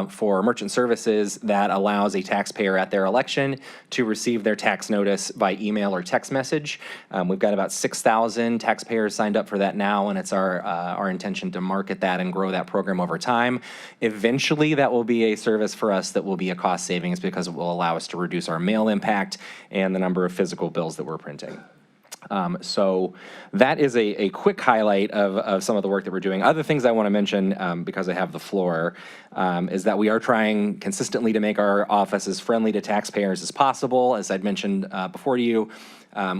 for merchant services that allows a taxpayer at their election to receive their tax notice by email or text message. We've got about 6,000 taxpayers signed up for that now, and it's our intention to market that and grow that program over time. Eventually, that will be a service for us that will be a cost savings because it will allow us to reduce our mail impact and the number of physical bills that we're printing. So that is a quick highlight of some of the work that we're doing. Other things I want to mention, because I have the floor, is that we are trying consistently to make our office as friendly to taxpayers as possible. As I'd mentioned before to you,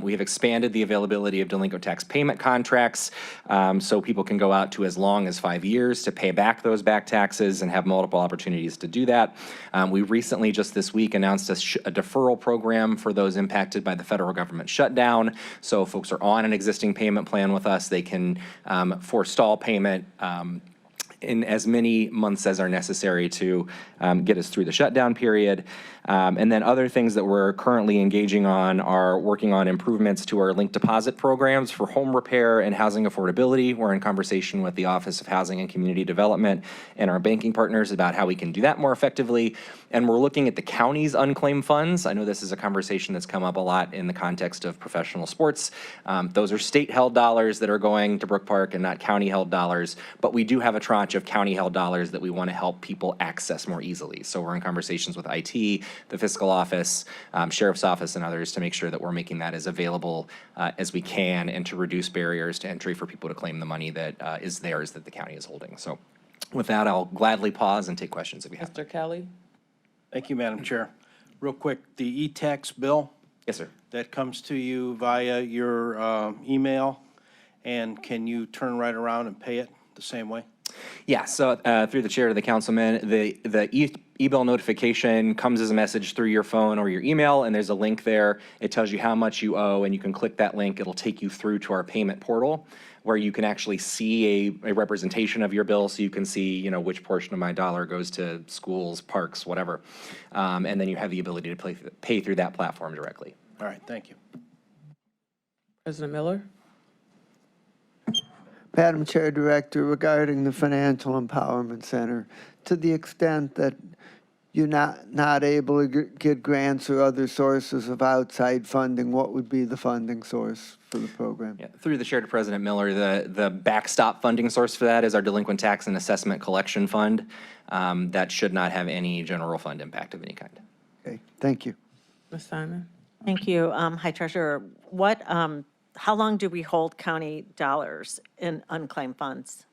we have expanded the availability of delinquent tax payment contracts so people can go out to as long as 5 years to pay back those back taxes and have multiple opportunities to do that. We recently, just this week, announced a deferral program for those impacted by the federal government shutdown. So if folks are on an existing payment plan with us, they can forestall payment in as many months as are necessary to get us through the shutdown period. And then other things that we're currently engaging on are working on improvements to our linked deposit programs for home repair and housing affordability. We're in conversation with the Office of Housing and Community Development and our banking partners about how we can do that more effectively. And we're looking at the county's unclaimed funds. I know this is a conversation that's come up a lot in the context of professional sports. Those are state-held dollars that are going to Brook Park and not county-held dollars, but we do have a tranche of county-held dollars that we want to help people access more easily. So we're in conversations with IT, the fiscal office, sheriff's office, and others to make sure that we're making that as available as we can and to reduce barriers to entry for people to claim the money that is theirs that the county is holding. So with that, I'll gladly pause and take questions if you have. Mr. Kelly? Thank you, Madam Chair. Real quick, the e-tax bill? Yes, sir. That comes to you via your email, and can you turn right around and pay it the same way? Yeah, so through the chair to the councilman, the e-bill notification comes as a message through your phone or your email, and there's a link there. It tells you how much you owe, and you can click that link. It'll take you through to our payment portal, where you can actually see a representation of your bill, so you can see, you know, which portion of my dollar goes to schools, parks, whatever. And then you have the ability to pay through that platform directly. All right, thank you. President Miller? Madam Chair Director, regarding the Financial Empowerment Center, to the extent that you're not able to get grants or other sources of outside funding, what would be the funding source for the program? Yeah, through the chair to President Miller, the backstop funding source for that is our Delinquent Tax and Assessment Collection Fund. That should not have any general fund impact of any kind. Okay, thank you. Ms. Simon? Thank you. High Treasurer, how long do we hold county dollars in unclaimed funds?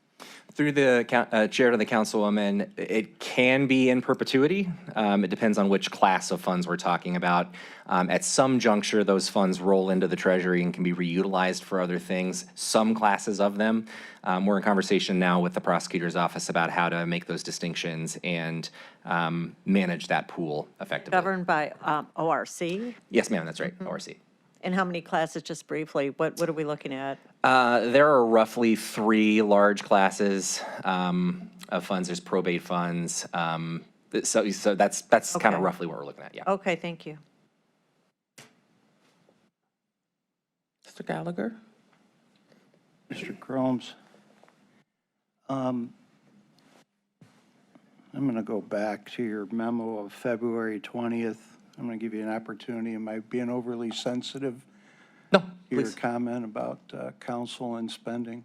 Through the chair to the councilwoman, it can be in perpetuity. It depends on which class of funds we're talking about. At some juncture, those funds roll into the treasury and can be reutilized for other things, some classes of them. We're in conversation now with the prosecutor's office about how to make those distinctions and manage that pool effectively. Governed by ORC? Yes, ma'am, that's right, ORC. And how many classes, just briefly, what are we looking at? There are roughly 3 large classes of funds. There's probate funds. So that's kind of roughly what we're looking at, yeah. Okay, thank you. Mr. Gallagher? Mr. Cromes, I'm going to go back to your memo of February 20th. I'm going to give you an opportunity. Am I being overly sensitive? No, Your please. comment about council and spending?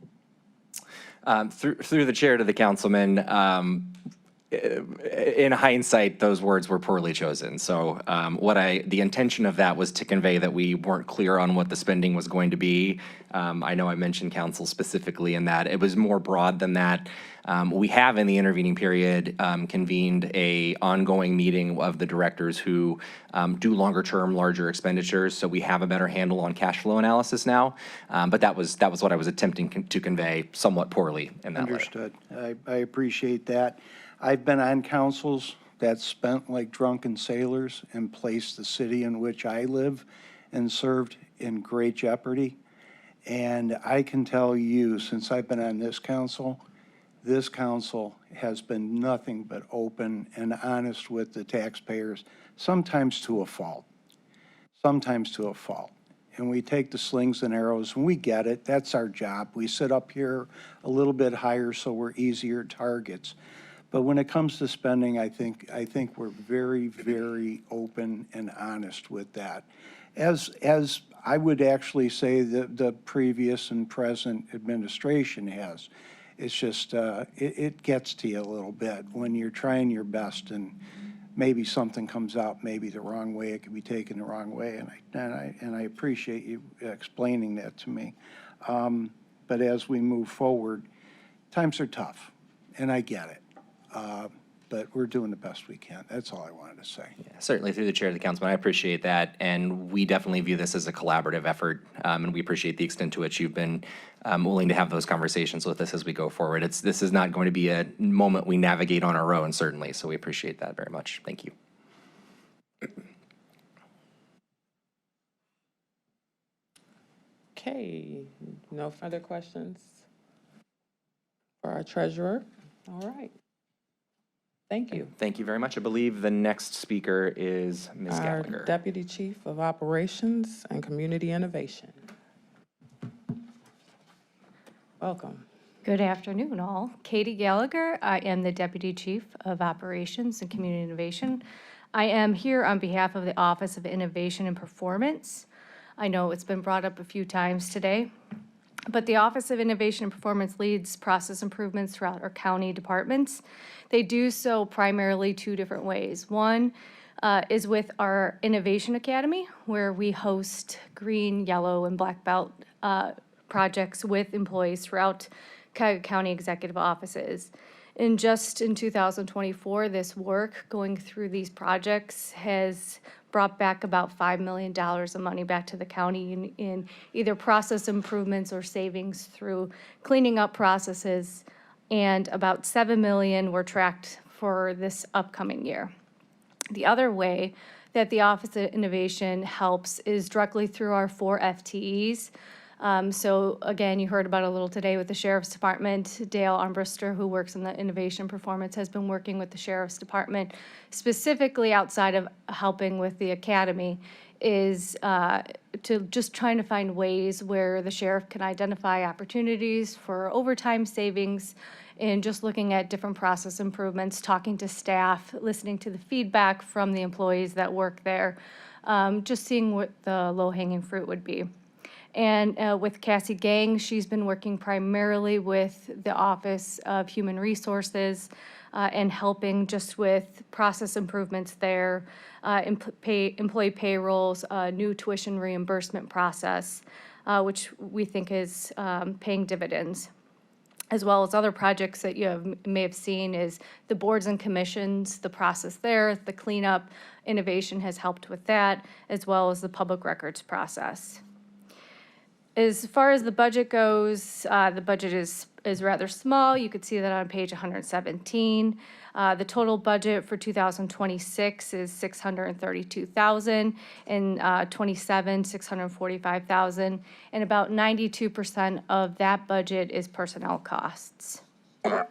Through the chair to the councilman, in hindsight, those words were poorly chosen. So the intention of that was to convey that we weren't clear on what the spending was going to be. I know I mentioned council specifically in that. It was more broad than that. We have, in the intervening period, convened a ongoing meeting of the directors who do longer-term, larger expenditures. So we have a better handle on cash flow analysis now. But that was what I was attempting to convey somewhat poorly in that letter. Understood. I appreciate that. I've been on councils that spent like drunken sailors and placed the city in which I live and served in great jeopardy. And I can tell you, since I've been on this council has been nothing but open and honest with the taxpayers, sometimes to a fault. And we take the slings and arrows, and we get it. That's our job. We sit up here a little bit higher so we're easier targets. But when it comes to spending, I think we're very, very open and honest with that. As I would actually say that the previous and present administration has. It's just, it gets to you a little bit when you're trying your best and maybe something comes out maybe the wrong way, it can be taken the wrong way, and I appreciate you explaining that to me. But as we move forward, times are tough, and I get it. But we're doing the best we can. That's all I wanted to say. Certainly through the chair of the council, I appreciate that, and we definitely view this as a collaborative effort, and we appreciate the extent to which you've been willing to have those conversations with us as we go forward. This is not going to be a moment we navigate on our own, certainly, so we appreciate that very much. Thank you. Okay, no further questions for our treasurer? All right. Thank you. Thank you very much. I believe the next speaker is Ms. Our Gallagher. Deputy Chief of Operations and Community Innovation. Welcome. Good afternoon, all. Katie Gallagher. I am the Deputy Chief of Operations and Community Innovation. I am here on behalf of the Office of Innovation and Performance. I know it's been brought up a few times today, but the Office of Innovation and Performance leads process improvements throughout our county departments. They do so primarily two different ways. One is with our Innovation Academy, where we host green, yellow, and black belt projects with employees throughout Cuyahoga County executive offices. And just in 2024, this work going through these projects has brought back about $5 million of money back to the county in either process improvements or savings through cleaning up processes, and about $7 million were tracked for this upcoming year. The other way that the Office of Innovation helps is directly through our 4 FTEs. So again, you heard about it a little today with the Sheriff's Department. Dale Armbruster, who works in the Innovation Performance, has been working with the Sheriff's Department, specifically outside of helping with the Academy, is to just trying to find ways where the sheriff can identify opportunities for overtime savings, and just looking at different process improvements, talking to staff, listening to the feedback from the employees that work there, just seeing what the low-hanging fruit would be. And with Cassie Gang, she's been working primarily with the Office of Human Resources and helping just with process improvements there, employee payrolls, new tuition reimbursement process, which we think is paying dividends, as well as other projects that you may have seen is the boards and commissions, the process there, the cleanup. Innovation has helped with that, as well as the public records process. As far as the budget goes, the budget is rather small. You could see that on page 117. The total budget for 2026 is $632,000, and 27, $645,000, and about 92% of that budget is personnel costs. That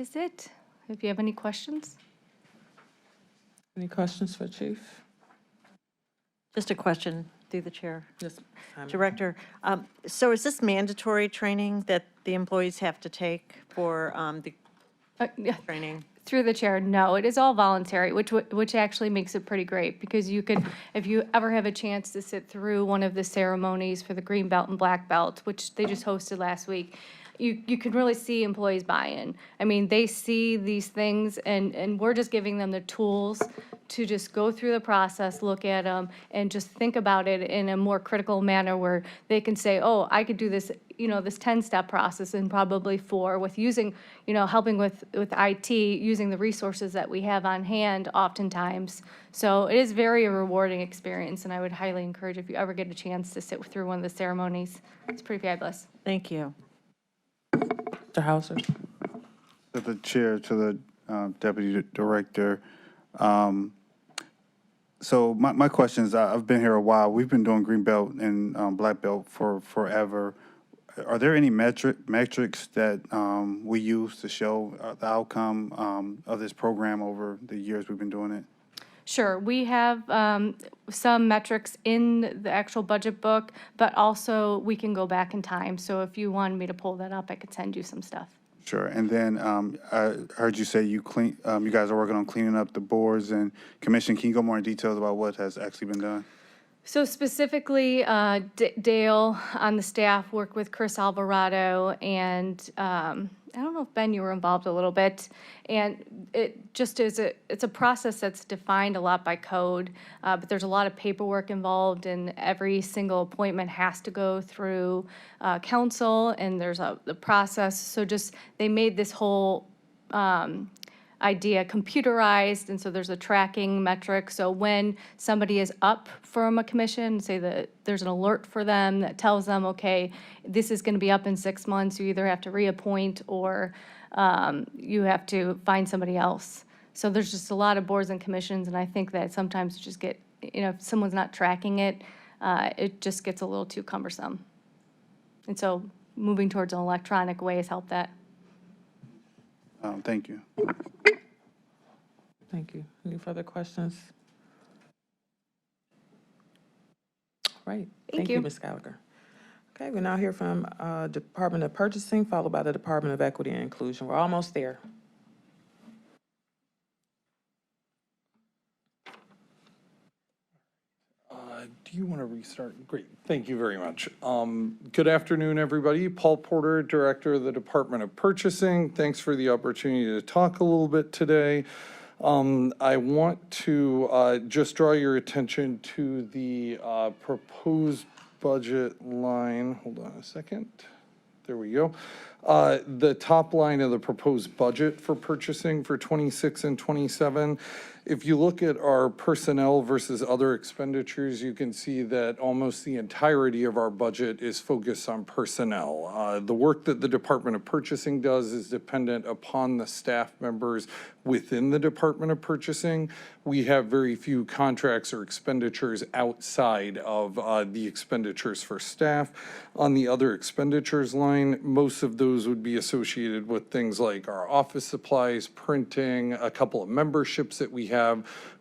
is it. If you have any questions. Any questions for Chief? Just a question through the chair. Yes, ma'am. Director, so is this mandatory training that the employees have to take for the Yeah. training? Through the chair, no, it is all voluntary, which actually makes it pretty great, because you could, if you ever have a chance to sit through one of the ceremonies for the green belt and black belt, which they just hosted last week, you can really see employees buy-in. I mean, they see these things, and we're just giving them the tools to just go through the process, look at them, and just think about it in a more critical manner where they can say, oh, I could do this, this 10-step process in probably 4 with using, helping with IT, using the resources that we have on hand oftentimes. So it is very a rewarding experience, and I would highly encourage if you ever get a chance to sit through one of the ceremonies. It's pretty fabulous. Thank you. Mr. Hauser. To the chair, to the deputy director. So my question is, I've been here a while. We've been doing green belt and black belt for forever. Are there any metrics that we use to show the outcome of this program over the years we've been doing it? Sure, we have some metrics in the actual budget book, but also we can go back in time. So if you wanted me to pull that up, I could send you some stuff. Sure. And then I heard you say you guys are working on cleaning up the boards and commission. Can you go more in details about what has actually been done? So specifically, Dale on the staff worked with Chris Alvarado, and I don't know if Ben, you were involved a little bit. And it just is it's a process that's defined a lot by code, but there's a lot of paperwork involved, and every single appointment has to go through council, and there's the process. So just they made this whole idea computerized, and so there's a tracking metric. So when somebody is up from a commission, say that there's an alert for them that tells them, okay, this is going to be up in 6 months, you either have to reappoint or you have to find somebody else. So there's just a lot of boards and commissions, and I think that sometimes just get, if someone's not tracking it, it just gets a little too cumbersome. And so moving towards an electronic way has helped that. Thank you. Thank you. Any further questions? All right. Thank you, Ms. Gallagher. Okay, we now hear from Department of Purchasing, followed by the Department of Equity and Inclusion. We're almost there. Do you want to restart? Great, thank you very much. Good afternoon, everybody. Paul Porter, Director of the Department of Purchasing. Thanks for the opportunity to talk a little bit today. I want to just draw your attention to the proposed budget line. Hold on a second. There we go. The top line of the proposed budget for purchasing for 26 and 27. If you look at our personnel versus other expenditures, you can see that almost the entirety of our budget is focused on personnel. The work that the Department of Purchasing does is dependent upon the staff members within the Department of Purchasing. We have very few contracts or expenditures outside of the expenditures for staff. On the other expenditures line, most of those would be associated with things like our office supplies, printing, a couple of memberships that we have.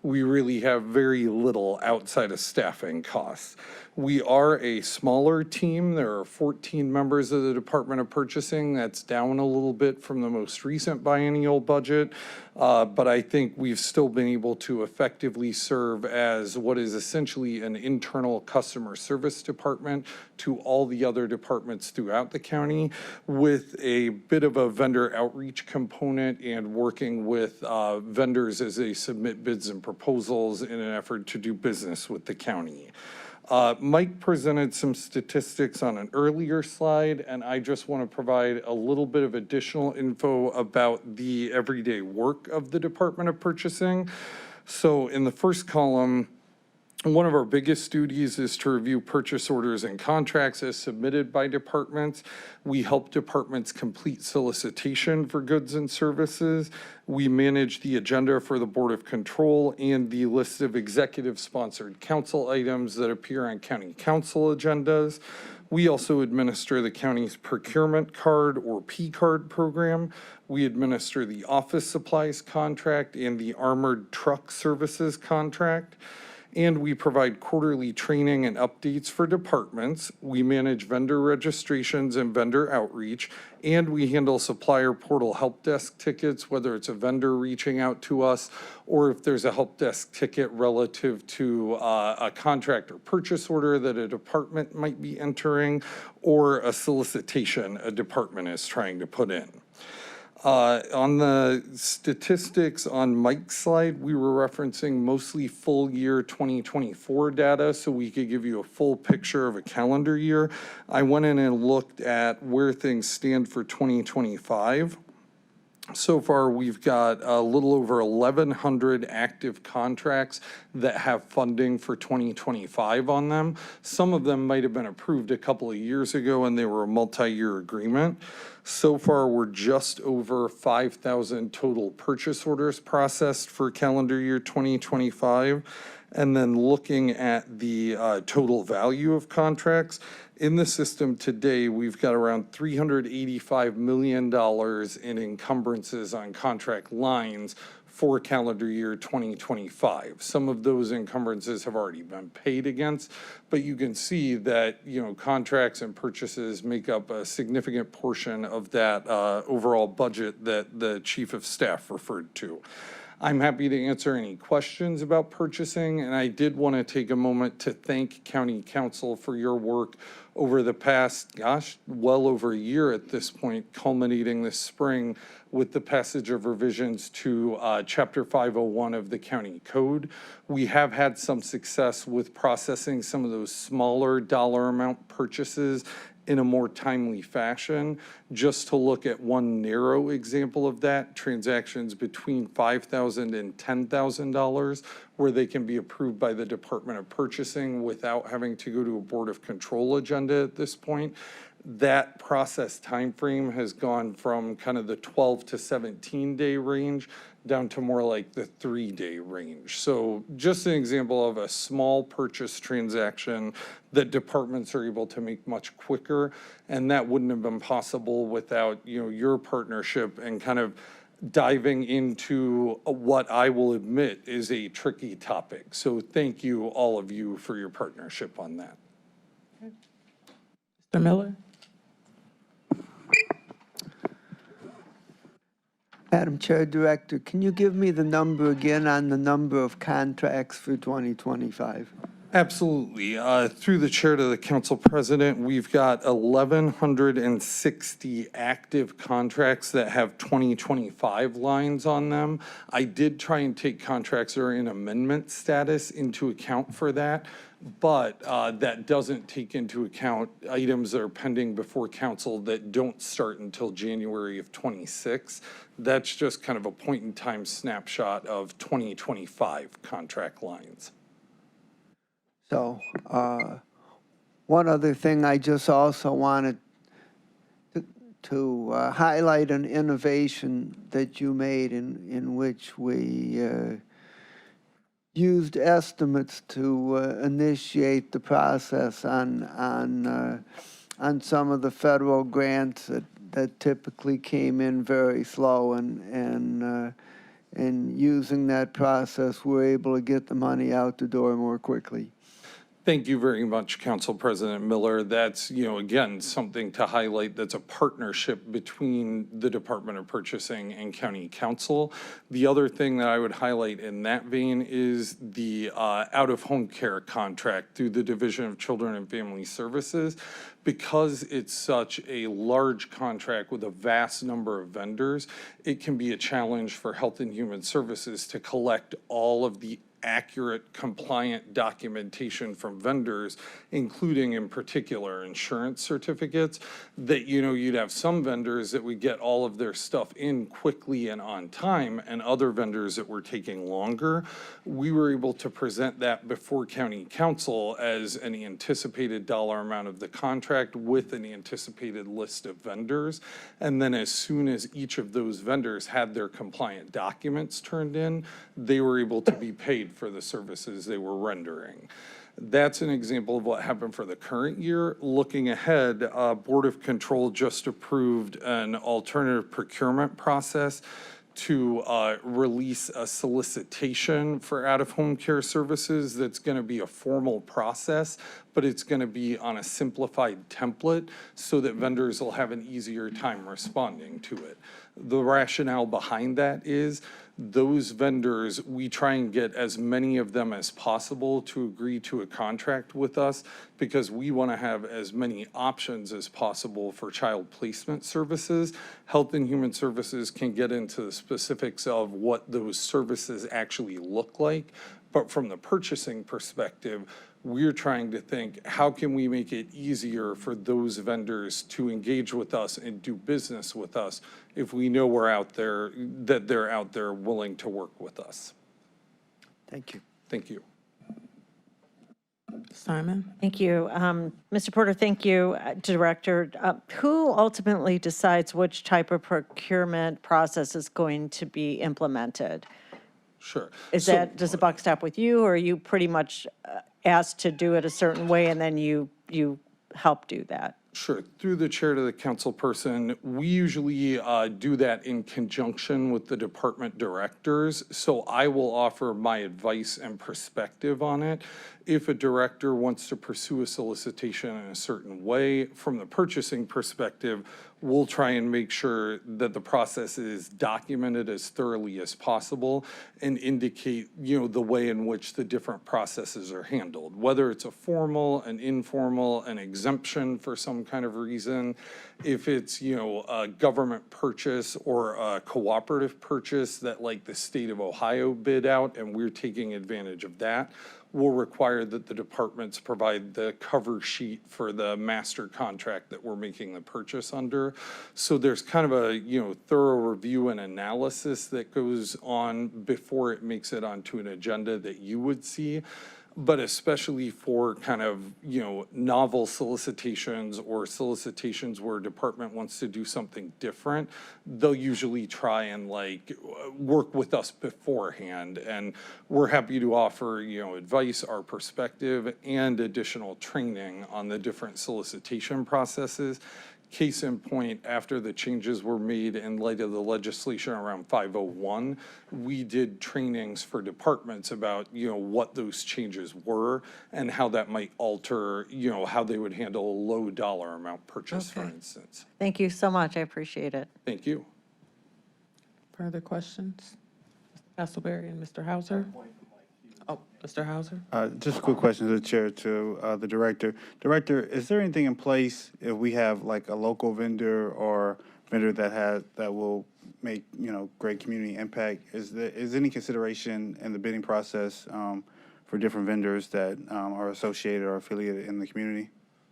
We really have very little outside of staffing costs. We are a smaller team. There are 14 members of the Department of Purchasing. That's down a little bit from the most recent biennial budget, but I think we've still been able to effectively serve as what is essentially an internal customer service department to all the other departments throughout the county, with a bit of a vendor outreach component and working with vendors as they submit bids and proposals in an effort to do business with the county. Mike presented some statistics on an earlier slide, and I just want to provide a little bit of additional info about the everyday work of the Department of Purchasing. So in the first column, one of our biggest duties is to review purchase orders and contracts as submitted by departments. We help departments complete solicitation for goods and services. We manage the agenda for the Board of Control and the list of executive-sponsored council items that appear on county council agendas. We also administer the county's procurement card or P-card program. We administer the office supplies contract and the armored truck services contract. And we provide quarterly training and updates for departments. We manage vendor registrations and vendor outreach, and we handle supplier portal help desk tickets, whether it's a vendor reaching out to us or if there's a help desk ticket relative to a contract or purchase order that a department might be entering, or a solicitation a department is trying to put in. On the statistics on Mike's slide, we were referencing mostly full year 2024 data so we could give you a full picture of a calendar year. I went in and looked at where things stand for 2025. So far, we've got a little over 1,100 active contracts that have funding for 2025 on them. Some of them might have been approved a couple of years ago and they were a multi-year agreement. So far, we're just over 5,000 total purchase orders processed for calendar year 2025. And then looking at the total value of contracts, in the system today, we've got around $385 million in encumbrances on contract lines for calendar year 2025. Some of those encumbrances have already been paid against, but you can see that, contracts and purchases make up a significant portion of that overall budget that the Chief of Staff referred to. I'm happy to answer any questions about purchasing, and I did want to take a moment to thank County Council for your work over the past, well over a year at this point, culminating this spring with the passage of revisions to Chapter 501 of the County Code. We have had some success with processing some of those smaller dollar amount purchases in a more timely fashion. Just to look at one narrow example of that, transactions between $5,000 and $10,000, where they can be approved by the Department of Purchasing without having to go to a Board of Control agenda at this point. That process timeframe has gone from kind of the 12 to 17-day range down to more like the 3-day range. So just an example of a small purchase transaction that departments are able to make much quicker, and that wouldn't have been possible without, your partnership and kind of diving into what I will admit is a tricky topic. So thank you, all of you, for your partnership on that. Mr. Miller? Madam Chair, Director, can you give me the number again on the number of contracts for 2025? Absolutely. Through the chair to the council president, we've got 1,160 active contracts that have 2025 lines on them. I did try and take contracts that are in amendment status into account for that, but that doesn't take into account items that are pending before council that don't start until January of 26. That's just kind of a point in time snapshot of 2025 contract lines. So, one other thing I just also wanted to highlight an innovation that you made in which we used estimates to initiate the process on some of the federal grants that typically came in very slow, and using that process, we're able to get the money out the door more quickly. Thank you very much, Council President Miller. That's, again, something to highlight that's a partnership between the Department of Purchasing and County Council. The other thing that I would highlight in that vein is the out-of-home care contract through the Division of Children and Family Services. Because it's such a large contract with a vast number of vendors, it can be a challenge for Health and Human Services to collect all of the accurate, compliant documentation from vendors, including in particular insurance certificates, that, you'd have some vendors that would get all of their stuff in quickly and on time, and other vendors that were taking longer. We were able to present that before County Council as an anticipated dollar amount of the contract with an anticipated list of vendors. And then as soon as each of those vendors had their compliant documents turned in, they were able to be paid for the services they were rendering. That's an example of what happened for the current year. Looking ahead, Board of Control just approved an alternative procurement process to release a solicitation for out-of-home care services that's going to be a formal process, but it's going to be on a simplified template so that vendors will have an easier time responding to it. The rationale behind that is those vendors, we try and get as many of them as possible to agree to a contract with us because we want to have as many options as possible for child placement services. Health and Human Services can get into the specifics of what those services actually look like, but from the purchasing perspective, we're trying to think, how can we make it easier for those vendors to engage with us and do business with us if we know we're out there, that they're out there willing to work with us? Thank you. Thank you. Simon? Thank you. Mr. Porter, thank you. Director, who ultimately decides which type of procurement process is going to be implemented? Sure. Does the buck stop with you, or are you pretty much asked to do it a certain way and then you help do that? Sure. Through the chair to the council person, we usually do that in conjunction with the department directors. So I will offer my advice and perspective on it. If a director wants to pursue a solicitation in a certain way, from the purchasing perspective, we'll try and make sure that the process is documented as thoroughly as possible and indicate, the way in which the different processes are handled, whether it's a formal, an informal, an exemption for some kind of reason. If it's, a government purchase or a cooperative purchase that like the state of Ohio bid out and we're taking advantage of that, will require that the departments provide the cover sheet for the master contract that we're making the purchase under. So there's kind of a, thorough review and analysis that goes on before it makes it onto an agenda that you would see. But especially for kind of, novel solicitations or solicitations where a department wants to do something different, they'll usually try and work with us beforehand. And we're happy to offer, advice, our perspective, and additional training on the different solicitation processes. Case in point, after the changes were made in light of the legislation around 501, we did trainings for departments about, what those changes were and how that might alter, how they would handle a low dollar amount purchase, for instance. Thank you so much. I appreciate it. Thank you. Further questions? Mr. Castleberry and Mr. Hauser? Oh, Mr. Hauser? Just a quick question to the chair, to the director. Director, is there anything in place if we have like a local vendor or vendor that will make, great community impact? Is any consideration in the bidding process for different vendors that are associated or affiliated in the community?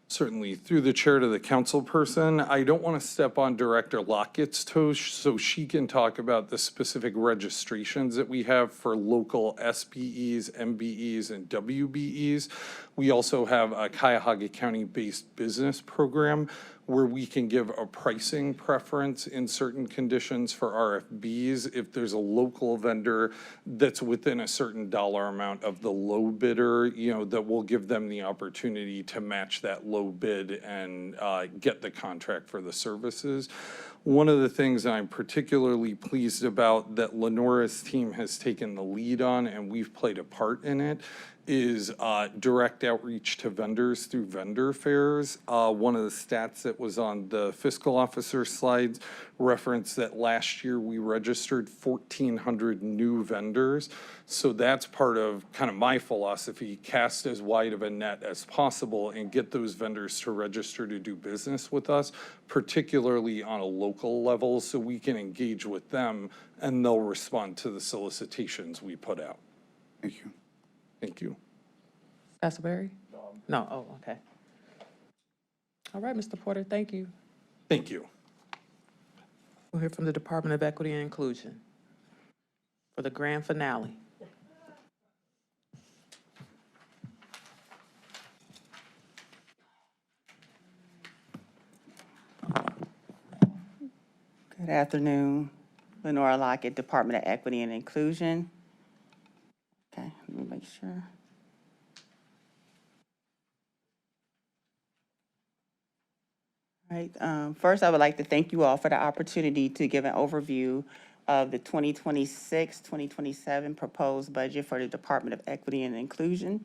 Certainly. Through the chair to the council person, I don't want to step on Director Lockett's toes, so she can talk about the specific registrations that we have for local SBEs, MBEs, and WBEs. We also have a Cuyahoga County-based business program where we can give a pricing preference in certain conditions for RFBs if there's a local vendor that's within a certain dollar amount of the low bidder, that will give them the opportunity to match that low bid and get the contract for the services. One of the things I'm particularly pleased about that Lenora's team has taken the lead on, and we've played a part in it, is direct outreach to vendors through vendor fairs. One of the stats that was on the fiscal officer slides referenced that last year we registered 1,400 new vendors. So that's part of kind of my philosophy, cast as wide of a net as possible and get those vendors to register to do business with us, particularly on a local level, so we can engage with them and they'll respond to the solicitations we put out. Thank you. Thank you. Castleberry? No, oh, okay. All right, Mr. Porter, thank you. Thank you. We'll hear from the Department of Equity and Inclusion for the grand finale. Good afternoon. Lenora Lockett, Department of Equity and Inclusion. Okay, let me make sure. All right, first I would like to thank you all for the opportunity to give an overview of the 2026-2027 proposed budget for the Department of Equity and Inclusion.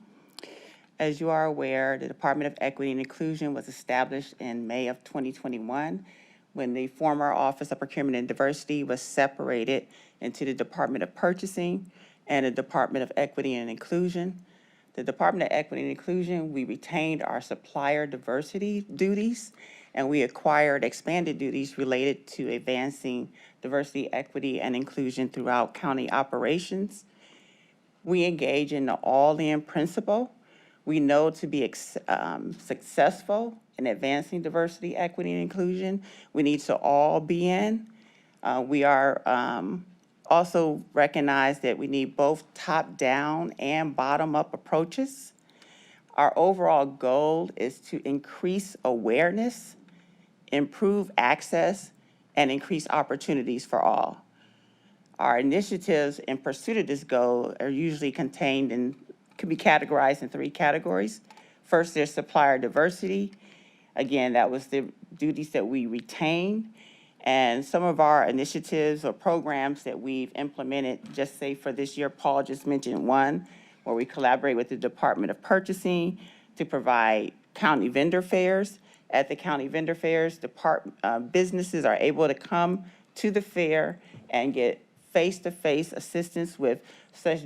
As you are aware, the Department of Equity and Inclusion was established in May of 2021 when the former Office of Procurement and Diversity was separated into the Department of Purchasing and the Department of Equity and Inclusion. The Department of Equity and Inclusion, we retained our supplier diversity duties, and we acquired expanded duties related to advancing diversity, equity, and inclusion throughout county operations. We engage in the all-in principle. We know to be successful in advancing diversity, equity, and inclusion, we need to all be in. We are also recognize that we need both top-down and bottom-up approaches. Our overall goal is to increase awareness, improve access, and increase opportunities for all. Our initiatives in pursuit of this goal are usually contained in, can be categorized in 3 categories. First, there's supplier diversity. Again, that was the duties that we retained. And some of our initiatives or programs that we've implemented, just say for this year, Paul just mentioned one, where we collaborate with the Department of Purchasing to provide county vendor fairs. At the county vendor fairs, businesses are able to come to the fair and get face-to-face assistance with such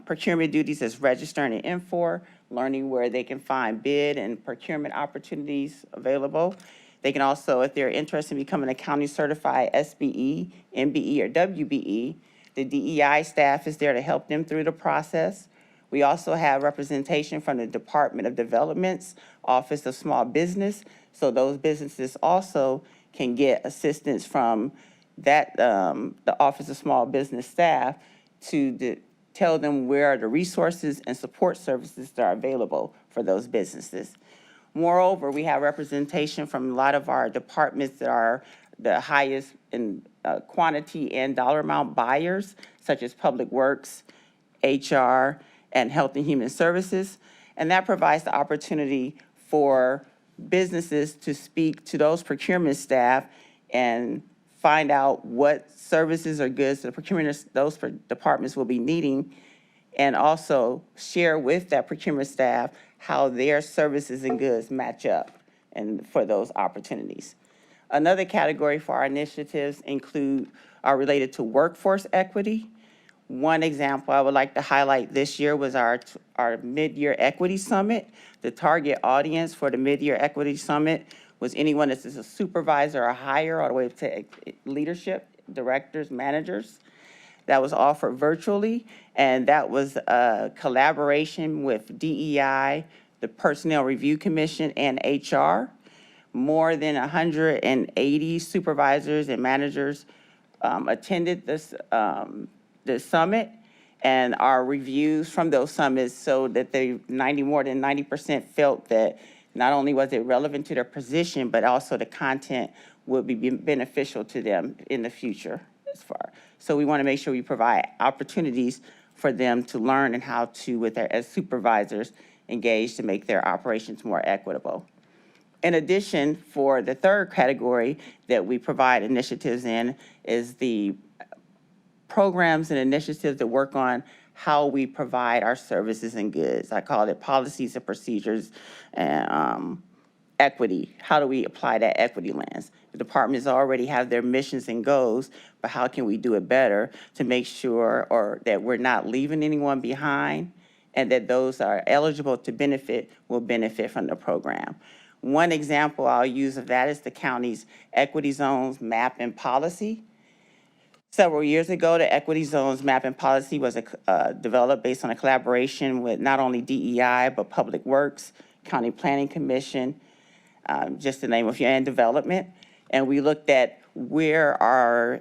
procurement duties as registering an N4, learning where they can find bid and procurement opportunities available. They can also, if they're interested in becoming a county certified SBE, MBE, or WBE, the DEI staff is there to help them through the process. We also have representation from the Department of Development's Office of Small Business, so those businesses also can get assistance from that, the Office of Small Business staff to tell them where the resources and support services that are available for those businesses. Moreover, we have representation from a lot of our departments that are the highest in quantity and dollar amount buyers, such as Public Works, HR, and Health and Human Services. And that provides the opportunity for businesses to speak to those procurement staff and find out what services or goods the procurement, those departments will be needing, and also share with that procurement staff how their services and goods match up and for those opportunities. Another category for our initiatives are related to workforce equity. One example I would like to highlight this year was our Mid-Year Equity Summit. The target audience for the Mid-Year Equity Summit was anyone that's a supervisor or higher, all the way to leadership, directors, managers. That was offered virtually, and that was a collaboration with DEI, the Personnel Review Commission, and HR. More than 180 supervisors and managers attended this summit, and our reviews from those summits showed that more than 90% felt that not only was it relevant to their position, but also the content would be beneficial to them in the future. So we want to make sure we provide opportunities for them to learn and how to, as supervisors, engage to make their operations more equitable. In addition, for the third category that we provide initiatives in is the programs and initiatives that work on how we provide our services and goods. I call it policies and procedures and equity. How do we apply that equity lens? The departments already have their missions and goals, but how can we do it better to make sure that we're not leaving anyone behind, and that those that are eligible to benefit will benefit from the program? One example I'll use of that is the county's equity zones map and policy. Several years ago, the Equity Zones Map and Policy was developed based on a collaboration with not only DEI, but Public Works, County Planning Commission, just to name a few, and Development. And we looked at where are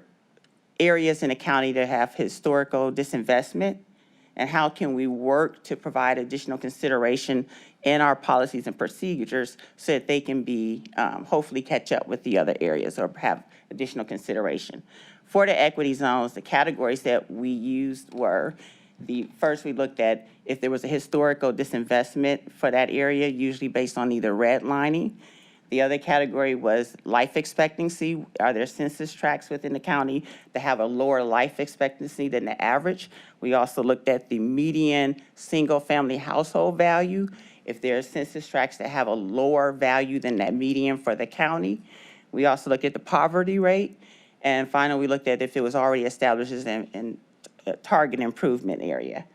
areas in the county that have historical disinvestment, and how can we work to provide additional consideration in our policies and procedures so that they can be, hopefully catch up with the other areas or have additional consideration. For the equity zones, the categories that we used were, first we looked at if there was a historical disinvestment for that area, usually based on either redlining. The other category was life expectancy. Are there census tracts within the county that have a lower life expectancy than the average? We also looked at the median single-family household value, if there are census tracts that have a lower value than that median for the county. We also looked at the poverty rate. And finally, we looked at if it was already established as a target improvement area.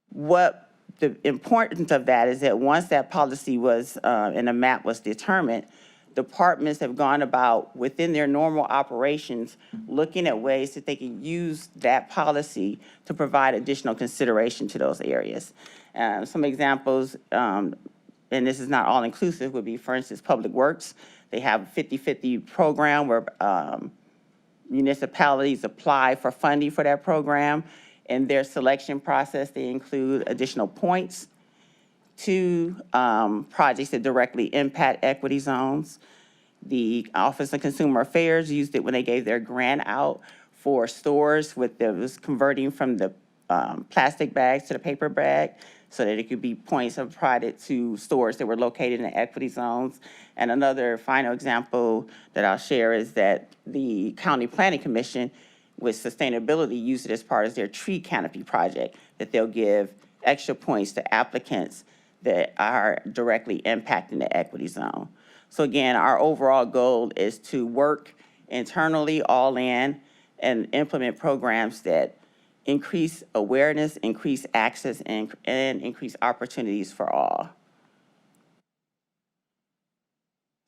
What the importance of that is that once that policy was and a map was determined, departments have gone about within their normal operations looking at ways that they can use that policy to provide additional consideration to those areas. Some examples, and this is not all inclusive, would be, for instance, Public Works. They have a 50-50 program where municipalities apply for funding for that program. In their selection process, they include additional points to projects that directly impact equity zones. The Office of Consumer Affairs used it when they gave their grant out for stores that was converting from the plastic bags to the paper bag. so that it could be points provided to stores that were located in equity zones. And another final example that I'll share is that the County Planning Commission with sustainability use it as part of their tree canopy project, that they'll give extra points to applicants that are directly impacting the equity zone. So again, our overall goal is to work internally, all in, and implement programs that increase awareness, increase access, and increase opportunities for all.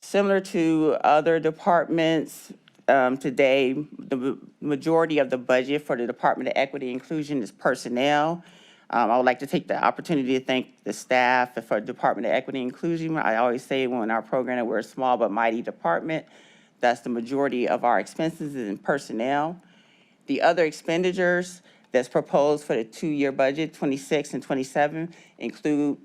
Similar to other departments, today, the majority of the budget for the Department of Equity and Inclusion is personnel. I would like to take the opportunity to thank the staff for Department of Equity and Inclusion. I always say when our program that we're a small but mighty department, that's the majority of our expenses is in personnel. The other expenditures that's proposed for the two-year budget, 26 and 27, include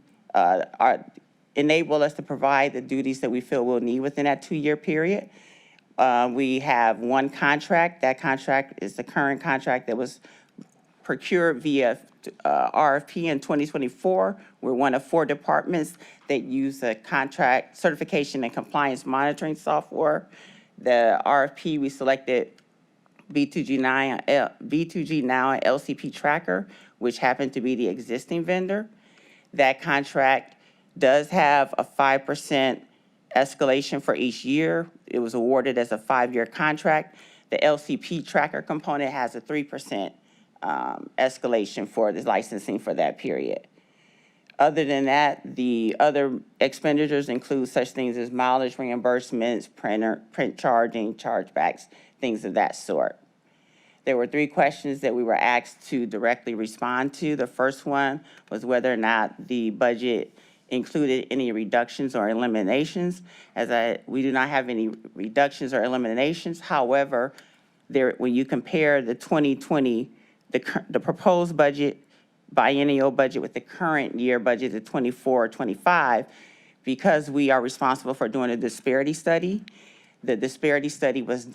enable us to provide the duties that we feel we'll need within that two-year period. We have one contract. That contract is the current contract that was procured via RFP in 2024. We're one of 4 departments that use a contract certification and compliance monitoring software. The RFP, we selected B2G Now and LCP Tracker, which happened to be the existing vendor. That contract does have a 5% escalation for each year. It was awarded as a 5-year contract. The LCP Tracker component has a 3% escalation for the licensing for that period. Other than that, the other expenditures include such things as mileage reimbursements, print charging, chargebacks, things of that sort. There were 3 questions that we were asked to directly respond to. The first one was whether or not the budget included any reductions or eliminations. We do not have any reductions or eliminations. However, when you compare the 2020, the proposed budget, biennial budget with the current year budget, the 24-25, because we are responsible for doing a disparity study. The disparity study was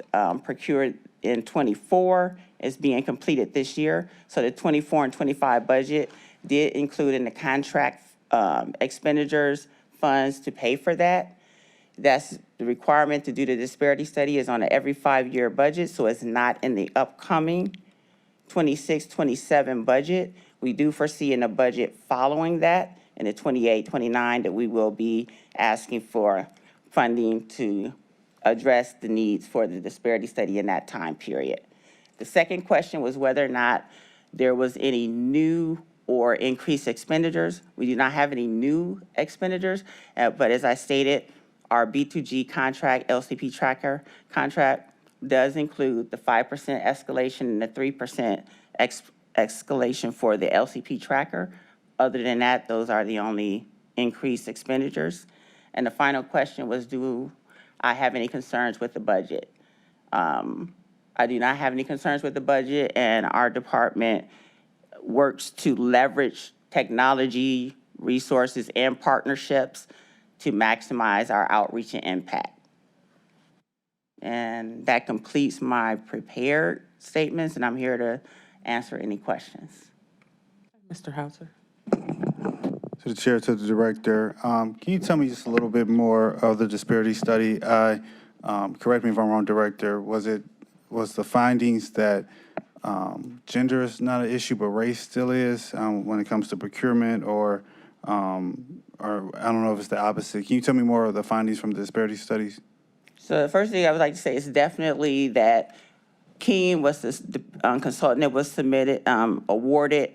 procured in 24, is being completed this year. So the 24 and 25 budget did include in the contract expenditures funds to pay for that. That's the requirement to do the disparity study is on an every 5-year budget, so it's not in the upcoming 26-27 budget. We do foresee in a budget following that, in the 28-29, that we will be asking for funding to address the needs for the disparity study in that time period. The second question was whether or not there was any new or increased expenditures. We do not have any new expenditures, but as I stated, our B2G contract, LCP Tracker contract, does include the 5% escalation and the 3% escalation for the LCP Tracker. Other than that, those are the only increased expenditures. And the final question was, do I have any concerns with the budget? I do not have any concerns with the budget, and our department works to leverage technology, resources, and partnerships to maximize our outreach and impact. And that completes my prepared statements, and I'm here to answer any questions. Mr. Hauser. To the chair, to the director, can you tell me just a little bit more of the disparity study? Correct me if I'm wrong, director, was the findings that gender is not an issue, but race still is when it comes to procurement, or I don't know if it's the opposite. Can you tell me more of the findings from the disparity studies? So the first thing I would like to say is definitely that Keene was the consultant that was submitted, awarded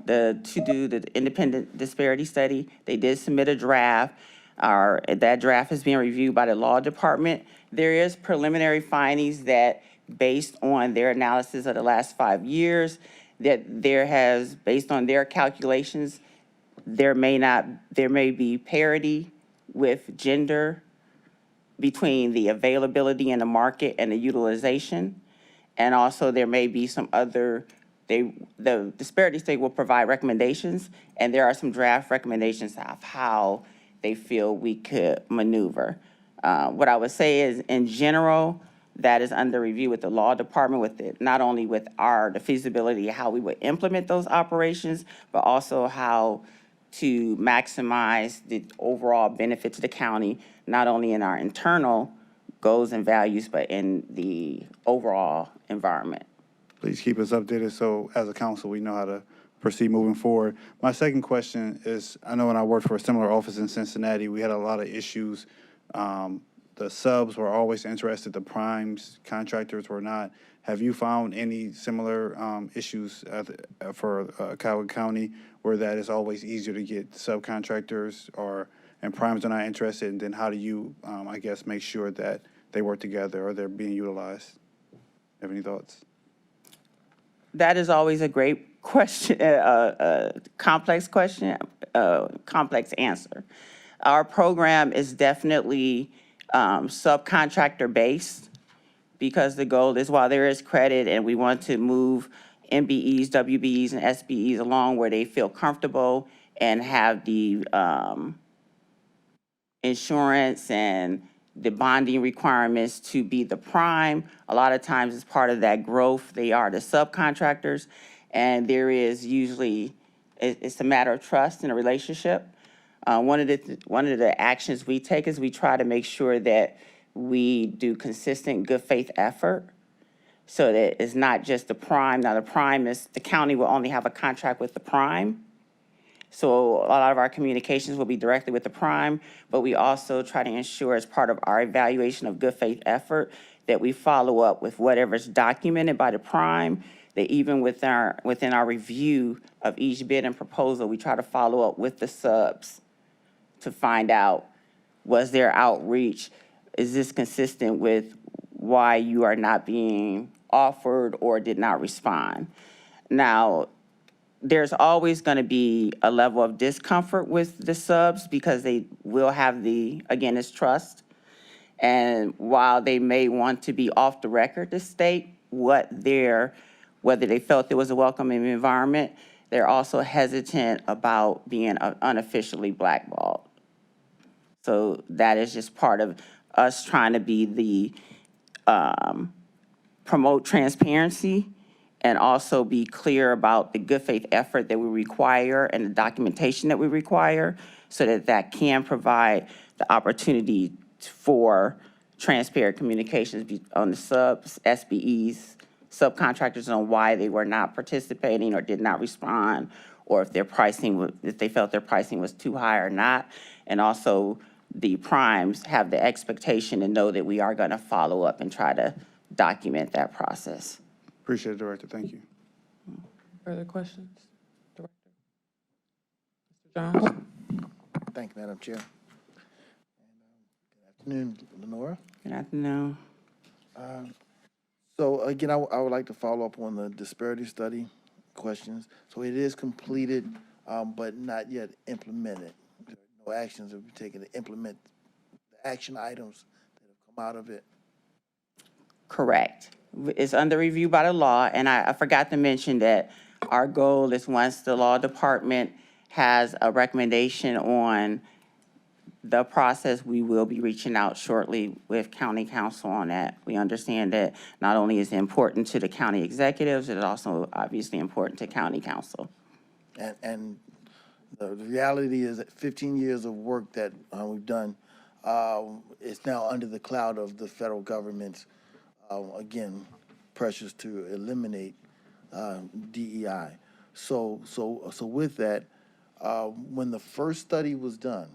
to do the independent disparity study. They did submit a draft. That draft is being reviewed by the law department. There is preliminary findings that, based on their analysis of the last 5 years, that based on their calculations, there may be parity with gender between the availability in the market and the utilization. And also there may be some other, the disparity study will provide recommendations, and there are some draft recommendations of how they feel we could maneuver. What I would say is, in general, that is under review with the law department, not only with the feasibility of how we would implement those operations, but also how to maximize the overall benefit to the county, not only in our internal goals and values, but in the overall environment. Please keep us updated so as a council, we know how to proceed moving forward. My second question is, I know when I worked for a similar office in Cincinnati, we had a lot of issues. The subs were always interested, the primes contractors were not. Have you found any similar issues for Cuyahoga County where that is always easier to get subcontractors and primes are not interested? And then how do you, I guess, make sure that they work together or they're being utilized? Have any thoughts? That is always a great question, complex question, complex answer. Our program is definitely subcontractor based because the goal is, while there is credit and we want to move MBEs, WBEs, and SBEs along where they feel comfortable and have the insurance and the bonding requirements to be the prime. A lot of times as part of that growth, they are the subcontractors. And there is usually, it's a matter of trust in a relationship. One of the actions we take is we try to make sure that we do consistent good faith effort so that it's not just the prime. Now the prime is, the county will only have a contract with the prime. So a lot of our communications will be directly with the prime, but we also try to ensure as part of our evaluation of good faith effort that we follow up with whatever's documented by the prime, that even within our review of each bid and proposal, we try to follow up with the subs to find out, was there outreach? Is this consistent with why you are not being offered or did not respond? Now, there's always going to be a level of discomfort with the subs because they will have again, it's trust. And while they may want to be off the record to state whether they felt there was a welcoming environment, they're also hesitant about being unofficially blackballed. So that is just part of us trying to be promote transparency and also be clear about the good faith effort that we require and the documentation that we require so that can provide the opportunity for transparent communications on the subs, SBEs, subcontractors on why they were not participating or did not respond, or if if they felt their pricing was too high or not. And also the primes have the expectation to know that we are going to follow up and try to document that process. Appreciate it, Director. Thank you. Further questions? Director? Mr. Jones? Thank you, Madam Chair. Good afternoon, Lenora. Good afternoon. So again, I would like to follow up on the disparity study questions. So it is completed, but not yet implemented. No actions have been taken to implement the action items that have come out of it. Correct. It's under review by the law, and I forgot to mention that our goal is once the law department has a recommendation on the process, we will be reaching out shortly with county council on that. We understand that not only is it important to the county executives, it's also obviously important to county council. And the reality is that 15 years of work that we've done is now under the cloud of the federal government's, again, pressures to eliminate DEI. So with that, when the first study was done,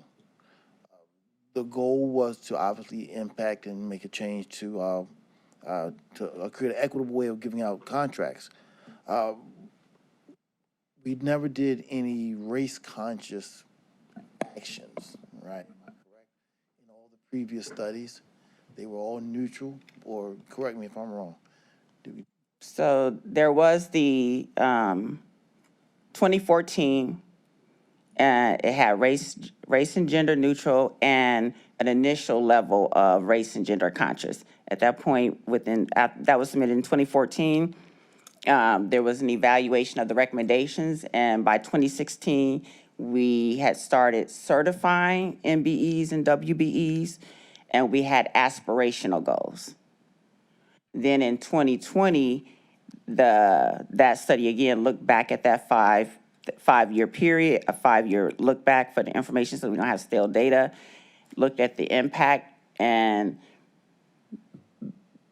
the goal was to obviously impact and make a change to create an equitable way of giving out contracts. We never did any race-conscious actions, right? Am I correct? In all the previous studies, they were all neutral, or correct me if I'm wrong. So there was the 2014, it had race and gender neutral and an initial level of race and gender conscious. At that point, that was submitted in 2014. There was an evaluation of the recommendations, and by 2016, we had started certifying MBEs and WBEs, and we had aspirational goals. Then in 2020, that study again looked back at that 5-year period, a 5-year look back for the information so we don't have stale data. Looked at the impact, and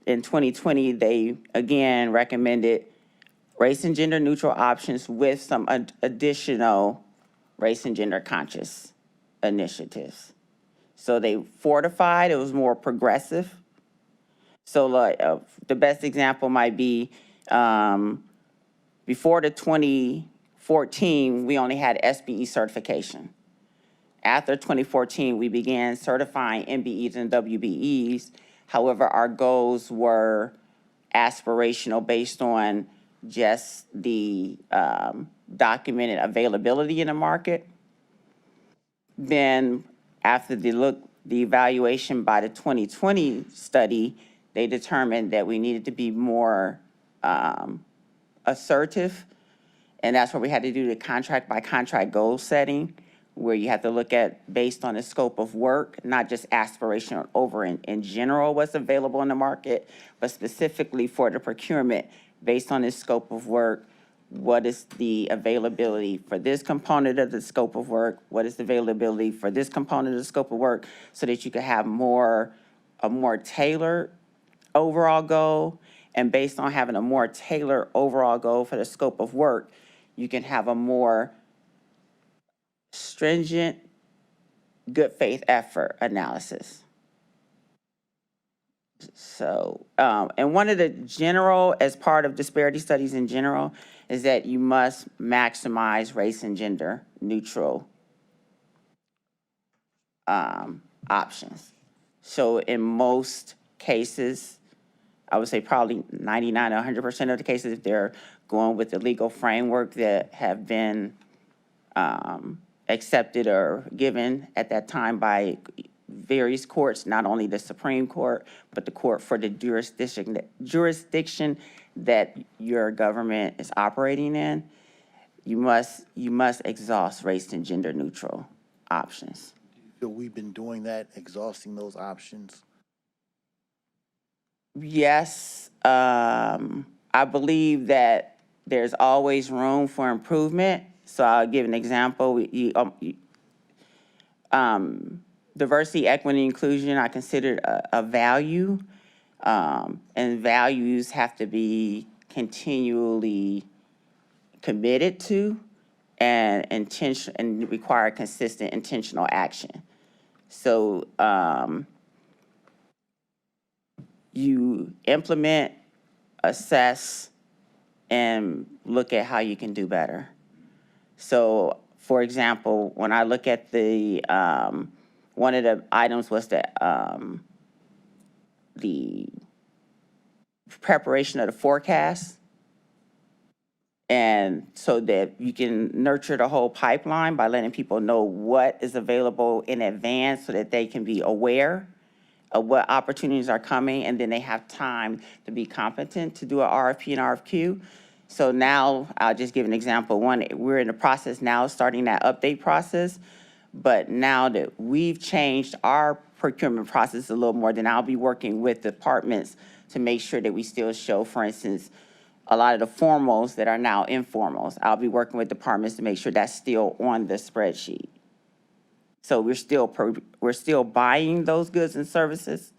in 2020, they again recommended race and gender neutral options with some additional race and gender conscious initiatives. So they fortified, it was more progressive. So like, the best example might be, before the 2014, we only had SBE certification. After 2014, we began certifying MBEs and WBEs. However, our goals were aspirational based on just the documented availability in the market. Then after the evaluation by the 2020 study, they determined that we needed to be more assertive. And that's where we had to do the contract by contract goal setting, where you have to look at based on the scope of work, not just aspirational over in general what's available in the market, but specifically for the procurement based on the scope of work. What is the availability for this component of the scope of work? What is the availability for this component of the scope of work, so that you could have a more tailored overall goal. And based on having a more tailored overall goal for the scope of work, you can have a more stringent, good faith effort analysis. So, and one of the general, as part of disparity studies in general, is that you must maximize race and gender neutral options. So in most cases, I would say probably 99 or 100% of the cases, if they're going with the legal framework that have been accepted or given at that time by various courts, not only the Supreme Court, but the court for the jurisdiction that your government is operating in, you must exhaust race and gender neutral options. So we've been doing that, exhausting those options? Yes, I believe that there's always room for improvement. So I'll give an example. Diversity, equity, inclusion, I consider a value, and values have to be continually committed to and require consistent intentional action. So you implement, assess, and look at how you can do better. So, for example, when I look at the, one of the items was the preparation of the forecast. And so that you can nurture the whole pipeline by letting people know what is available in advance so that they can be aware of what opportunities are coming, and then they have time to be competent to do an RFP and RFQ. So now, I'll just give an example. One, we're in the process now of starting that update process, but now that we've changed our procurement process a little more, then I'll be working with departments to make sure that we still show, for instance, a lot of the formals that are now informals. I'll be working with departments to make sure that's still on the spreadsheet. So we're still buying those goods and services,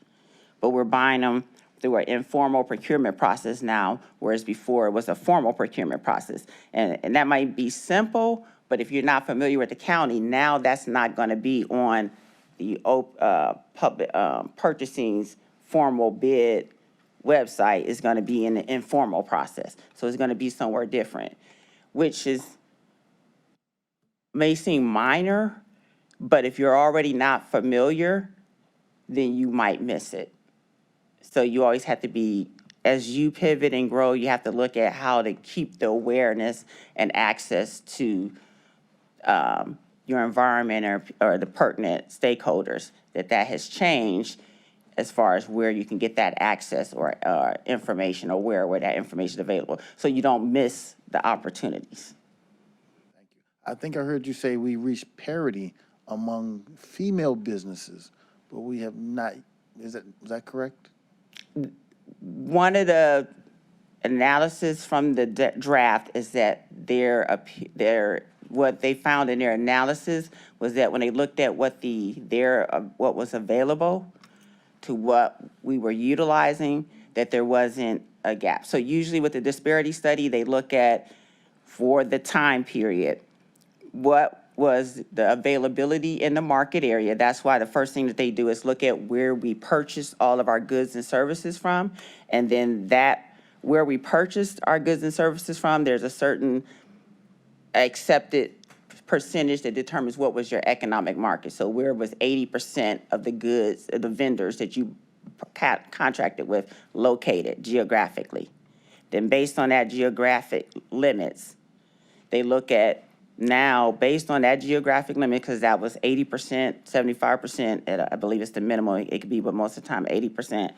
but we're buying them through an informal procurement process now, whereas before it was a formal procurement process. And that might be simple, but if you're not familiar with the county, now that's not going to be on the public purchasing's formal bid website. Is going to be in the informal process. So it's going to be somewhere different, which may seem minor, but if you're already not familiar, then you might miss it. So you always have to be, as you pivot and grow, you have to look at how to keep the awareness and access to your environment or the pertinent stakeholders, that has changed as far as where you can get that access or information, or where that information is available, so you don't miss the opportunities. Thank you. I think I heard you say we reached parity among female businesses, but we have not. Is that correct? One of the analysis from the draft is that what they found in their analysis was that when they looked at what what was available to what we were utilizing, that there wasn't a gap. So usually with the disparity study, they look at, for the time period, what was the availability in the market area. That's why the first thing that they do is look at where we purchased all of our goods and services from. And then where we purchased our goods and services from, there's a certain accepted percentage that determines what was your economic market. So where was 80% of the goods, the vendors that you contracted with located geographically. Then based on that geographic limits, they look at now, based on that geographic limit, because that was 80%, 75%, I believe it's the minimum, it could be, but most of the time 80%,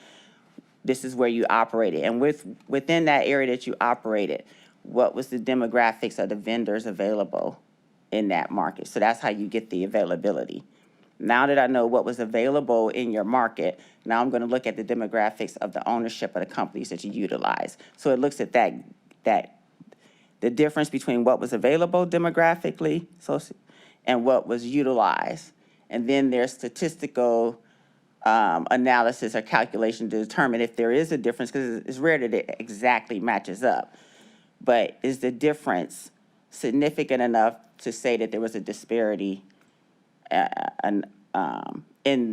this is where you operated. And within that area that you operated, what was the demographics of the vendors available in that market? So that's how you get the availability. Now that I know what was available in your market, now I'm going to look at the demographics of the ownership of the companies that you utilize. So it looks at the difference between what was available demographically and what was utilized. And then there's statistical analysis or calculation to determine if there is a difference, because it's rare that it exactly matches up. But is the difference significant enough to say that there was a disparity in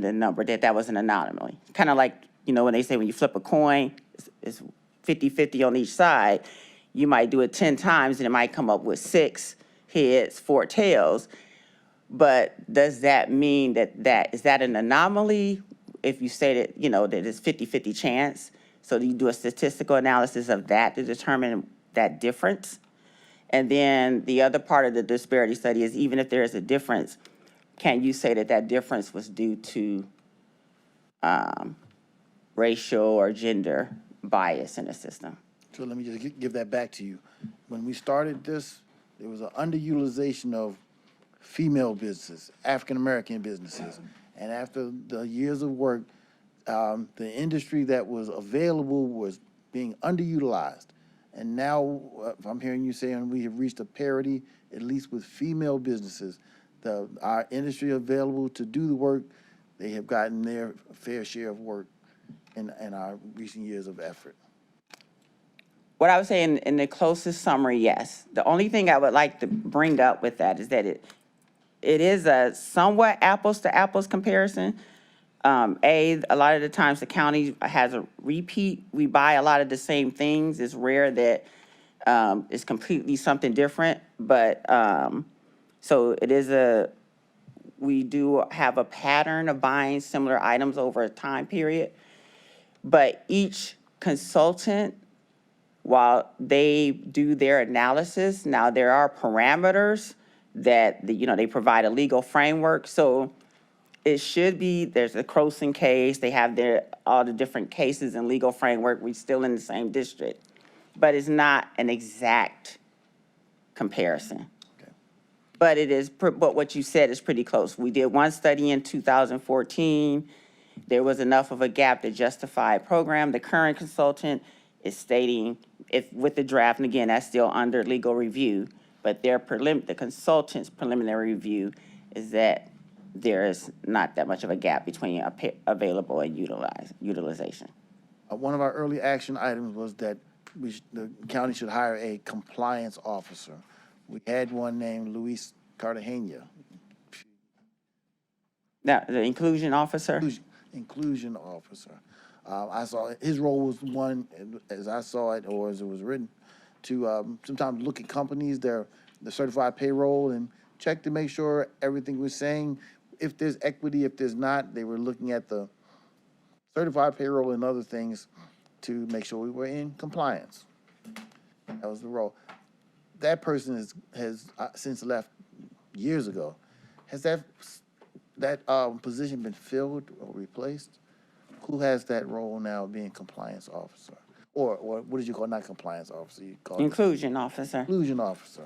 the number, that was an anomaly? Kind of like, when they say when you flip a coin, it's 50-50 on each side. You might do it 10 times and it might come up with 6 heads, 4 tails. But does that mean is that an anomaly if you say that, that it's 50-50 chance? So you do a statistical analysis of that to determine that difference. And then the other part of the disparity study is, even if there is a difference, can you say that difference was due to racial or gender bias in the system? So let me just give that back to you. When we started this, there was an underutilization of female businesses, African-American businesses. And after the years of work, the industry that was available was being underutilized. And now, if I'm hearing you saying we have reached a parity, at least with female businesses, our industry available to do the work, they have gotten their fair share of work in our recent years of effort. What I would say in the closest summary, yes. The only thing I would like to bring up with that is that it is a somewhat apples to apples comparison. A lot of the times the county has a repeat. We buy a lot of the same things. It's rare that it's completely something different. But so we do have a pattern of buying similar items over a time period. But each consultant, while they do their analysis, now there are parameters that, they provide a legal framework. So it should be, there's a Croson case, they have all the different cases and legal framework, we're still in the same district. But it's not an exact comparison. Okay. But what you said is pretty close. We did one study in 2014. There was enough of a gap to justify a program. The current consultant is stating, with the draft, and again, that's still under legal review, but the consultant's preliminary review is that there is not that much of a gap between available and utilization. One of our early action items was that the county should hire a compliance officer. We had one named Luis Cartagena. Now, the inclusion officer? Inclusion officer. I saw his role was one, as I saw it, or as it was written, to sometimes look at companies, the certified payroll, and check to make sure everything was saying. If there's equity, if there's not, they were looking at the certified payroll and other things to make sure we were in compliance. That was the role. That person has since left years ago. Has that position been filled or replaced? Who has that role now, being compliance officer? Or what did you call, not compliance officer? You call Inclusion officer. Inclusion officer.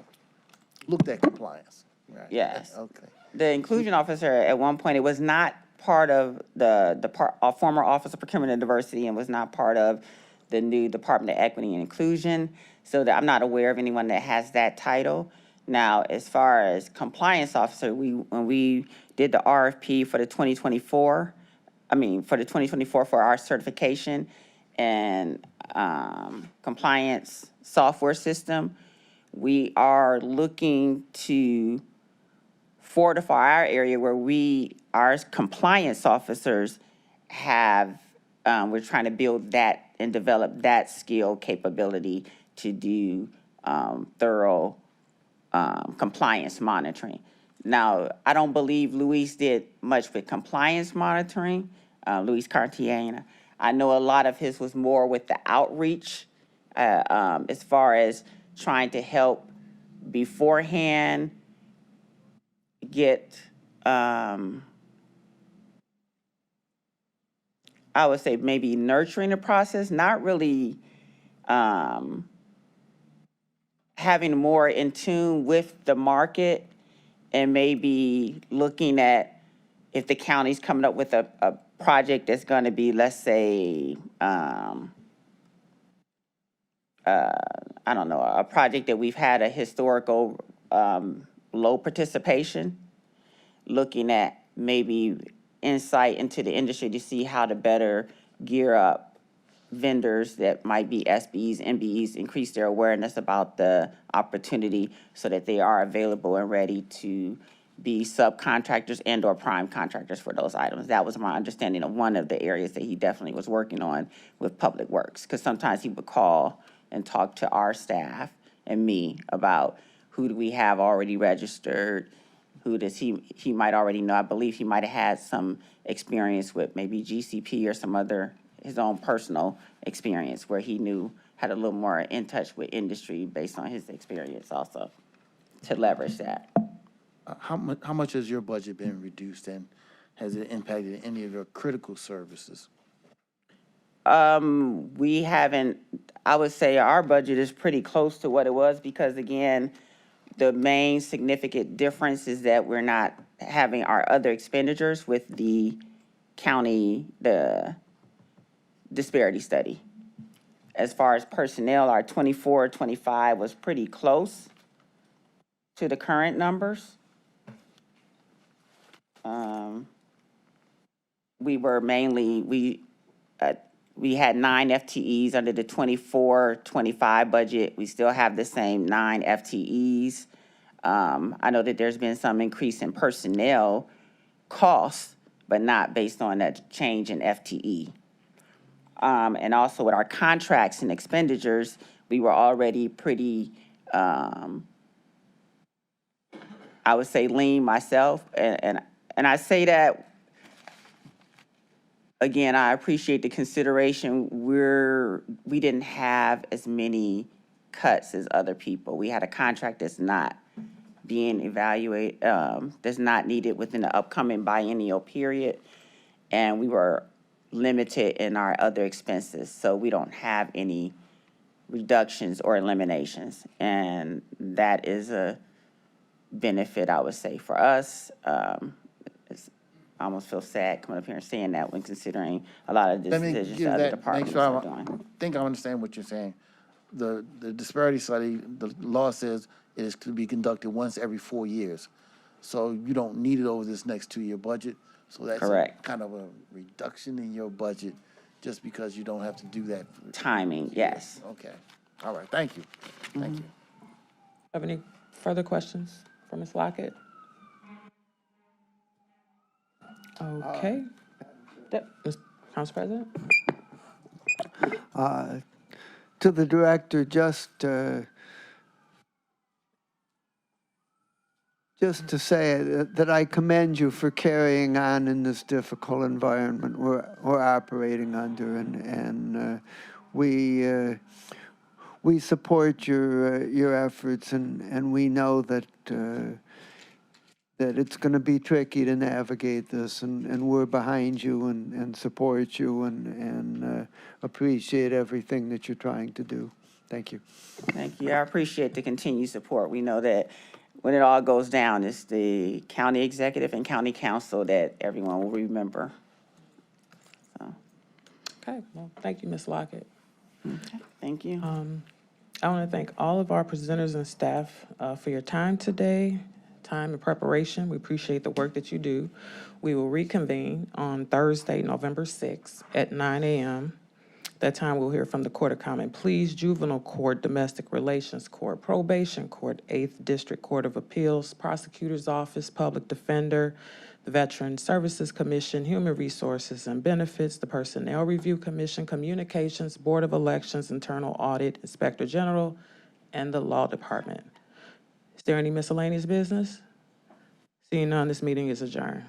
Looked at compliance. Right. Yes. Okay. The inclusion officer, at one point, it was not part of the former Office of Procurement and Diversity, and was not part of the new Department of Equity and Inclusion, so that I'm not aware of anyone that has that title. Now, as far as compliance officer, when we did the RFP for the 2024, for the 2024 for our certification and compliance software system, we are looking to fortify our area where our compliance officers have, we're trying to build that and develop that skill capability to do thorough compliance monitoring. Now, I don't believe Luis did much with compliance monitoring, Luis Cartiana. I know a lot of his was more with the outreach, as far as trying to help beforehand get, I would say maybe nurturing the process, not really having more in tune with the market, and maybe looking at if the county's coming up with a project that's going to be, let's say, I don't know, a project that we've had a historical low participation, looking at maybe insight into the industry to see how to better gear up vendors that might be SBEs, MBEs, increase their awareness about the opportunity so that they are available and ready to be subcontractors and or prime contractors for those items. That was my understanding of one of the areas that he definitely was working on with Public Works, because sometimes he would call and talk to our staff and me about who do we have already registered, who does he might already know. I believe he might have had some experience with maybe GCP or some other, his own personal experience where he had a little more in touch with industry based on his experience also, to leverage that. How much has your budget been reduced, and has it impacted any of your critical services? We haven't, I would say our budget is pretty close to what it was, because again, the main significant difference is that we're not having our other expenditures with the county, the disparity study. As far as personnel, our 24, 25 was pretty close to the current numbers. We were mainly, we had 9 FTEs under the 24, 25 budget. We still have the same 9 FTEs. I know that there's been some increase in personnel costs, but not based on that change in FTE. And also with our contracts and expenditures, we were already pretty, I would say lean myself. And I say that, again, I appreciate the consideration. We didn't have as many cuts as other people. We had a contract that's not being evaluated, that's not needed within the upcoming biennial period. And we were limited in our other expenses, so we don't have any reductions or eliminations. And that is a benefit, I would say, for us. I almost feel sad coming up here and saying that when considering a lot of the decisions that other departments are doing. I think I understand what you're saying. The disparity study, the law says it is to be conducted once every 4 years. So you don't need it over this next 2-year budget. So that's Correct. kind of a reduction in your budget just because you don't have to do that. Timing, yes. Okay. All right. Thank you. Thank you. Have any further questions for Ms. Lockett? Okay. Mr. Council President? To the director, just to say that I commend you for carrying on in this difficult environment we're operating under, and we support your efforts, and we know that that it's going to be tricky to navigate this, and we're behind you and support you and appreciate everything that you're trying to do. Thank you. Thank you. I appreciate the continued support. We know that when it all goes down, it's the county executive and county council that everyone will remember. So. Okay, well, thank you, Ms. Lockett. Thank you. I want to thank all of our presenters and staff for your time today, time and preparation. We appreciate the work that you do. We will reconvene on Thursday, November 6th at 9 a.m. That time we'll hear from the Court of Common Pleas, Juvenile Court, Domestic Relations Court, Probation Court, 8th District Court of Appeals, Prosecutor's Office, Public Defender, the Veteran Services Commission, Human Resources and Benefits, the Personnel Review Commission, Communications, Board of Elections, Internal Audit, Inspector General, and the Law Department. Is there any miscellaneous business? Seeing none, this meeting is adjourned.